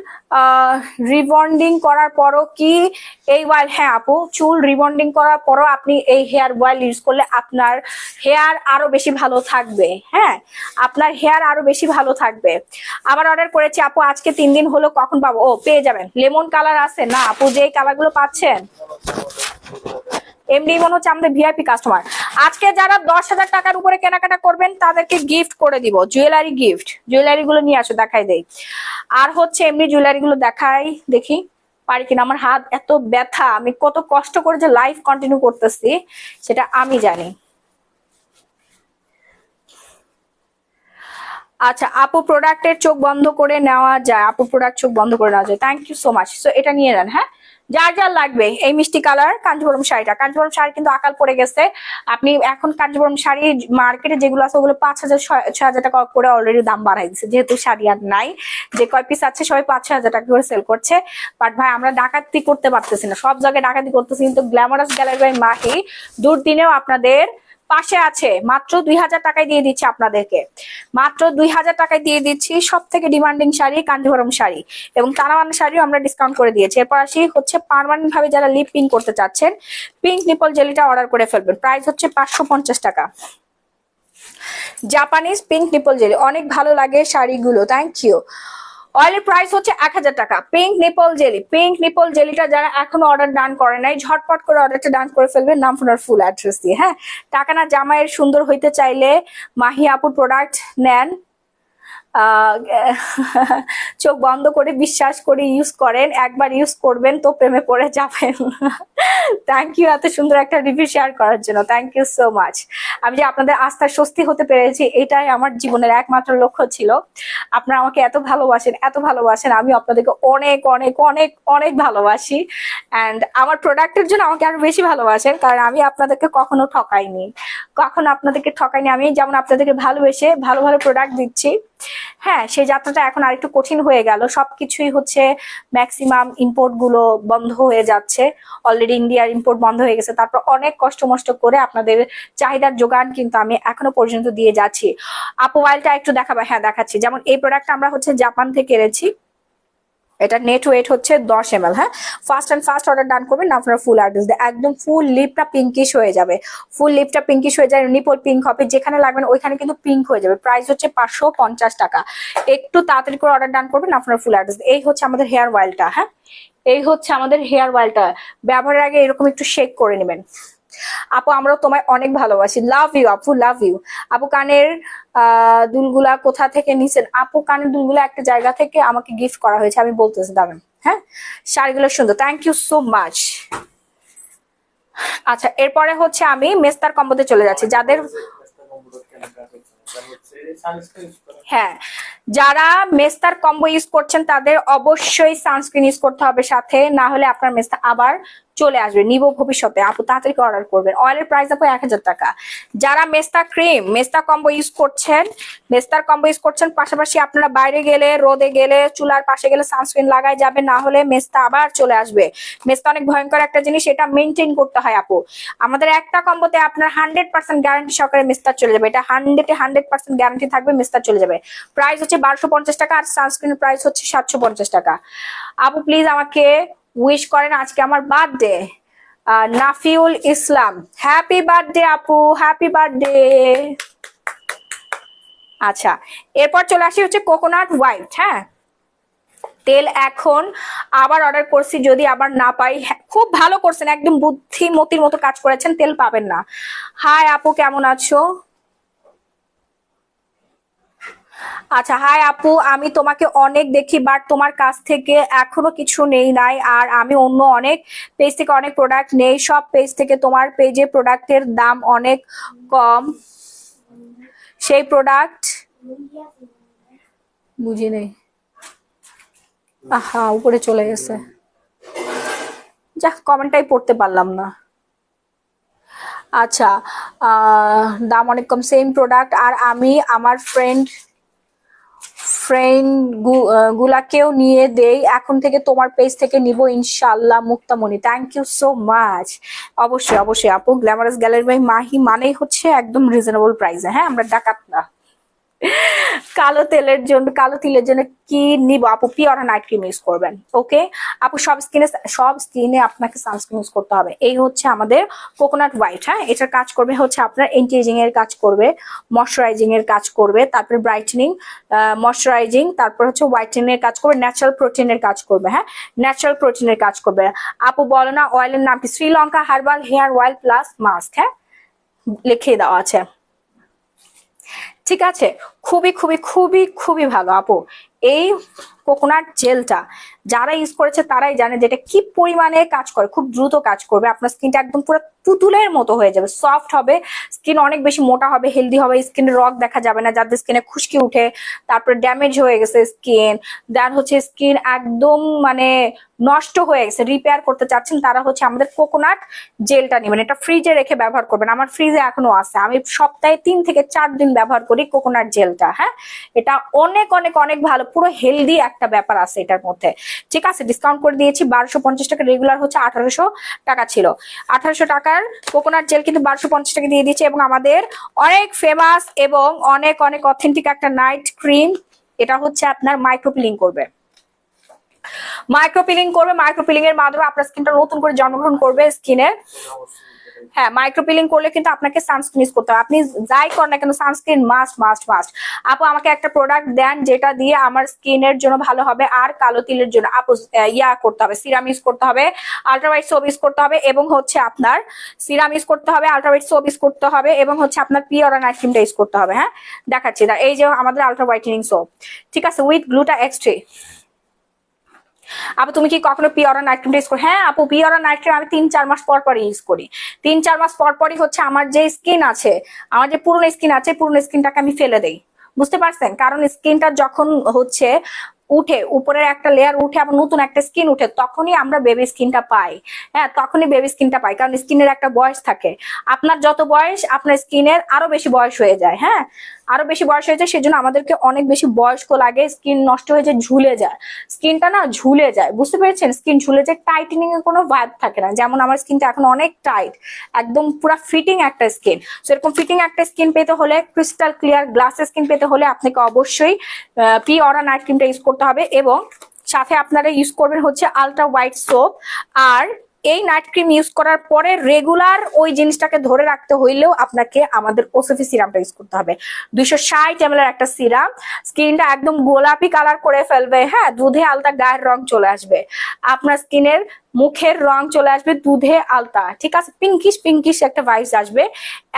রিবন্ডিং করার পরও কি এই অয়েল? হ্যাঁ আপু, চুল রিবন্ডিং করার পরও আপনি এই হেয়ার অয়েল ইউজ করলে আপনার হেয়ার আরো বেশি ভালো থাকবে। হ্যাঁ, আপনার হেয়ার আরো বেশি ভালো থাকবে। আবার অর্ডার করেছি আপু, আজকে 3 দিন হলো, কখন পাবো? ও, পেয়ে যাবেন। লেমন কালার আছে না আপু? যেই কালার গুলো পাচ্ছেন এমনি মনে হচ্ছে আমাদের ভিআইপি কাস্টমার। আজকে যারা 10,000 টাকার উপরে কেনাকাটা করবেন তাদেরকে গিফট করে দিব, জুয়েলারি গিফট। জুয়েলারি গুলো নিয়ে আসো, দেখাই দেই। আর হচ্ছে এমনি জুয়েলারি গুলো দেখাই, দেখি পারি কিনা। আমার হাত এত ব্যথা, আমি কত কষ্ট করে যে লাইফ কন্টিনিউ করতেছি সেটা আমি জানি। আচ্ছা আপু, প্রোডাক্টের চোখ বন্ধ করে নেওয়া যায়? আপু প্রোডাক্ট চোখ বন্ধ করে নেওয়া যায়, thank you so much. So এটা নিয়ে নেন। হ্যাঁ, যার যার লাগবে এই মিষ্টি কালার কাঞ্জিভরম শাড়িটা, কাঞ্জিভরম শাড়ি কিন্তু আকাল পড়ে গেছে। আপনি এখন কাঞ্জিভরম শাড়ি মার্কেটে যেগুলো আছে ওগুলো 5,000-6,000 টাকা করে অলরেডি দাম বাড়াই দিচ্ছে, যেহেতু শাড়ি আর নাই। যে কয় পিস আছে সবাই 5,000-6,000 টাকা করে সেল করছে। বাট ভাই, আমরা ডাকাতি করতে পারতেছি না, সব জায়গায় ডাকাতি করতেছি, কিন্তু গ্ল্যামারাস গ্যালারি বাই মাহি দুর্দিনেও আপনাদের পাশে আছে। মাত্র 2000 টাকায় দিয়ে দিচ্ছি আপনাদেরকে, মাত্র 2000 টাকায় দিয়ে দিচ্ছি সব থেকে ডিমান্ডিং শাড়ি কাঞ্জিভরম শাড়ি, এবং তারাবানা শাড়িও আমরা ডিসকাউন্ট করে দিয়েছি। এরপর আসি হচ্ছে পার্মানেন্ট ভাবে যারা লিপ পিন করতে চাচ্ছেন, পিঙ্ক নিপল জেলিটা অর্ডার করে ফেলবেন। প্রাইস হচ্ছে 550 টাকা। জাপানিজ পিঙ্ক নিপল জেলি, অনেক ভালো লাগে শাড়িগুলো, থ্যাংক ইউ। অয়েলের প্রাইস হচ্ছে 1000 টাকা। Pink nipple jelly, pink nipple জেলিটা যারা এখনো অর্ডার ডান করে নাই, ঝটপট করে অর্ডারটা ডান করে ফেলবেন, নাম ফোনার ফুল অ্যাড্রেস দিয়ে। হ্যাঁ, টাকা না জামাইয়ের সুন্দর হইতে চাইলে মাহি আপুর প্রোডাক্ট নেন। আহ, চোখ বন্ধ করে বিশ্বাস করে ইউজ করেন, একবার ইউজ করবেন তো প্রেমে পড়ে যাবেন। থ্যাংক ইউ এত সুন্দর একটা রিভিউ শেয়ার করার জন্য, থ্যাংক ইউ সো মাচ। আমি যে আপনাদের আস্থার স্বস্তি হতে পেরেছি, এটাই আমার জীবনের একমাত্র লক্ষ্য ছিল। আপনারা আমাকে এত ভালোবাসেন, এত ভালোবাসেন, আমি আপনাদেরকে অনেক অনেক অনেক অনেক ভালোবাসি। অ্যান্ড আমার প্রোডাক্টের জন্য আমাকে আরো বেশি ভালোবাসেন, কারণ আমি আপনাদেরকে কখনো ঠকাইনি, কখনো আপনাদেরকে ঠকাইনি। আমি যেমন আপনাদেরকে ভালোবেসে ভালো ভালো প্রোডাক্ট দিচ্ছি, হ্যাঁ সেই যাত্রাটা এখন আরেকটু কঠিন হয়ে গেল। সবকিছুই হচ্ছে ম্যাক্সিমাম ইম্পোর্ট গুলো বন্ধ হয়ে যাচ্ছে, অলরেডি ইন্ডিয়ার ইম্পোর্ট বন্ধ হয়ে গেছে। তারপর অনেক কষ্ট মষ্ট করে আপনাদের চাহিদার যোগান কিন্তু আমি এখনো পর্যন্ত দিয়ে যাচ্ছি। আপু অয়েলটা একটু দেখাবো? হ্যাঁ দেখাচ্ছি। যেমন এই প্রোডাক্টটা আমরা হচ্ছে জাপান থেকে এনেছি, এটা নেট ওয়েট হচ্ছে 10 ml। হ্যাঁ, ফার্স্ট অ্যান্ড ফার্স্ট অর্ডার ডান করবেন না, আপনার ফুল অ্যাড্রেস দিয়ে একদম ফুল লিপটা পিঙ্কিশ হয়ে যাবে, ফুল লিপটা পিঙ্কিশ হয়ে যায়, নিপল পিঙ্ক হবে, যেখানে লাগবেন ওইখানে কিন্তু পিঙ্ক হয়ে যাবে। প্রাইস হচ্ছে 550 টাকা। একটু তাড়াতাড়ি করে অর্ডার ডান করবেন আপনার ফুল অ্যাড্রেস। এই হচ্ছে আমাদের হেয়ার অয়েলটা। হ্যাঁ, এই হচ্ছে আমাদের হেয়ার অয়েলটা। ব্যবহারের আগে এরকম একটু শেক করে নেবেন। আপু আমরাও তোমায় অনেক ভালোবাসি, লাভ ইউ আপু, লাভ ইউ। আপু কানের দুলগুলা কোথা থেকে নিছেন? আপু কানের দুলগুলা একটা জায়গা থেকে আমাকে গিফট করা হয়েছে, আমি বলতেছি দাঁড়ান। হ্যাঁ, শাড়িগুলো সুন্দর, থ্যাংক ইউ সো মাচ। আচ্ছা, এরপরে হচ্ছে আমি মেস্তার কম্বোতে চলে যাচ্ছি। যাদের হ্যাঁ, যারা মেস্তার কম্বো ইউজ করছেন তাদের অবশ্যই সানস্ক্রিন ইউজ করতে হবে সাথে, না হলে আপনার মেস্তা আবার চলে আসবে নিব ভবিষ্যতে। আপু তাড়াতাড়ি অর্ডার করবেন। অয়েলের প্রাইস আপু 1000 টাকা। যারা মেস্তা ক্রিম মেস্তা কম্বো ইউজ করছেন, মেস্তার কম্বো ইউজ করছেন, পাশাপাশি আপনারা বাইরে গেলে, রোদে গেলে, চুলার পাশে গেলে সানস্ক্রিন লাগাই যাবে, না হলে মেস্তা আবার চলে আসবে। মেস্তা অনেক ভয়ঙ্কর একটা জিনিস, এটা মেনটেন করতে হয় আপু। আমাদের একটা কম্বোতে আপনার 100% গ্যারান্টি সহকারে মেস্তা চলে যাবে, এটা 100% গ্যারান্টি থাকবে, মেস্তা চলে যাবে। প্রাইস হচ্ছে 1250 টাকা, আর সানস্ক্রিনের প্রাইস হচ্ছে 750 টাকা। আপু প্লিজ আমাকে উইশ করেন, আজকে আমার বার্থডে। নাফিউল ইসলাম, হ্যাপি বার্থডে আপু, হ্যাপি বার্থডে। আচ্ছা, এরপর চলে আসি হচ্ছে কোকোনাট হোয়াইট। হ্যাঁ, তেল এখন আবার অর্ডার করছি, যদি আবার না পাই। হ্যাঁ, খুব ভালো করছেন, একদম বুদ্ধিমতির মতো কাজ করেছেন, তেল পাবেন না। হাই আপু, কেমন আছো? আচ্ছা, হাই আপু, আমি তোমাকে অনেক দেখি, বাট তোমার কাছ থেকে এখনো কিছু নেই নাই। আর আমি অন্য অনেক পেজ থেকে অনেক প্রোডাক্ট নেই, সব পেজ থেকে তোমার পেজে প্রোডাক্টের দাম অনেক কম। সেই প্রোডাক্ট বুঝি নেই। আহা, উপরে চলে গেছে, যাক কমেন্টটাই পড়তে পারলাম না। আচ্ছা, দাম অনেক কম, সেম প্রোডাক্ট। আর আমি আমার ফ্রেন্ড গুলাকেও নিয়ে দেই, এখন থেকে তোমার পেজ থেকে নিব ইনশাল্লাহ। Muktamoni, thank you so much. অবশ্যই অবশ্যই আপু, গ্ল্যামারাস গ্যালারি বাই মাহি মানেই হচ্ছে একদম রিজনেবল প্রাইসে। হ্যাঁ, আমরা ডাকাত না। কালো তেলের জন্য, কালো তিলের জন্য কি নিব আপু? পিওর নাইট ক্রিম ইউজ করবেন। ওকে আপু, সব স্কিনে আপনাকে সানস্ক্রিন ইউজ করতে হবে। এই হচ্ছে আমাদের কোকোনাট হোয়াইট। হ্যাঁ, এটার কাজ করবে হচ্ছে আপনার এন্টি এজিং এর কাজ করবে, ময়শ্চারাইজিং এর কাজ করবে, তারপরে ব্রাইটেনিং, ময়শ্চারাইজিং, তারপর হচ্ছে হোয়াইটেনিং এর কাজ করবে, ন্যাচারাল প্রোটিনের কাজ করবে। হ্যাঁ, ন্যাচারাল প্রোটিনের কাজ করবে। আপু বলো না অয়েলের নাম কি? Sri Lanka herbal hair oil plus mask. হ্যাঁ, লিখে দেওয়া আছে। ঠিক আছে, খুবই খুবই খুবই খুবই ভালো আপু। এই কোকোনাট জেলটা যারা ইউজ করেছে তারাই জানে যে এটা কি পরিমাণে কাজ করে, খুব দ্রুত কাজ করবে। আপনার স্কিনটা একদম পুরো পুতুলের মতো হয়ে যাবে, সফট হবে, স্কিন অনেক বেশি মোটা হবে, হেলদি হবে, স্কিনে রগ দেখা যাবে না, যাদের স্কিনে খুশকি উঠে, তারপরে ড্যামেজ হয়ে গেছে স্কিন, দেন হচ্ছে স্কিন একদম মানে নষ্ট হয়ে গেছে, রিপেয়ার করতে চাচ্ছেন, তারা হচ্ছে আমাদের কোকোনাট জেলটা নেবেন। এটা ফ্রিজে রেখে ব্যবহার করবেন। আমার ফ্রিজে এখনো আছে, আমি সপ্তাহে 3 থেকে 4 দিন ব্যবহার করি কোকোনাট জেলটা। হ্যাঁ, এটা অনেক অনেক অনেক ভালো, পুরো হেলদি একটা ব্যাপার আছে এটার মধ্যে। ঠিক আছে, ডিসকাউন্ট করে দিয়েছি 1250 টাকা, রেগুলার হচ্ছে 1800 টাকা ছিল। 1800 টাকার কোকোনাট জেল কিন্তু 1250 টাকা দিয়ে দিয়েছে। এবং আমাদের অনেক ফেমাস এবং অনেক অনেক অথেন্টিক একটা নাইট ক্রিম, এটা হচ্ছে আপনার মাইক্রোপিলিং করবে, মাইক্রোপিলিং করবে। মাইক্রোপিলিং এর মাধ্যমে আপনার স্কিনটা নতুন করে জন্মগ্রহণ করবে। স্কিনের হ্যাঁ, মাইক্রো পিলিং করলে কিন্তু আপনাকে সানস্ক্রিন ইউজ করতে হবে। আপনি যাই করেন না কেন সানস্ক্রিন মাস্ট মাস্ট মাস্ট। আপু আমাকে একটা প্রোডাক্ট দেন যেটা দিয়ে আমার স্কিনের জন্য ভালো হবে আর কালো তিলের জন্য। আপু ইয়া করতে হবে, সিরাম ইউজ করতে হবে, আল্ট্রাভাইট সোপ ইউজ করতে হবে, এবং হচ্ছে আপনার সিরাম ইউজ করতে হবে, আল্ট্রাভাইট সোপ ইউজ করতে হবে, এবং হচ্ছে আপনার পিওর নাইট ক্রিমটা ইউজ করতে হবে। হ্যাঁ, দেখাচ্ছি। এই যে আমাদের আল্ট্রা হোয়াইটেনিং সোপ, ঠিক আছে, উইথ গ্লুটা এক্সট্রা। আপু তুমি কি কখনো পিওরা নাইট ক্রিম ইউজ করো? হ্যাঁ আপু, পিওরা নাইট ক্রিম আমি 3-4 মাস পর পর ইউজ করি। 3-4 মাস পর পরই হচ্ছে আমার যে স্কিন আছে, আমার যে পুরনো স্কিন আছে, পুরনো স্কিনটাকে আমি ফেলে দেই। বুঝতে পারছেন? কারণ স্কিনটা যখন হচ্ছে উঠে, উপরের একটা লেয়ার উঠে আবার নতুন একটা স্কিন উঠে, তখনই আমরা বেবি স্কিনটা পাই। হ্যাঁ, তখনই বেবি স্কিনটা পাই, কারণ স্কিনের একটা বয়স থাকে। আপনার যত বয়স, আপনার স্কিনের আরো বেশি বয়স হয়ে যায়। হ্যাঁ, আরো বেশি বয়স হয়ে যায়, সেজন্য আমাদেরকে অনেক বেশি বয়স্ক লাগে। স্কিন নষ্ট হয়ে যায়, ঝুলে যায় স্কিনটা, না ঝুলে যায়। বুঝতে পেরেছেন? স্কিন ঝুলে যায়, টাইটেনিং এর কোনো ভাইব থাকে না। যেমন আমার স্কিনটা এখন অনেক টাইট, একদম পুরো ফিটিং একটা স্কিন। সেরকম ফিটিং একটা স্কিন পেতে হলে, ক্রিস্টাল ক্লিয়ার গ্লাস স্কিন পেতে হলে আপনাকে অবশ্যই পিওরা নাইট ক্রিমটা ইউজ করতে হবে, এবং সাথে আপনারা ইউজ করবেন হচ্ছে আলট্রা হোয়াইট সোপ। আর এই নাইট ক্রিম ইউজ করার পরে রেগুলার ওই জিনিসটাকে ধরে রাখতে হইলেও আপনাকে আমাদের ওসফি সিরামটা ইউজ করতে হবে। 260 ml এর একটা সিরাম, স্কিনটা একদম গোলাপি কালার করে ফেলবে। হ্যাঁ, দুধে আলতা গায়ের রং চলে আসবে, আপনার স্কিনের মুখের রং চলে আসবে দুধে আলতা, ঠিক আছে, পিঙ্কিশ পিঙ্কিশ একটা ভাইবস আসবে।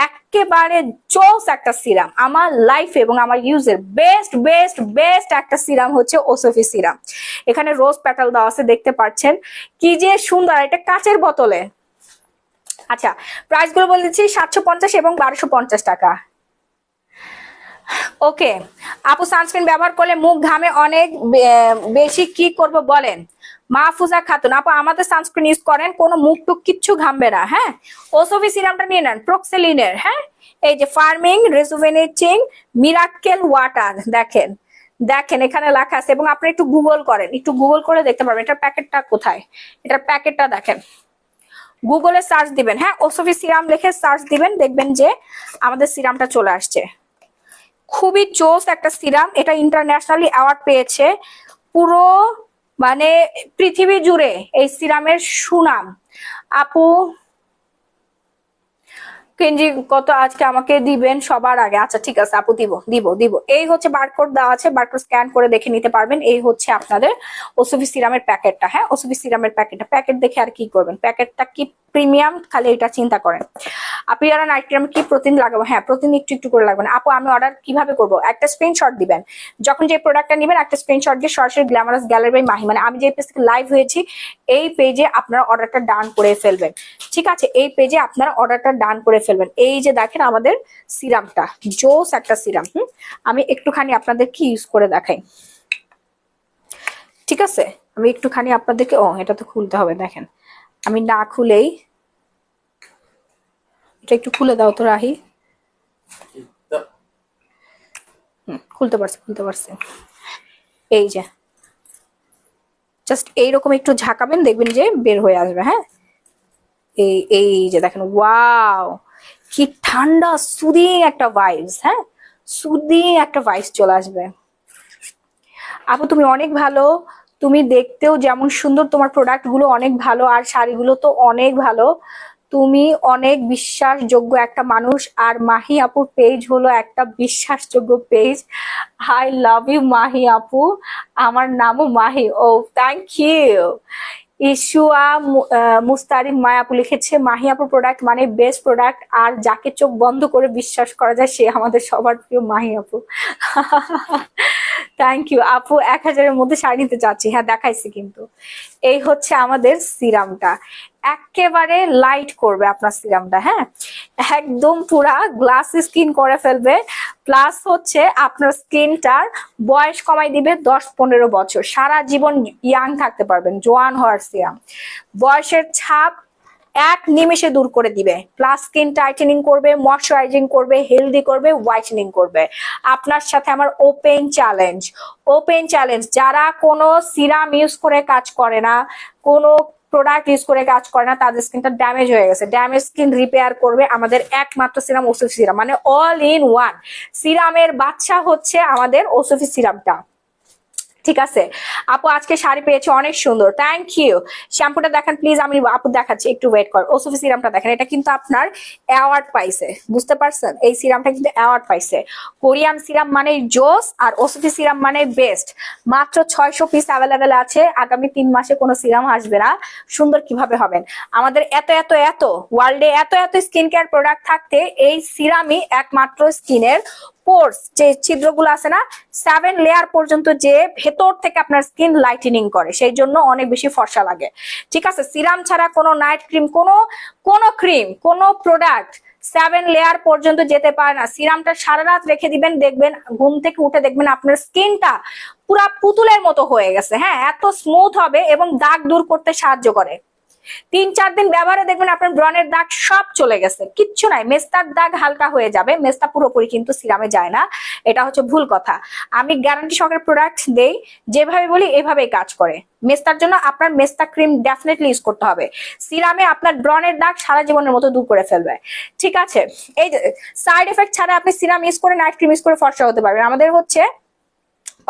একেবারে জোস একটা সিরাম, আমার লাইফে এবং আমার ইউজের বেস্ট বেস্ট বেস্ট একটা সিরাম হচ্ছে ওসফি সিরাম। এখানে রোজ পেটাল দেওয়া আছে, দেখতে পাচ্ছেন কি যে সুন্দর। এটা কাচের বোতলে। আচ্ছা, প্রাইস গুলো বলে দিচ্ছি, 750 এবং 1250 টাকা। ওকে আপু, সানস্ক্রিন ব্যবহার করলে মুখ ঘামে অনেক বেশি, কি করব বলেন? মাহফুজা খাতুন আপু, আমাদের সানস্ক্রিন ইউজ করেন, কোনো মুখ টুক কিচ্ছু ঘামবে না। হ্যাঁ, ওসফি সিরামটা নিয়ে নেন, প্রক্সেলিনের। হ্যাঁ, এই যে ফার্মিং রেজুভেনেটিং মিরাকেল ওয়াটার, দেখেন দেখেন এখানে লেখা আছে, এবং আপনি একটু গুগল করেন, একটু গুগল করে দেখতে পারবেন এটার প্যাকেটটা কোথায়। এটার প্যাকেটটা দেখেন, গুগলে সার্চ দিবেন। হ্যাঁ, ওসফি সিরাম লিখে সার্চ দিবেন, দেখবেন যে আমাদের সিরামটা চলে আসছে। খুবই জোস একটা সিরাম, এটা ইন্টারন্যাশনালি অ্যাওয়ার্ড পেয়েছে। পুরো মানে পৃথিবী জুড়ে এই সিরামের সুনাম। আপু কেঞ্জি কত আজকে আমাকে দিবেন সবার আগে? আচ্ছা ঠিক আছে আপু, দিব দিব দিব। এই হচ্ছে বারকোড দেওয়া আছে, বারকোড স্ক্যান করে দেখে নিতে পারবেন। এই হচ্ছে আপনাদের ওসফি সিরামের প্যাকেটটা। হ্যাঁ, ওসফি সিরামের প্যাকেটটা, প্যাকেট দেখে আর কি করবেন, প্যাকেটটা কি প্রিমিয়াম, খালি এটা চিন্তা করেন। আপু আর নাইট ক্রিম কি প্রতিদিন লাগাবো? হ্যাঁ, প্রতিদিন একটু একটু করে লাগবে না। আপু আমি অর্ডার কিভাবে করব? একটা স্ক্রিনশট দিবেন, যখন যে প্রোডাক্টটা নেবেন একটা স্ক্রিনশট দিয়ে সরাসরি গ্ল্যামারাস গ্যালারি বাই মাহি, মানে আমি যে পেজ থেকে লাইভ হয়েছি এই পেজে আপনারা অর্ডারটা ডান করে ফেলবেন। ঠিক আছে, এই পেজে আপনারা অর্ডারটা ডান করে ফেলবেন। এই যে দেখেন আমাদের সিরামটা, জোস একটা সিরাম। আমি একটুখানি আপনাদের কি ইউজ করে দেখাই, ঠিক আছে? আমি একটুখানি আপনাদেরকে, এটা তো খুলতে হবে, দেখেন আমি না খুলেই, এটা একটু খুলে দাও তো রাহি। খুলতে পারছি খুলতে পারছি। এই যে জাস্ট এইরকম একটু ঝাঁকাবেন, দেখবেন যে বের হয়ে আসবে। হ্যাঁ, এই এই যে দেখেন, ওয়াও কি ঠান্ডা সুদিং একটা ভাইবস। হ্যাঁ, সুদিং একটা ভাইবস চলে আসবে। আপু তুমি অনেক ভালো, তুমি দেখতেও যেমন সুন্দর, তোমার প্রোডাক্ট গুলো অনেক ভালো, আর শাড়িগুলো তো অনেক ভালো। তুমি অনেক বিশ্বাসযোগ্য একটা মানুষ, আর মাহি আপুর পেজ হলো একটা বিশ্বাসযোগ্য page. I love you Mahi আপু, আমার নামও মাহি। ও থ্যাংক ইউ। ইসুয়া মুস্তারিম মায়াপু লিখেছে, মাহি আপুর প্রোডাক্ট মানে বেস্ট প্রোডাক্ট, আর যাকে চোখ বন্ধ করে বিশ্বাস করা যায় সে আমাদের সবার প্রিয় মাহি আপু। থ্যাংক ইউ আপু, 1000-এর মধ্যে শাড়ি নিতে চাচ্ছি। হ্যাঁ দেখাইছি কিন্তু। এই হচ্ছে আমাদের সিরামটা, একেবারে লাইট করবে আপনার সিরামটা। হ্যাঁ, একদম পুরা গ্লাস স্কিন করে ফেলবে, প্লাস হচ্ছে আপনার স্কিনটার বয়স কমাই দিবে 10-15 বছর, সারা জীবন ইয়াং থাকতে পারবেন। জোয়ান হওয়ার সিরাম, বয়সের ছাপ এক নিমেষে দূর করে দিবে, প্লাস স্কিন টাইটেনিং করবে, ময়শ্চারাইজিং করবে, হেলদি করবে, হোয়াইটেনিং করবে। আপনার সাথে আমার ওপেন চ্যালেঞ্জ, ওপেন চ্যালেঞ্জ, যারা কোনো সিরাম ইউজ করে কাজ করে না, কোনো প্রোডাক্ট ইউজ করে কাজ করে না, তাদের স্কিনটা ড্যামেজ হয়ে গেছে, ড্যামেজ স্কিন রিপেয়ার করবে আমাদের একমাত্র সিরাম ওসফি সিরাম, মানে অল ইন ওয়ান। সিরামের বাচ্চা হচ্ছে আমাদের ওসফি সিরামটা। ঠিক আছে আপু, আজকে শাড়ি পেয়েছি অনেক সুন্দর, থ্যাংক ইউ। শ্যাম্পুটা দেখেন প্লিজ, আমি আপু দেখাচ্ছি, একটু ওয়েট কর। ওসফি সিরামটা দেখেন, এটা কিন্তু আপনার অ্যাওয়ার্ড পাইছে, বুঝতে পারছেন? এই সিরামটা কিন্তু অ্যাওয়ার্ড পাইছে। কোরিয়ান সিরাম মানে জোস, আর ওসফি সিরাম মানে বেস্ট। মাত্র 600 পিস অ্যাভেলেবেল আছে, আগামী 3 মাসে কোনো সিরাম আসবে না। সুন্দর কিভাবে হবেন? আমাদের এত এত এত ওয়ার্ল্ডে এত এত স্কিন কেয়ার প্রোডাক্ট থাকতে এই সিরামই একমাত্র স্কিনের পোর্স, যে ছিদ্রগুলো আছে না, 7 লেয়ার পর্যন্ত, যে ভেতর থেকে আপনার স্কিন লাইটেনিং করে, সেই জন্য অনেক বেশি ফর্সা লাগে। ঠিক আছে, সিরাম ছাড়া কোনো নাইট ক্রিম, কোনো ক্রিম, কোনো প্রোডাক্ট 7 লেয়ার পর্যন্ত যেতে পারে না। সিরামটা সারা রাত রেখে দিবেন, দেখবেন ঘুম থেকে উঠে দেখবেন আপনার স্কিনটা পুরা পুতুলের মতো হয়ে গেছে। হ্যাঁ, এত স্মুথ হবে এবং দাগ দূর করতে সাহায্য করে। 3-4 দিন ব্যবহারে দেখবেন আপনার ব্রণের দাগ সব চলে গেছে, কিচ্ছু নাই। মেস্তার দাগ হালকা হয়ে যাবে, মেস্তা পুরোপুরি কিন্তু সিরামে যায় না, এটা হচ্ছে ভুল কথা। আমি গ্যারান্টি সহকারে প্রোডাক্ট দেই, যেভাবে বলি এভাবেই কাজ করে। মেস্তার জন্য আপনার মেস্তা ক্রিম ডেফিনেটলি ইউজ করতে হবে। সিরামে আপনার ব্রণের দাগ সারা জীবনের মতো দূর করে ফেলবে। ঠিক আছে, এই সাইড এফেক্ট ছাড়া আপনি সিরাম ইউজ করে, নাইট ক্রিম ইউজ করে ফর্সা হতে পারবেন। আমাদের হচ্ছে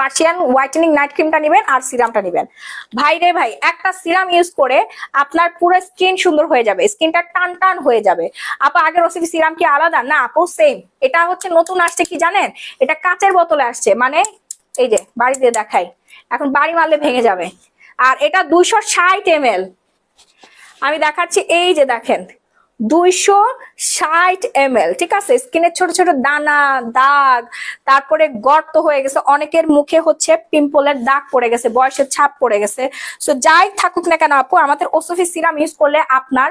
পার্সিয়ান হোয়াইটেনিং নাইট ক্রিমটা নিবেন আর সিরামটা নিবেন। ভাই রে ভাই, একটা সিরাম ইউজ করে আপনার পুরো স্কিন সুন্দর হয়ে যাবে, স্কিনটা টান টান হয়ে যাবে। আপা আগের ওসিপি সিরাম কি আলাদা? না আপু, সেম। এটা হচ্ছে নতুন আসছে, কি জানেন? এটা কাচের বোতলে আসছে, মানে এই যে বাড়ি দিয়ে দেখাই, এখন বাড়ি মারলে ভেঙে যাবে। আর এটা 260 ml, আমি দেখাচ্ছি, এই যে দেখেন 260 ml। ঠিক আছে, স্কিনের ছোট ছোট দানা, দাগ, তারপরে গর্ত হয়ে গেছে, অনেকের মুখে হচ্ছে পিম্পলের দাগ পড়ে গেছে, বয়সের ছাপ পড়ে গেছে। সো যাই থাকুক না কেন আপু, আমাদের ওসফি সিরাম ইউজ করলে আপনার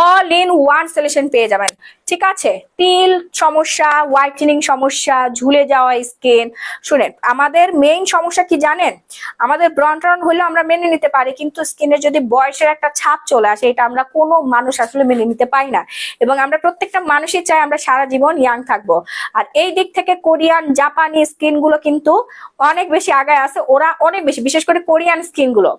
অল ইন ওয়ান সলিউশন পেয়ে যাবেন। ঠিক আছে, তিল সমস্যা, হোয়াইটেনিং সমস্যা, ঝুলে যাওয়া স্কিন। শুনেন, আমাদের মেইন সমস্যা কি জানেন? আমাদের ব্রণ ট্রন হলে আমরা মেনে নিতে পারি, কিন্তু স্কিনে যদি বয়সের একটা ছাপ চলে আসে, এটা আমরা কোনো মানুষ আসলে মেনে নিতে পারি না। এবং আমরা প্রত্যেকটা মানুষই চাই আমরা সারা জীবন ইয়াং থাকবো। আর এই দিক থেকে কোরিয়ান, জাপানি স্কিন গুলো কিন্তু অনেক বেশি আগায় আছে। ওরা অনেক বেশি, বিশেষ করে কোরিয়ান স্কিন গুলো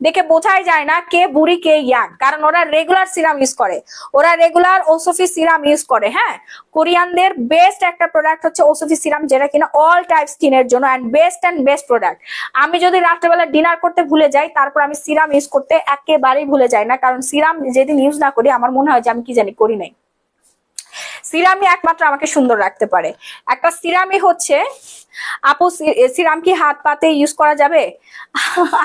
দেখে বোঝাই যায় না কে বুড়ি কে ইয়াং, কারণ ওরা রেগুলার সিরাম ইউজ করে, ওরা রেগুলার ওসফি সিরাম ইউজ করে। হ্যাঁ, কোরিয়ানদের বেস্ট একটা প্রোডাক্ট হচ্ছে ওসফি সিরাম, যেটা কিনা অল টাইপ স্কিনের জন্য অ্যান্ড বেস্ট প্রোডাক্ট। আমি যদি রাত্রেবেলা ডিনার করতে ভুলে যাই, তারপর আমি সিরাম ইউজ করতে একেবারেই ভুলে যাই না, কারণ সিরাম যেদিন ইউজ না করি আমার মনে হয় যে আমি কি জানি করি নাই। সিরামই একমাত্র আমাকে সুন্দর রাখতে পারে। একটা সিরামই হচ্ছে, আপু সিরাম কি হাত পাতে ইউজ করা যাবে?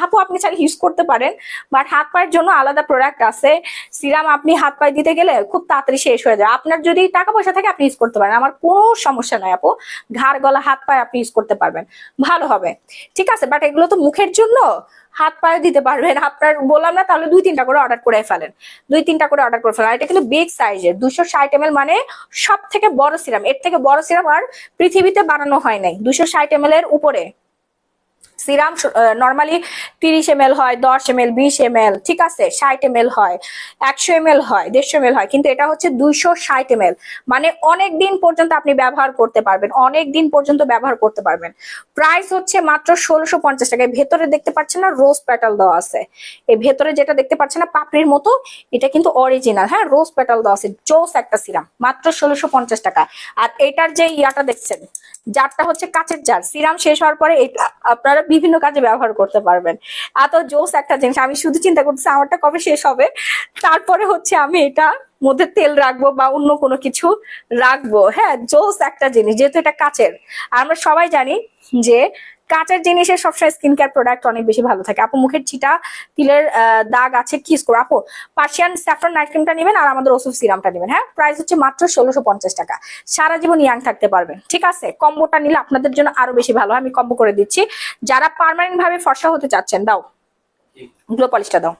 আপু আপনি চাইলে ইউজ করতে পারেন, বাট হাত পায়ের জন্য আলাদা প্রোডাক্ট আছে। সিরাম আপনি হাত পায়ে দিতে গেলে খুব তাড়াতাড়ি শেষ হয়ে যায়। আপনার যদি টাকা পয়সা থাকে আপনি ইউজ করতে পারেন, আমার কোনো সমস্যা নাই আপু। ঘাড় গলা হাত পায়ে আপনি ইউজ করতে পারবেন, ভালো হবে। ঠিক আছে, বাট এগুলো তো মুখের জন্য, হাত পায়ে দিতে পারবেন। আপনার বললাম না, তাহলে 2-3টা করে অর্ডার করে ফেলেন, 2-3টা করে অর্ডার করে ফেলেন। এটা কিন্তু বিগ সাইজের 260 ml, মানে সব থেকে বড় সিরাম। এর থেকে বড় সিরাম আর পৃথিবীতে বানানো হয় নাই। 260 ml এর উপরে সিরাম নরমালি 30 ml হয়, 10 ml, 20 ml, ঠিক আছে, 60 ml হয়, 100 ml হয়, 150 ml হয়, কিন্তু এটা হচ্ছে 260 ml, মানে অনেক দিন পর্যন্ত আপনি ব্যবহার করতে পারবেন, অনেক দিন পর্যন্ত ব্যবহার করতে পারবেন। প্রাইস হচ্ছে মাত্র 1650 টাকা। ভেতরে দেখতে পাচ্ছেন না রোজ পেটাল দেওয়া আছে, এই ভেতরে যেটা দেখতে পাচ্ছেন না পাপড়ির মতো, এটা কিন্তু অরিজিনাল। হ্যাঁ, রোজ পেটাল দেওয়া আছে, জোস একটা সিরাম, মাত্র 1650 টাকা। আর এটার যে ইয়াটা দেখছেন, জারটা হচ্ছে কাচের জার, সিরাম শেষ হওয়ার পরে এটা আপনারা বিভিন্ন কাজে ব্যবহার করতে পারবেন। এত জোস একটা জিনিস, আমি শুধু চিন্তা করতেছি আমারটা কবে শেষ হবে, তারপরে হচ্ছে আমি এটা মধ্যে তেল রাখবো বা অন্য কোনো কিছু রাখবো। হ্যাঁ, জোস একটা জিনিস, যেহেতু এটা কাচের। আর আমরা সবাই জানি যে কাঁচের জিনিসের সবসময় স্কিন কেয়ার প্রোডাক্ট অনেক বেশি ভালো থাকে। আপু মুখের চিটা, তিলের দাগ আছে, কি করবো? আপু পার্সিয়ান স্যাফরন নাইট ক্রিমটা নেবেন আর আমাদের ওসফ সিরামটা নেবেন। হ্যাঁ, প্রাইস হচ্ছে মাত্র 1650 টাকা। সারা জীবন ইয়াং থাকতে পারবেন। ঠিক আছে, কম্বোটা নিলে আপনাদের জন্য আরো বেশি ভালো। আমি কম্বো করে দিচ্ছি। যারা পার্মানেন্ট ভাবে ফর্সা হতে চাচ্ছেন, দাও গ্লো পলিশটা দাও,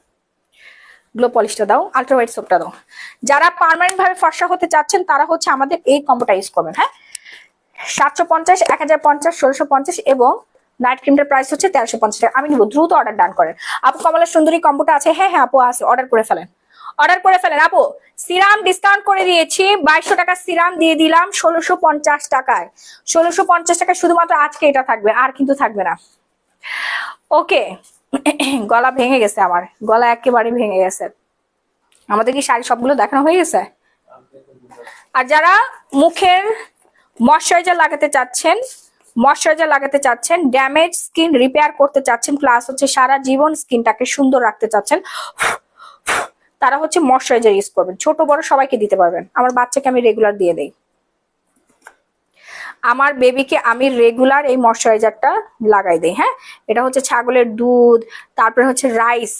গ্লো পলিশটা দাও, আল্ট্রা হোয়াইট সোপটা দাও। যারা পার্মানেন্ট ভাবে ফর্সা হতে চাচ্ছেন তারা হচ্ছে আমাদের এই কম্বোটা ইউজ করবেন। হ্যাঁ, 750, 1050, 1650 এবং নাইট ক্রিমটার প্রাইস হচ্ছে 1350 টাকা। আমি নিব, দ্রুত অর্ডার ডান করেন। আপু কমলা সুন্দরী কম্বোটা আছে? হ্যাঁ হ্যাঁ আপু আছে, অর্ডার করে ফেলেন, অর্ডার করে ফেলেন। আপু সিরাম ডিসকাউন্ট করে দিয়েছি, 2200 টাকা সিরাম দিয়ে দিলাম 1650 টাকায়। 1650 টাকায় শুধুমাত্র আজকে এটা থাকবে, আর কিন্তু থাকবে না। ওকে, গলা ভেঙে গেছে, আমার গলা একেবারে ভেঙে গেছে। আমাদের কি শাড়ি সবগুলো দেখানো হয়ে গেছে? আর যারা মুখের ময়শ্চারাইজার লাগাতে চাচ্ছেন, ময়শ্চারাইজার লাগাতে চাচ্ছেন, ড্যামেজ স্কিন রিপেয়ার করতে চাচ্ছেন, প্লাস হচ্ছে সারা জীবন স্কিনটাকে সুন্দর রাখতে চাচ্ছেন, তারা হচ্ছে ময়শ্চারাইজার ইউজ করবেন। ছোট বড় সবাইকে দিতে পারবেন। আমার বাচ্চাকে আমি রেগুলার দিয়ে দেই, আমার বেবিকে আমি রেগুলার এই ময়শ্চারাইজারটা লাগাই দেই। হ্যাঁ, এটা হচ্ছে ছাগলের দুধ, তারপরে হচ্ছে রাইস,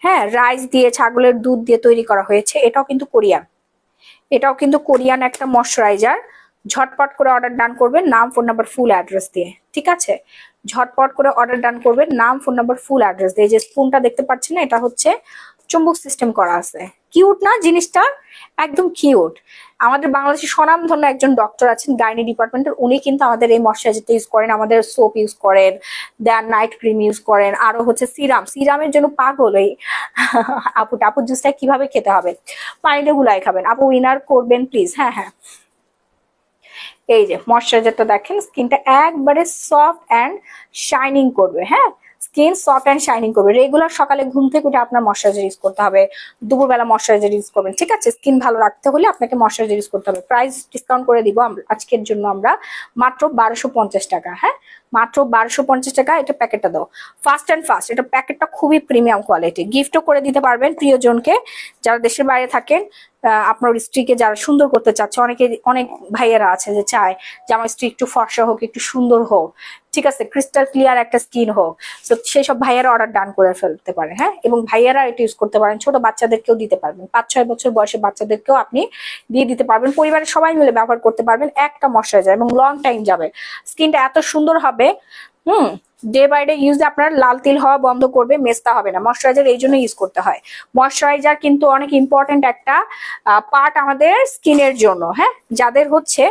হ্যাঁ রাইস দিয়ে ছাগলের দুধ দিয়ে তৈরি করা হয়েছে। এটাও কিন্তু কোরিয়ান, এটাও কিন্তু কোরিয়ান একটা ময়শ্চারাইজার। ঝটপট করে অর্ডার ডান করবেন, নাম ফোন নাম্বার ফুল অ্যাড্রেস দিয়ে, ঠিক আছে? ঝটপট করে অর্ডার ডান করবেন, নাম ফোন নাম্বার ফুল অ্যাড্রেস দিয়ে। এই যে স্পুনটা দেখতে পাচ্ছেন না, এটা হচ্ছে চুম্বক সিস্টেম করা আছে। কিউট না জিনিসটা? একদম কিউট। আমাদের বাংলাদেশে স্বনামধন্য একজন ডক্টর আছেন গাইনি ডিপার্টমেন্টের, উনি কিন্তু আমাদের এই ময়শ্চারাইজারটা ইউজ করেন, আমাদের সোপ ইউজ করেন, দেন নাইট ক্রিম ইউজ করেন, আরো হচ্ছে সিরাম, সিরামের জন্য পাগল এই আপুটা। আপু জুসটা কিভাবে খেতে হবে? পানিতে গুলাই খাবেন আপু, উইনার করবেন প্লিজ। হ্যাঁ হ্যাঁ, এই যে ময়শ্চারাইজারটা দেখেন, স্কিনটা একবারে সফট অ্যান্ড শাইনিং করবে। হ্যাঁ, স্কিন সফট অ্যান্ড শাইনিং করবে। রেগুলার সকালে ঘুম থেকে উঠে আপনার ময়শ্চারাইজার ইউজ করতে হবে, দুপুরবেলা ময়শ্চারাইজার ইউজ করবেন, ঠিক আছে? স্কিন ভালো রাখতে হলে আপনাকে ময়শ্চারাইজার ইউজ করতে হবে। প্রাইস ডিসকাউন্ট করে দিব আজকের জন্য আমরা মাত্র 1250 টাকা। হ্যাঁ, মাত্র 1250 টাকা। এটা প্যাকেটটা দাও, ফাস্ট অ্যান্ড ফাস্ট। এটা প্যাকেটটা খুবই প্রিমিয়াম কোয়ালিটি, গিফটও করে দিতে পারবেন প্রিয়জনকে যারা দেশের বাইরে থাকেন। আপনার স্ত্রীকে যারা সুন্দর করতে চাচ্ছে, অনেক ভাইয়েরা আছে যে চায় যে আমার স্ত্রী একটু ফর্সা হোক, একটু সুন্দর হোক, ঠিক আছে, ক্রিস্টাল ক্লিয়ার একটা স্কিন হোক। তো সেই সব ভাইয়ারা অর্ডার ডান করে ফেলতে পারে। হ্যাঁ, এবং ভাইয়ারা এটা ইউজ করতে পারেন, ছোট বাচ্চাদেরকেও দিতে পারবেন, 5-6 বছর বয়সের বাচ্চাদেরকেও আপনি দিয়ে দিতে পারবেন। পরিবারের সবাই মিলে ব্যবহার করতে পারবেন একটা ময়শ্চারাইজার, এবং লং টাইম যাবে। স্কিনটা এত সুন্দর হবে, ডে বাই ডে ইউজে আপনার লাল তিল হওয়া বন্ধ করবে, মেস্তা হবে না। ময়শ্চারাইজার এই জন্য ইউজ করতে হয়। ময়শ্চারাইজার কিন্তু অনেক ইম্পর্টেন্ট একটা পার্ট আমাদের স্কিনের জন্য। হ্যাঁ, যাদের হচ্ছে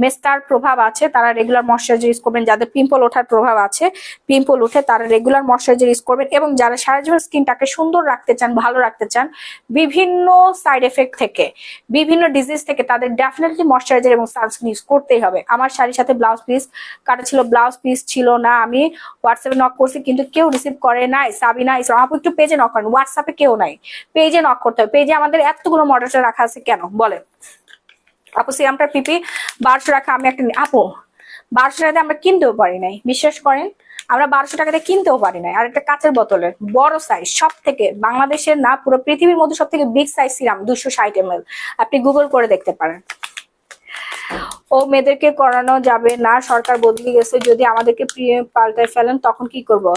মেস্তার প্রভাব আছে তারা রেগুলার ময়শ্চারাইজার ইউজ করবেন, যাদের পিম্পল ওঠার প্রভাব আছে, পিম্পল উঠে, তারা রেগুলার ময়শ্চারাইজার ইউজ করবেন, এবং যারা সারা জীবন স্কিনটাকে সুন্দর রাখতে চান, ভালো রাখতে চান বিভিন্ন সাইড এফেক্ট থেকে, বিভিন্ন ডিজিজ থেকে, তাদের ডেফিনেটলি ময়শ্চারাইজার এবং সানস্ক্রিন ইউজ করতেই হবে। আমার শাড়ির সাথে ব্লাউজ পিস কাটা ছিল, ব্লাউজ পিস ছিল না, আমি হোয়াটসঅ্যাপে নক করছি কিন্তু কেউ রিসিভ করে নাই। সাবিনা ইসলাম আপু একটু পেজে নক করেন, হোয়াটসঅ্যাপে কেউ নাই, পেজে নক করতে হবে। পেজে আমাদের এতগুলো মডেলটা রাখা আছে কেন বলেন? আপু সিরামটা পিপি 1200 টাকা, আমি একটা আপু 1200 টাকাতে আমরা কিনতেও পারি নাই, বিশ্বাস করেন, আমরা 1200 টাকাতে কিনতেও পারি নাই। আর একটা কাঁচের বোতলের বড় সাইজ, সব থেকে বাংলাদেশের না পুরো পৃথিবীর মধ্যে সব থেকে বিগ সাইজ সিরাম 260 ml, আপনি গুগল করে দেখতে পারেন। ও মেয়েদেরকে করানো যাবে না, সরকার বদলে গেছে, যদি আমাদেরকে পাল্টায় ফেলেন তখন কি করব?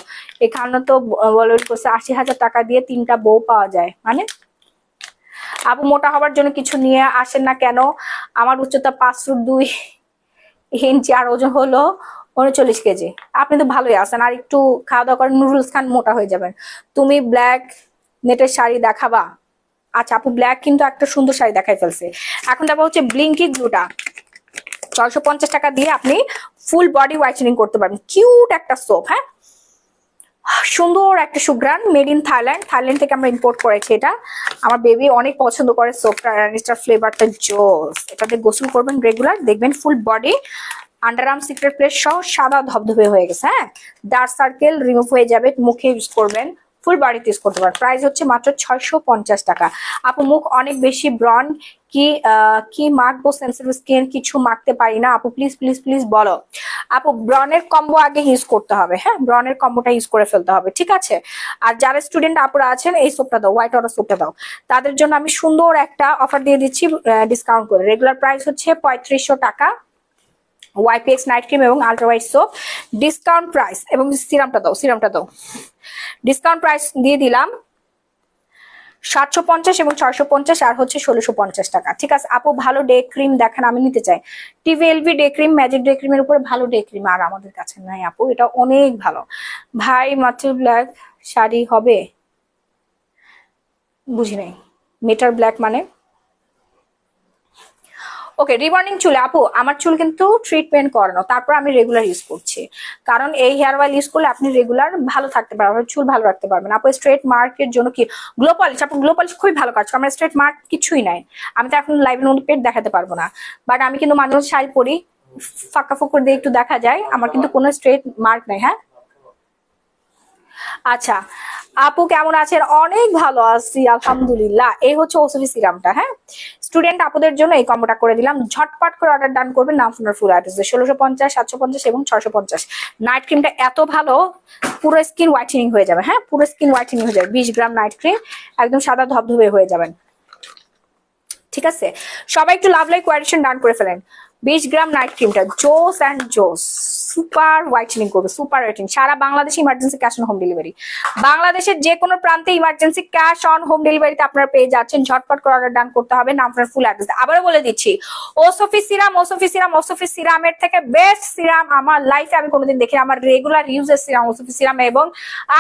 এখানে তো বলিউড করছে 80,000 টাকা দিয়ে 3টা বউ পাওয়া যায়। মানে আপু মোটা হবার জন্য কিছু নিয়ে আসেন না কেন? আমার উচ্চতা 5 ফুট 2 ইঞ্চি আর ওজন হলো 39 কেজি। আপনি তো ভালোই আছেন, আর একটু খাওয়া দাওয়া করেন, নুডলস খান, মোটা হয়ে যাবেন। তুমি ব্ল্যাক নেটের শাড়ি দেখাবা? আচ্ছা আপু, ব্ল্যাক কিন্তু একটা সুন্দর শাড়ি দেখাই ফেলছে। এখন তারপর হচ্ছে ব্লিঙ্কি গ্লুটা, 650 টাকা দিয়ে আপনি ফুল বডি হোয়াইটেনিং করতে পারবেন। কিউট একটা সোপ, হ্যাঁ, সুন্দর একটা সুগ্রান, মেড ইন থাইল্যান্ড। থাইল্যান্ড থেকে আমরা ইম্পোর্ট করেছি এটা। আমার বেবি অনেক পছন্দ করে সোপটা, রানিস্টার ফ্লেভারটা জোস। এটাতে গোসল করবেন রেগুলার, দেখবেন full body underarm secret place সহ সাদা ধবধবে হয়ে গেছে। হ্যাঁ, ডার্ক সার্কেল রিমুভ হয়ে যাবে। মুখে ইউজ করবেন, ফুল বডিতে ইউজ করতে পারেন। প্রাইস হচ্ছে মাত্র 650 টাকা। আপু মুখ অনেক বেশি ব্রন, কি মাখবো? সেন্সিটিভ স্কিন, কিছু মাখতে পারি না আপু, প্লিজ প্লিজ প্লিজ বলো। আপু ব্রনের কম্বো আগে ইউজ করতে হবে। হ্যাঁ, ব্রনের কম্বোটা ইউজ করে ফেলতে হবে, ঠিক আছে? আর যারা স্টুডেন্ট আপুরা আছেন, এই সোপটা দাও, হোয়াইট ওয়াটার সোপটা দাও, তাদের জন্য আমি সুন্দর একটা অফার দিয়ে দিচ্ছি ডিসকাউন্ট করে। রেগুলার প্রাইস হচ্ছে 3500 টাকা, ওয়াইপিএক্স নাইট ক্রিম এবং ultra white soap discount price. এবং সিরামটা দাও, সিরামটা দাও, ডিসকাউন্ট প্রাইস দিয়ে দিলাম 750 এবং 650, আর হচ্ছে 1650 টাকা, ঠিক আছে? আপু ভালো ডে ক্রিম দেখান, আমি নিতে চাই। টিভিএলভি ডে ক্রিম, ম্যাজিক ডে ক্রিমের উপরে ভালো ডে ক্রিম আর আমাদের কাছে নাই আপু, এটা অনেক ভালো। ভাই মাত্র ব্ল্যাক শাড়ি হবে? বুঝি নাই, মেটার ব্ল্যাক মানে? ওকে, রিবর্নিং চুলে আপু, আমার চুল কিন্তু ট্রিটমেন্ট করানো, তারপর আমি রেগুলার ইউজ করছি, কারণ এই হেয়ার অয়েল ইউজ করলে আপনি রেগুলার ভালো থাকতে পারবেন, চুল ভালো রাখতে পারবেন। আপু স্ট্রেট মার্কের জন্য কি গ্লো পলিশ? আপু গ্লো পলিশ খুবই ভালো কাজ, আমার স্ট্রেট মার্ক কিছুই নাই। আমি তো এখন লাইভের মধ্যে পেট দেখাতে পারবো না, বাট আমি কিন্তু মাঝে মাঝে শাড়ি পরি, ফাঁকা ফুকুর দিয়ে একটু দেখা যায়, আমার কিন্তু কোনো স্ট্রেট মার্ক নাই। হ্যাঁ, আচ্ছা আপু কেমন আছেন? অনেক ভালো আছি আলহামদুলিল্লাহ। এই হচ্ছে ওসবি সিরামটা, হ্যাঁ, স্টুডেন্ট আপুদের জন্য এই কম্বোটা করে দিলাম। ঝটপট করে অর্ডার ডান করবেন, নাম ফোনের ফুল অ্যাড্রেস 1650, 750 এবং 650। নাইট ক্রিমটা এত ভালো, পুরো স্কিন হোয়াইটেনিং হয়ে যাবে। হ্যাঁ, পুরো স্কিন হোয়াইটেনিং হয়ে যাবে। 20 গ্রাম নাইট ক্রিম, একদম সাদা ধবধবে হয়ে যাবেন। ঠিক আছে, সবাই একটু লাভ লাইক কোয়ারেকশন ডান করে ফেলেন। 20 গ্রাম নাইট ক্রিমটা জোস অ্যান্ড জোস, সুপার হোয়াইটেনিং করবে, সুপার হোয়াইটেনিং। সারা বাংলাদেশে emergency cash on home delivery, বাংলাদেশের যে কোনো প্রান্তে ইমার্জেন্সি ক্যাশ অন হোম ডেলিভারিতে আপনারা পেয়ে যাচ্ছেন। ঝটপট করে অর্ডার ডান করতে হবে, নাম আপনার ফুল অ্যাড্রেস। আবারও বলে দিচ্ছি, ওসফি সিরাম, ওসফি সিরাম, ওসফি সিরামের থেকে বেস্ট সিরাম আমার লাইফে আমি কোনোদিন দেখি। আমার রেগুলার ইউজের সিরাম ওসফি সিরাম, এবং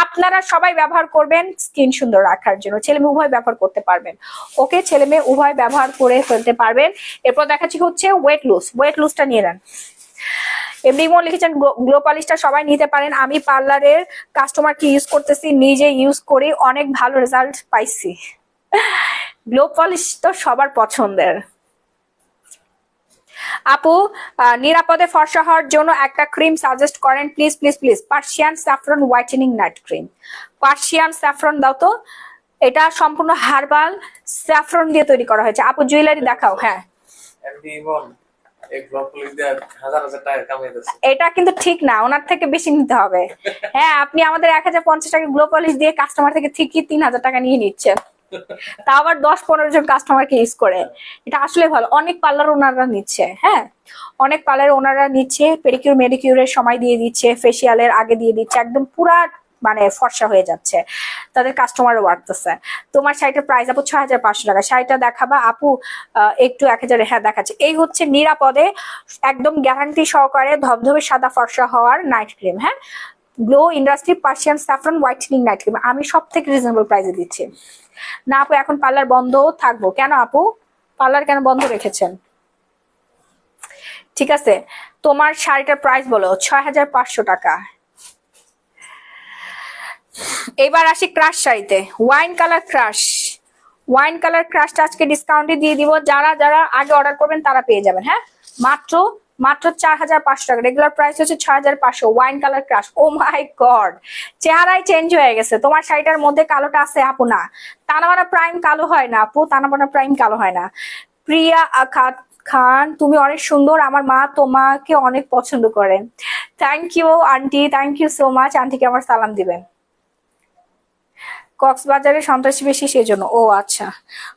আপনারা সবাই ব্যবহার করবেন স্কিন সুন্দর রাখার জন্য। ছেলে মেয়ে উভয় ব্যবহার করতে পারবেন। ওকে, ছেলে মেয়ে উভয় ব্যবহার করে ফেলতে পারবেন। এরপর দেখাচ্ছি হচ্ছে ওয়েট লুজ। ওয়েট লুজটা নিয়ে নেন। এমনি মন লিখেছেন গ্লো পলিশটা সবাই নিতে পারেন। আমি পার্লারের কাস্টমারকে ইউজ করতেছি, নিজে ইউজ করি, অনেক ভালো রেজাল্ট পাইছি। গ্লো পলিশ তো সবার পছন্দের। আপু নিরাপদে ফর্সা হওয়ার জন্য একটা ক্রিম সাজেস্ট করেন please please please. Persian saffron whitening night cream. Persian saffron দাও তো। এটা সম্পূর্ণ হার্বাল স্যাফরন দিয়ে তৈরি করা হয়েছে। আপু জুয়েলারি দেখাও। হ্যাঁ, এটা কিন্তু ঠিক না, ওনার থেকে বেশি নিতে হবে। হ্যাঁ, আপনি আমাদের 1050 টাকা গ্লো পলিশ দিয়ে কাস্টমার থেকে ঠিকই 3000 টাকা নিয়ে নিচ্ছেন, তা আবার 10-15 জন কাস্টমারকে ইউজ করে। এটা আসলে ভালো। অনেক পার্লার ওনারা নিচ্ছে। হ্যাঁ, অনেক পার্লার ওনারা নিচ্ছে, পেডিকিউর মেডিকিউরের সময় দিয়ে দিচ্ছে, ফেসিয়ালের আগে দিয়ে দিচ্ছে, একদম পুরা মানে ফর্সা হয়ে যাচ্ছে, তাদের কাস্টমারও বাড়তেছে। তোমার শাড়িটার প্রাইস আপু 6500 টাকা। শাড়িটা দেখাবা আপু একটু 1000। হ্যাঁ দেখাচ্ছে। এই হচ্ছে নিরাপদে একদম গ্যারান্টি সহকারে ধবধবে সাদা ফর্সা হওয়ার নাইট ক্রিম। হ্যাঁ, glow industry Persian saffron whitening night cream আমি সব থেকে রিজনেবল প্রাইসে দিচ্ছি। না আপু, এখন পার্লার বন্ধ থাকবো কেন? আপু পার্লার কেন বন্ধ রেখেছেন? ঠিক আছে, তোমার শাড়িটার প্রাইস বলো 6500 টাকা। এবার আসি ক্রাশ শাড়িতে। Wine colour crush, wine colour ক্রাশটা আজকে ডিসকাউন্টে দিয়ে দিব। যারা যারা আগে অর্ডার করবেন তারা পেয়ে যাবেন। হ্যাঁ, মাত্র মাত্র 4500 টাকা। রেগুলার প্রাইস হচ্ছে 6500। Wine colour crush, O my god, চেহারাই change হয়ে গেছে। তোমার শাড়িটার মধ্যে কালোটা আছে আপু? না, তানাবানা প্রাইম কালো হয় না আপু, তানাবানা প্রাইম কালো হয় না। প্রিয়া খান, তুমি অনেক সুন্দর, আমার মা তোমাকে অনেক পছন্দ করে। Thank you aunty, thank you so much. আন্টিকে আমার সালাম দিবেন। কক্সবাজারে সন্ত্রাসী বেশি সেজন্য। ও আচ্ছা,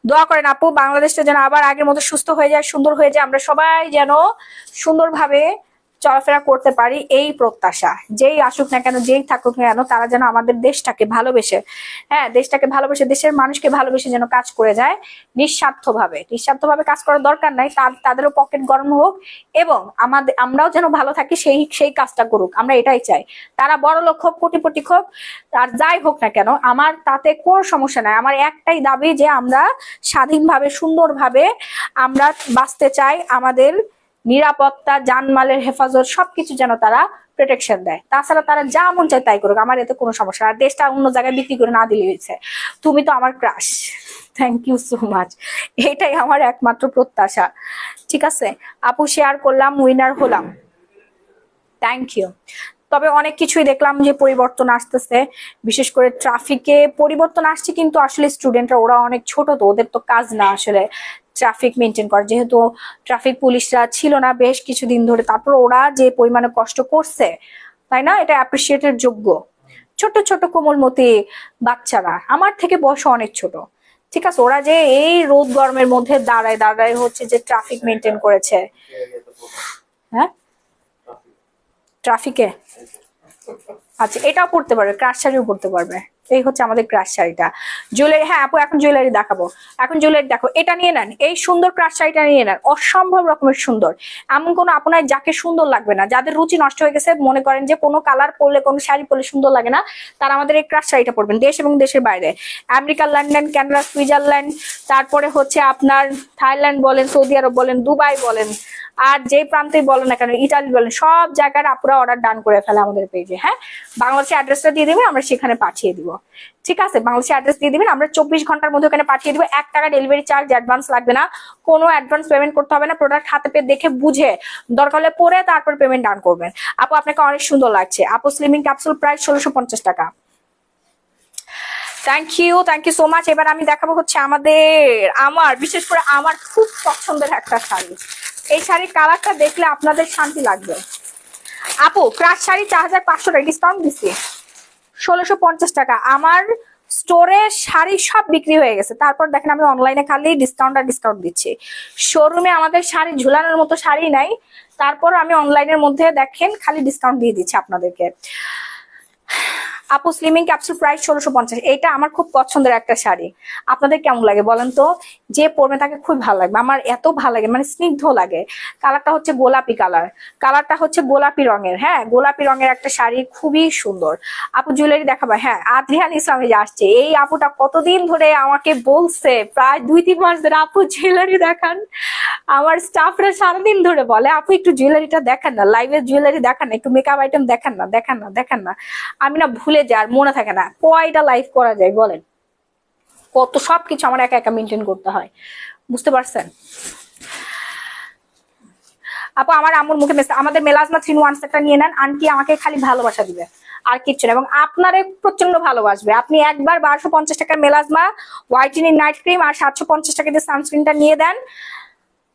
দোয়া করেন আপু বাংলাদেশটা যেন আবার আগের মতো সুস্থ হয়ে যায়, সুন্দর হয়ে যায়, আমরা সবাই যেন সুন্দরভাবে চলাফেরা করতে পারি, এই প্রত্যাশা। যেই আসুক না কেন, যেই থাকুক না কেন, তারা যেন আমাদের দেশটাকে ভালোবেসে, হ্যাঁ দেশটাকে ভালোবেসে, দেশের মানুষকে ভালোবেসে যেন কাজ করে যায় নিঃস্বার্থভাবে। নিঃস্বার্থভাবে কাজ করার দরকার নাই, তাদেরও পকেট গরম হোক এবং আমরাও যেন ভালো থাকি, সেই কাজটা করুক, আমরা এটাই চাই। তারা বড় লোক হোক, কোটিপতি হোক, আর যাই হোক না কেন, আমার তাতে কোনো সমস্যা নাই। আমার একটাই দাবি যে আমরা স্বাধীনভাবে সুন্দরভাবে আমরা বাঁচতে চাই। আমাদের নিরাপত্তা, জানমালের হেফাজত সবকিছু যেন তারা প্রোটেকশন দেয়। তাছাড়া তারা যা মন চায় তাই করুক, আমার এতে কোনো সমস্যা। আর দেশটা অন্য জায়গায় বিক্রি করে না দিলে হয়েছে। তুমি তো আমার crush, thank you so much. এটাই আমার একমাত্র প্রত্যাশা। ঠিক আছে আপু, শেয়ার করলাম, উইনার হলাম, থ্যাংক ইউ। তবে অনেক কিছুই দেখলাম যে পরিবর্তন আসতেছে, বিশেষ করে ট্রাফিকে পরিবর্তন আসছে, কিন্তু আসলে স্টুডেন্টরা ওরা অনেক ছোট, তো ওদের তো কাজ না আসলে ট্রাফিক মেনটেন করা, যেহেতু ট্রাফিক পুলিশরা ছিল না বেশ কিছুদিন ধরে। তারপর ওরা যে পরিমাণে কষ্ট করছে, তাই না, এটা অ্যাপ্রিসিয়েটের যোগ্য। ছোট ছোট কোমলমতি বাচ্চারা, আমার থেকে বয়স অনেক ছোট, ঠিক আছে, ওরা যে এই রোদ গরমের মধ্যে দাঁড়ায় দাঁড়ায় হচ্ছে যে ট্রাফিক মেনটেন করেছে। হ্যাঁ, ট্রাফিকে আচ্ছা, এটাও পড়তে পারবে, ক্রাশ শাড়িও পড়তে পারবে। এই হচ্ছে আমাদের ক্রাশ শাড়িটা। জুয়েলারি, হ্যাঁ আপু এখন জুয়েলারি দেখাবো। এখন জুয়েলারি দেখো, এটা নিয়ে নেন, এই সুন্দর ক্রাশ শাড়িটা নিয়ে নেন, অসম্ভব রকমের সুন্দর। এমন কোনো আপনার যাকে সুন্দর লাগবে না, যাদের রুচি নষ্ট হয়ে গেছে, মনে করেন যে কোনো কালার পরলে, কোনো শাড়ি পরলে সুন্দর লাগে না, তারা আমাদের এই ক্রাশ শাড়িটা পরবেন। দেশ এবং দেশের বাইরে, আমেরিকা, লন্ডন, কানাডা, সুইজারল্যান্ড, তারপরে হচ্ছে আপনার থাইল্যান্ড বলেন, সৌদি আরব বলেন, দুবাই বলেন, আর যে প্রান্তে বলেন না কেন, ইটালি বলেন, সব জায়গার আপুরা অর্ডার ডান করে ফেলে আমাদের পেজে। হ্যাঁ, বাংলাদেশের অ্যাড্রেসটা দিয়ে দিবেন, আমরা সেখানে পাঠিয়ে দিব। ঠিক আছে, বাংলাদেশের অ্যাড্রেস দিয়ে দিবেন, আমরা 24 ঘন্টার মধ্যে ওখানে পাঠিয়ে দিব। 1 টাকা ডেলিভারি চার্জ অ্যাডভান্স লাগবে না, কোনো অ্যাডভান্স পেমেন্ট করতে হবে না। প্রোডাক্ট হাতে পেয়ে দেখে বুঝে দরকার হলে পরে তারপর পেমেন্ট ডান করবেন। আপু আপনাকে অনেক সুন্দর লাগছে। আপু স্লিমিং ক্যাপসুল প্রাইস 1650 টাকা। Thank you so much. এবার আমি দেখাবো হচ্ছে আমার বিশেষ করে আমার খুব পছন্দের একটা শাড়ি। এই শাড়ির কালারটা দেখলে আপনাদের শান্তি লাগবে। আপু ক্রাশ শাড়ি 4500 টাকা ডিসকাউন্ট দিচ্ছি, 1650 টাকা। আমার স্টোরে শাড়ি সব বিক্রি হয়ে গেছে, তারপর দেখেন আমি অনলাইনে খালি ডিসকাউন্ট আর ডিসকাউন্ট দিচ্ছি। শোরুমে আমাদের শাড়ি ঝুলানোর মতো শাড়ি নাই, তারপর আমি অনলাইনের মধ্যে দেখেন খালি ডিসকাউন্ট দিয়ে দিচ্ছি আপনাদেরকে। আপু স্লিমিং ক্যাপসুল প্রাইস 1650। এটা আমার খুব পছন্দের একটা শাড়ি, আপনাদের কেমন লাগে বলেন তো? যে পরবে তাকে খুব ভালো লাগবে, আমার এত ভালো লাগে, মানে স্নিগ্ধ লাগে। কালারটা হচ্ছে গোলাপি কালার, কালারটা হচ্ছে গোলাপি রঙের, হ্যাঁ গোলাপি রঙের একটা শাড়ি, খুবই সুন্দর। আপু জুয়েলারি দেখাবা? হ্যাঁ, আদ্রিয়ান ইসলামে যে আসছে, এই আপুটা কতদিন ধরে আমাকে বলছে, প্রায় 2-3 মাস ধরে, আপু জুয়েলারি দেখান। আমার স্টাফরা সারাদিন ধরে বলে আপু একটু জুয়েলারিটা দেখান না, লাইভে জুয়েলারি দেখান না, একটু মেকআপ আইটেম দেখান না, দেখান না, দেখান না। আমি না ভুলে যাই, আর মনে থাকে না কয়টা লাইভ করা যায় বলেন, কত সবকিছু আমার একা একা মেনটেন করতে হয়, বুঝতে পারছেন? আপু আমার আম্মুর মুখে মেসেজ, আমাদের মেলাজমা 3-in-1 সেটটা নিয়ে নেন, আন্টি আমাকে খালি ভালোবাসা দিবে আর কিচ্ছু না, এবং আপনারে প্রচন্ড ভালোবাসবে। আপনি একবার 1250 টাকার মেলাজমা হোয়াইটেনিং নাইট ক্রিম আর 750 টাকা দিয়ে সানস্ক্রিনটা নিয়ে দেন,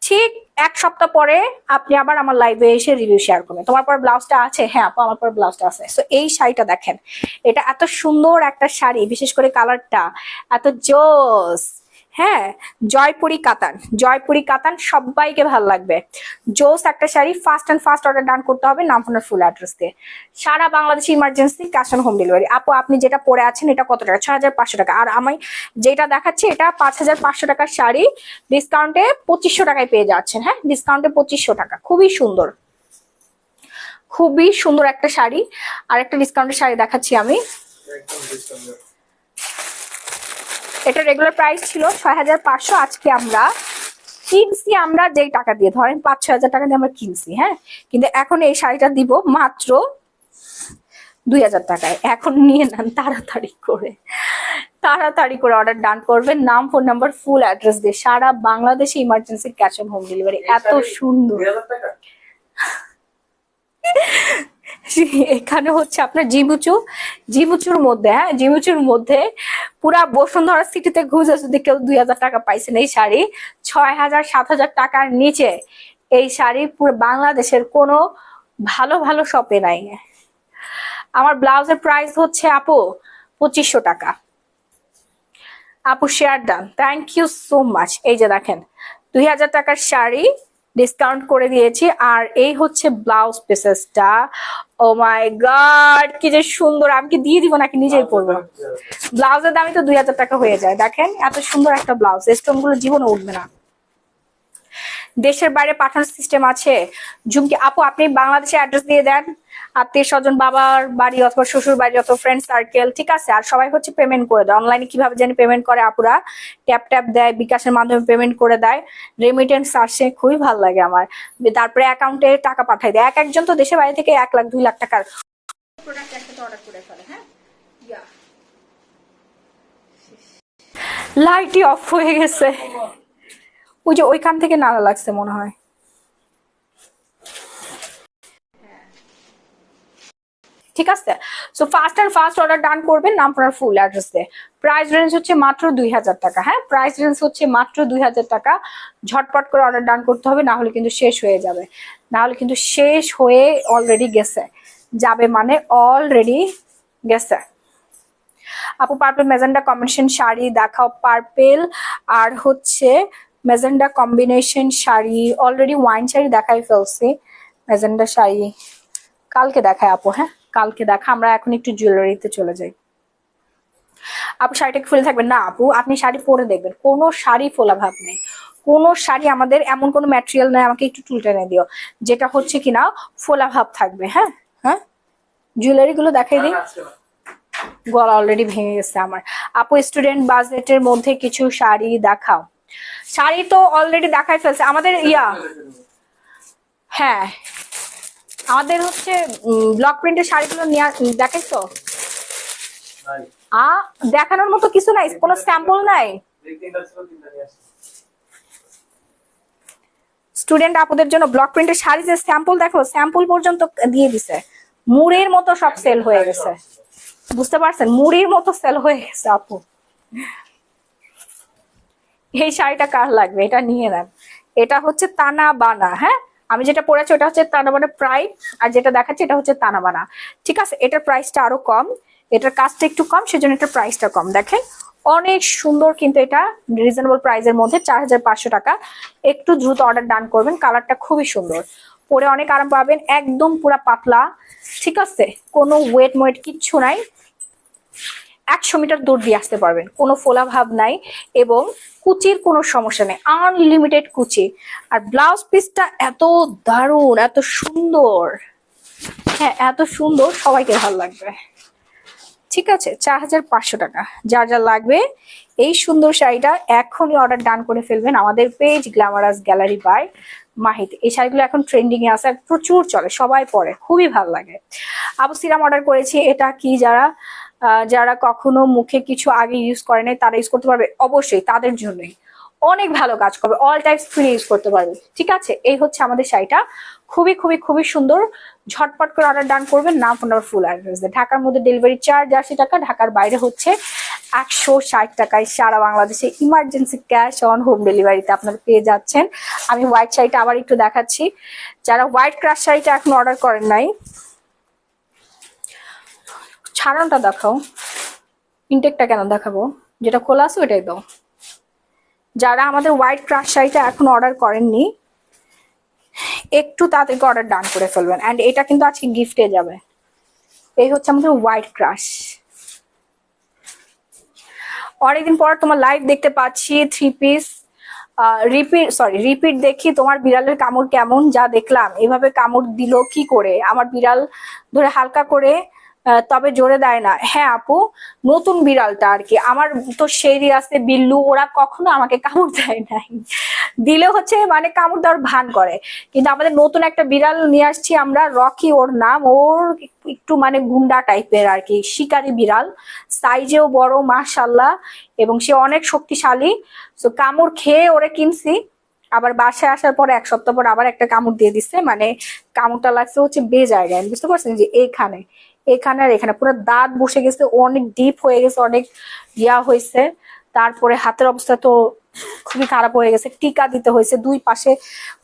ঠিক 1 সপ্তাহ পরে আপনি আবার আমার লাইভে এসে রিভিউ শেয়ার করবেন। তোমার পর ব্লাউজটা আছে? হ্যাঁ আপু আমার পর ব্লাউজটা আছে। সো এই শাড়িটা দেখেন, এটা এত সুন্দর একটা শাড়ি, বিশেষ করে কালারটা এত জোস। হ্যাঁ, জয়পুরি কাতান, জয়পুরি কাতান সবাইকে ভালো লাগবে। জোস একটা sari, fast and first order ডান করতে হবে নাম ফোনের ফুল অ্যাড্রেস দিয়ে। সারা বাংলাদেশে emergency cash on home delivery. আপু আপনি যেটা পরে আছেন এটা কত টাকা? 6500 টাকা। আর আমি যেটা দেখাচ্ছি এটা 5500 টাকার শাড়ি, ডিসকাউন্টে 2500 টাকায় পেয়ে যাচ্ছেন। হ্যাঁ, ডিসকাউন্টে 2500 টাকা, খুবই সুন্দর, খুবই সুন্দর একটা শাড়ি। আর একটা ডিসকাউন্টের শাড়ি দেখাচ্ছি আমি, এটা রেগুলার প্রাইস ছিল 6500, আজকে আমরা কিনছি, আমরা যেই টাকা দিয়ে ধরেন 5-6 হাজার টাকা দিয়ে আমরা কিনছি, হ্যাঁ, কিন্তু এখন এই শাড়িটা দিব মাত্র 2000 টাকায়। এখন নিয়ে নেন তাড়াতাড়ি করে, তাড়াতাড়ি করে অর্ডার ডান করবেন নাম ফোন নাম্বার ফুল অ্যাড্রেস দিয়ে। সারা বাংলাদেশে emergency cash on home delivery. এত সুন্দর, 2000 টাকা? এখানে হচ্ছে আপনার জিমুচুর মধ্যে, হ্যাঁ জিমুচুর মধ্যে পুরা বসুন্ধরা সিটিতে ঘুরে যদি কেউ 2000 টাকা পাইছেন এই শাড়ি, 6000-7000 টাকার নিচে এই শাড়ি পুরো বাংলাদেশের কোনো ভালো ভালো শপে নাই। আমার ব্লাউজের প্রাইস হচ্ছে আপু 2500 টাকা। আপু share done, thank you so much. এই যে দেখেন 2000 টাকার শাড়ি ডিসকাউন্ট করে দিয়েছি, আর এই হচ্ছে ব্লাউজ পিসেসটা। ও মাই গড কি যে সুন্দর, আমি কি দিয়ে দিব নাকি নিজেই পরবো? ব্লাউজের দামই তো 2000 টাকা হয়ে যায়। দেখেন এত সুন্দর একটা ব্লাউজ, স্টোন গুলো জীবনে উঠবে না। দেশের বাইরে পাঠানোর সিস্টেম আছে? ঝুমকি আপু আপনি বাংলাদেশে অ্যাড্রেস দিয়ে দেন, আত্মীয় স্বজন, বাবার বাড়ি অথবা শ্বশুর বাড়ি অথবা ফ্রেন্ড সার্কেল, ঠিক আছে? আর সবাই হচ্ছে পেমেন্ট করে দেয় অনলাইনে, কিভাবে জানি পেমেন্ট করে আপুরা, ট্যাপ ট্যাপ দেয়, বিকাশের মাধ্যমে পেমেন্ট করে দেয়, রেমিটেন্স আসে, খুবই ভালো লাগে আমার। তারপরে অ্যাকাউন্টে টাকা পাঠাই দেয়। এক একজন তো দেশের বাইরে থেকে 1 লাখ 2 লাখ টাকার প্রোডাক্ট একসাথে অর্ডার করে ফেলে। হ্যাঁ, লাইটই অফ হয়ে গেছে, ওই যে ওইখান থেকে নালা লাগছে মনে হয়। ঠিক আছে, সো ফাস্ট অর্ডার ডান করবেন নাম আপনার ফুল অ্যাড্রেস দিয়ে। প্রাইস রেঞ্জ হচ্ছে মাত্র 2000 টাকা। হ্যাঁ, প্রাইস রেঞ্জ হচ্ছে মাত্র 2000 টাকা। ঝটপট করে অর্ডার ডান করতে হবে, না হলে কিন্তু শেষ হয়ে যাবে, না হলে কিন্তু শেষ হয়ে অলরেডি গেছে, যাবে মানে অলরেডি গেছে। আপু পার্পল মেজেন্ডা কম্বিনেশন শাড়ি দেখাও, পার্পেল আর হচ্ছে magenta combination sari, already wine sari দেখাই ফেলছি, মেজেন্ডা শাড়ি কালকে দেখায় আপু। হ্যাঁ কালকে দেখা, আমরা এখন একটু জুয়েলারিতে চলে যাই। আপু শাড়িটা কি ফুলে থাকবে? না আপু আপনি শাড়ি পরে দেখবেন, কোনো শাড়ি ফোলা ভাব নেই, কোনো শাড়ি আমাদের এমন কোনো ম্যাটেরিয়াল নেই, আমাকে একটু টুল টেনে দিও, যেটা হচ্ছে কিনা ফোলা ভাব থাকবে। হ্যাঁ হ্যাঁ, জুয়েলারি গুলো দেখাই দিই, গলা অলরেডি ভেঙে গেছে আমার। আপু স্টুডেন্ট বাজেটের মধ্যে কিছু শাড়ি দেখাও। শাড়ি তো অলরেডি দেখাই ফেলছে আমাদের হ্যাঁ আমাদের হচ্ছে ব্লক প্রিন্টের শাড়িগুলো দেখাইছো? দেখানোর মতো কিছু নাই, কোনো স্যাম্পল নাই। স্টুডেন্ট আপুদের জন্য ব্লক প্রিন্টের শাড়ি যে স্যাম্পল দেখো, স্যাম্পল পর্যন্ত দিয়ে দিছে, মুড়ের মতো সব সেল হয়ে গেছে। বুঝতে পারছেন, মুড়ির মতো সেল হয়ে গেছে আপু। এই শাড়িটা কার লাগবে এটা নিয়ে নেন। এটা হচ্ছে তানা বানা, হ্যাঁ আমি যেটা পরেছি ওটা হচ্ছে তানা বানা প্রাইড, আর যেটা দেখাচ্ছি এটা হচ্ছে তানা বানা। ঠিক আছে, এটার প্রাইসটা আরো কম, এটার কাজটা একটু কম, সেজন্য এটার প্রাইসটা কম। দেখেন অনেক সুন্দর, কিন্তু এটা রিজনেবল প্রাইসের মধ্যে 4500 টাকা। একটু দ্রুত অর্ডার ডান করবেন, কালারটা খুবই সুন্দর, পরে অনেক আরাম পাবেন, একদম পুরা পাতলা। ঠিক আছে, কোনো ওয়েট মোয়েট কিচ্ছু নাই, 100 মিটার দূর দিয়ে আসতে পারবেন, কোনো ফোলা ভাব নাই, এবং কুচির কোনো সমস্যা নেই, আনলিমিটেড কুচি। আর ব্লাউজ পিসটা এত দারুণ, এত সুন্দর, হ্যাঁ এত সুন্দর, সবাইকে ভালো লাগবে। ঠিক আছে, 4500 টাকা। যার যা লাগবে এই সুন্দর শাড়িটা এখনই অর্ডার ডান করে ফেলবেন আমাদের পেজ গ্ল্যামারাস গ্যালারি বাই মাহিত। এই শাড়িগুলো এখন ট্রেন্ডিং এ আছে, আর প্রচুর চলে, সবাই পরে, খুবই ভালো লাগে। আবু সিরাম অর্ডার করেছি, এটা কি যারা যারা কখনো মুখে কিছু আগে ইউজ করে নাই তারা ইউজ করতে পারবে, অবশ্যই তাদের জন্যই, অনেক ভালো কাজ করবে, অল টাইপ স্কিন ইউজ করতে পারবে। ঠিক আছে, এই হচ্ছে আমাদের শাড়িটা, খুবই খুবই খুবই সুন্দর। ঝটপট করে অর্ডার ডান করবেন, নাম ফোন নাম্বার ফুল অ্যাড্রেস। ঢাকার মধ্যে ডেলিভারি চার্জ 80 টাকা, ঢাকার বাইরে হচ্ছে 160 টাকায় সারা বাংলাদেশে ইমার্জেন্সি ক্যাশ অন হোম ডেলিভারিতে আপনারা পেয়ে যাচ্ছেন। আমি হোয়াইট শাড়িটা আবার একটু দেখাচ্ছি, যারা হোয়াইট ক্রাশ শাড়িটা এখন অর্ডার করেন নাই, ছাড়ানোটা দেখাও, ইনটেকটা কেন দেখাবো, যেটা খোলা আছে ওইটাই দাও। যারা আমাদের হোয়াইট ক্রাশ শাড়িটা এখন অর্ডার করেননি, একটু তাদেরকে অর্ডার ডান করে ফেলবেন, এন্ড এটা কিন্তু আজকে গিফটে যাবে। এই হচ্ছে আমাদের হোয়াইট ক্রাশ। অনেকদিন পর তোমার লাইভ দেখতে পাচ্ছি, 3 পিস রিপিট দেখি। তোমার বিড়ালের কামড় কেমন? যা দেখলাম, এভাবে কামড় দিল কি করে? আমার বিড়াল ধরে হালকা করে, তবে জোরে দেয় না। হ্যাঁ আপু, নতুন বিড়ালটা আর কি, আমার তো শেরি আছে, বিল্লু, ওরা কখনো আমাকে কামড় দেয় নাই, দিলে হচ্ছে মানে কামড় দেওয়ার ভান করে। কিন্তু আমাদের নতুন একটা বিড়াল নিয়ে আসছি আমরা, রকি ওর নাম, ওর একটু মানে গুন্ডা টাইপের আর কি, শিকারি বিড়াল, সাইজেও বড় মাশাল্লাহ, এবং সে অনেক শক্তিশালী। তো কামড় খেয়ে ওরে কিনছি, আবার বাসায় আসার পর 1 সপ্তাহ পর আবার একটা কামড় দিয়ে দিচ্ছে, মানে কামড়টা লাগছে হচ্ছে বে জায়গায়, বুঝতে পারছেন, যে এখানে এখানে আর এখানে পুরো দাঁত বসে গেছে, অনেক ডিপ হয়ে গেছে, অনেক ইয়া হয়েছে। তারপরে হাতের অবস্থা তো খুবই খারাপ হয়ে গেছে, টিকা দিতে হয়েছে 2 পাশে,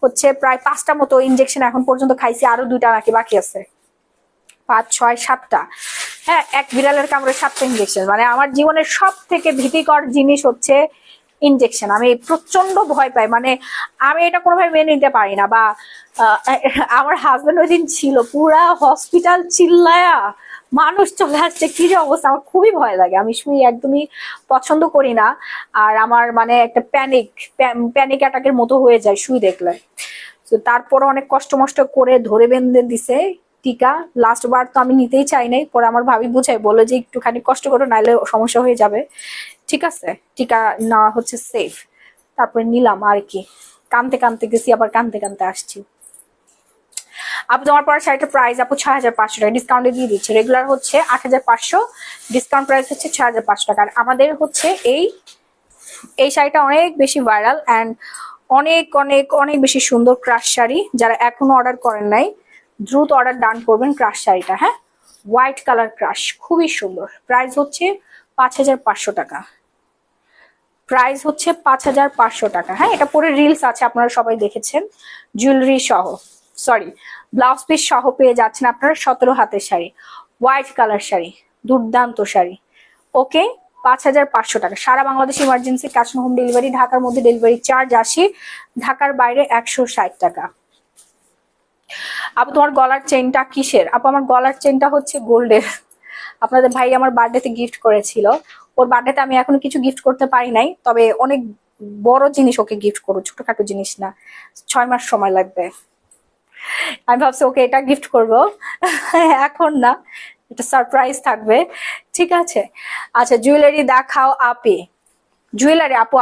হচ্ছে প্রায় 5টা মতো ইনজেকশন এখন পর্যন্ত খাইছি, আরো 2টা নাকি বাকি আছে, 5, 6, 7টা। হ্যাঁ, এক বিড়ালের কামড়ে 7টা ইনজেকশন, মানে আমার জীবনের সব থেকে ভীতিকর জিনিস হচ্ছে ইনজেকশন। আমি প্রচন্ড ভয় পাই, মানে আমি এটা কোনোভাবে মেনে নিতে পারি না। বা আমার হাজবেন্ড ওই দিন ছিল, পুরা হসপিটাল চিল্লায়া মানুষ চলে আসছে, কি যে অবস্থা, আমার খুবই ভয় লাগে, আমি শুই একদমই পছন্দ করি না। আর আমার মানে একটা প্যানিক অ্যাটাকের মতো হয়ে যায় শুই দেখলে। তো তারপরে অনেক কষ্ট মষ্ট করে ধরে বেঁধে দিছে টিকা। লাস্ট বার তো আমি নিতেই চাই নাই, পরে আমার ভাবি বুঝাই, বলে যে একটুখানি কষ্ট করো, নাইলে সমস্যা হয়ে যাবে। ঠিক আছে, টিকা নেওয়া হচ্ছে সেফ, তারপরে নিলাম আর কি, কানতে কানতে গেছি, আবার কানতে কানতে আসছি। আপু তোমার পর শাড়িটার প্রাইস আপু 6500 টাকা, ডিসকাউন্টে দিয়ে দিচ্ছে। রেগুলার হচ্ছে 8500, ডিসকাউন্ট প্রাইস হচ্ছে 6500 টাকা। আর আমাদের হচ্ছে এই শাড়িটা অনেক বেশি ভাইরাল, অ্যান্ড অনেক অনেক অনেক বেশি সুন্দর ক্রাশ শাড়ি। যারা এখনো অর্ডার করেন নাই, দ্রুত অর্ডার ডান করবেন ক্রাশ শাড়িটা। হ্যাঁ, হোয়াইট কালার ক্রাশ, খুবই সুন্দর। প্রাইস হচ্ছে 5500 টাকা, প্রাইস হচ্ছে 5500 টাকা। হ্যাঁ, এটা পরে রিলস আছে, আপনারা সবাই দেখেছেন, জুয়েলারি সহ, সরি ব্লাউজ পিস সহ পেয়ে যাচ্ছেন আপনারা 17 হাতের শাড়ি, হোয়াইট কালার শাড়ি, দুর্দান্ত শাড়ি। ওকে, 5500 টাকা। সারা Bangladesh emergency cash on home delivery, ঢাকার মধ্যে ডেলিভারি চার্জ 80, ঢাকার বাইরে 160 টাকা। আপু তোমার গলার চেনটা কিসের? আপু আমার গলার চেনটা হচ্ছে গোল্ডের, আপনাদের ভাই আমার বার্থডেতে গিফট করেছিল। ওর বার্থডেতে আমি এখনো কিছু গিফট করতে পারি নাই, তবে অনেক বড় জিনিস ওকে গিফট করবো, ছোটখাটো জিনিস না, 6 মাস সময় লাগবে। আমি ভাবছি ওকে এটা গিফট করব, এখন না, এটা সারপ্রাইজ থাকবে। ঠিক আছে, আচ্ছা জুয়েলারি দেখাও আপি। জুয়েলারি আপু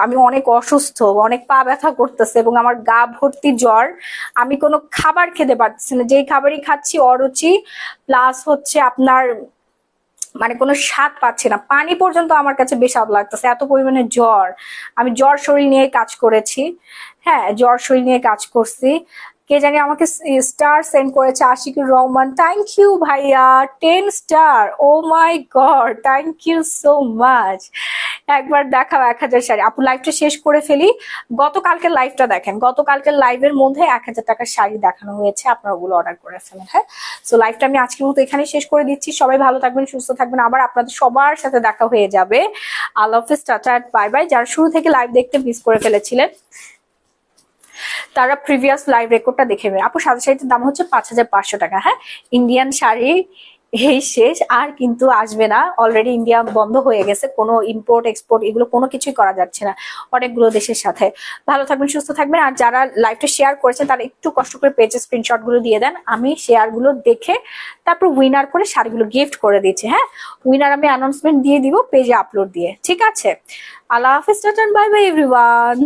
আমি অনেক অসুস্থ, অনেক পা ব্যথা করতেছে, এবং আমার গা ভর্তি জ্বর। আমি কোনো খাবার খেতে পারছি না, যেই খাবারই খাচ্ছি অরুচি, প্লাস হচ্ছে আপনার মানে কোনো স্বাদ পাচ্ছি না, পানি পর্যন্ত আমার কাছে বেস্বাদ লাগতেছে, এত পরিমাণে জ্বর। আমি জ্বর শরীর নিয়ে কাজ করেছি, হ্যাঁ জ্বর শরীর নিয়ে কাজ করছি। কে জানি আমাকে স্টার সেন্ড করেছে, আশিকুর রহমান, থ্যাংক ইউ ভাইয়া, 10 star, oh my God, thank you so much. একবার দেখাও 1000 শাড়ি। আপু লাইভটা শেষ করে ফেলি, গতকালকের লাইভটা দেখেন, গতকালকের লাইভের মধ্যে 1000 টাকার শাড়ি দেখানো হয়েছে, আপনারা ওগুলো অর্ডার করে ফেলেন। হ্যাঁ, সো লাইভটা আমি আজকের মতো এখানে শেষ করে দিচ্ছি। সবাই ভালো থাকবেন, সুস্থ থাকবেন, আবার আপনাদের সবার সাথে দেখা হয়ে যাবে। আল্লাহ হাফিজ, টাটা, বাই বাই। যারা শুরু থেকে লাইভ দেখতে মিস করে ফেলেছিলেন তারা প্রিভিয়াস লাইভ রেকর্ডটা দেখে নেবেন। আপু সাদা শাড়িটার দাম হচ্ছে 5500 টাকা। হ্যাঁ, ইন্ডিয়ান শাড়ি এই শেষ, আর কিন্তু আসবে না, অলরেডি ইন্ডিয়া বন্ধ হয়ে গেছে, কোনো ইম্পোর্ট এক্সপোর্ট এগুলো কোনো কিছুই করা যাচ্ছে না অনেকগুলো দেশের সাথে। ভালো থাকবেন, সুস্থ থাকবেন, আর যারা লাইভটা শেয়ার করেছেন তারা একটু কষ্ট করে পেজে স্ক্রিনশট গুলো দিয়ে দেন, আমি শেয়ার গুলো দেখে তারপর উইনার করে শাড়িগুলো গিফট করে দিচ্ছি। হ্যাঁ, উইনার আমি অ্যানাউন্সমেন্ট দিয়ে দিব পেজে আপলোড দিয়ে, ঠিক আছে? আল্লাহ হাফিজ, টাটা, বাই বাই এভরিওয়ান।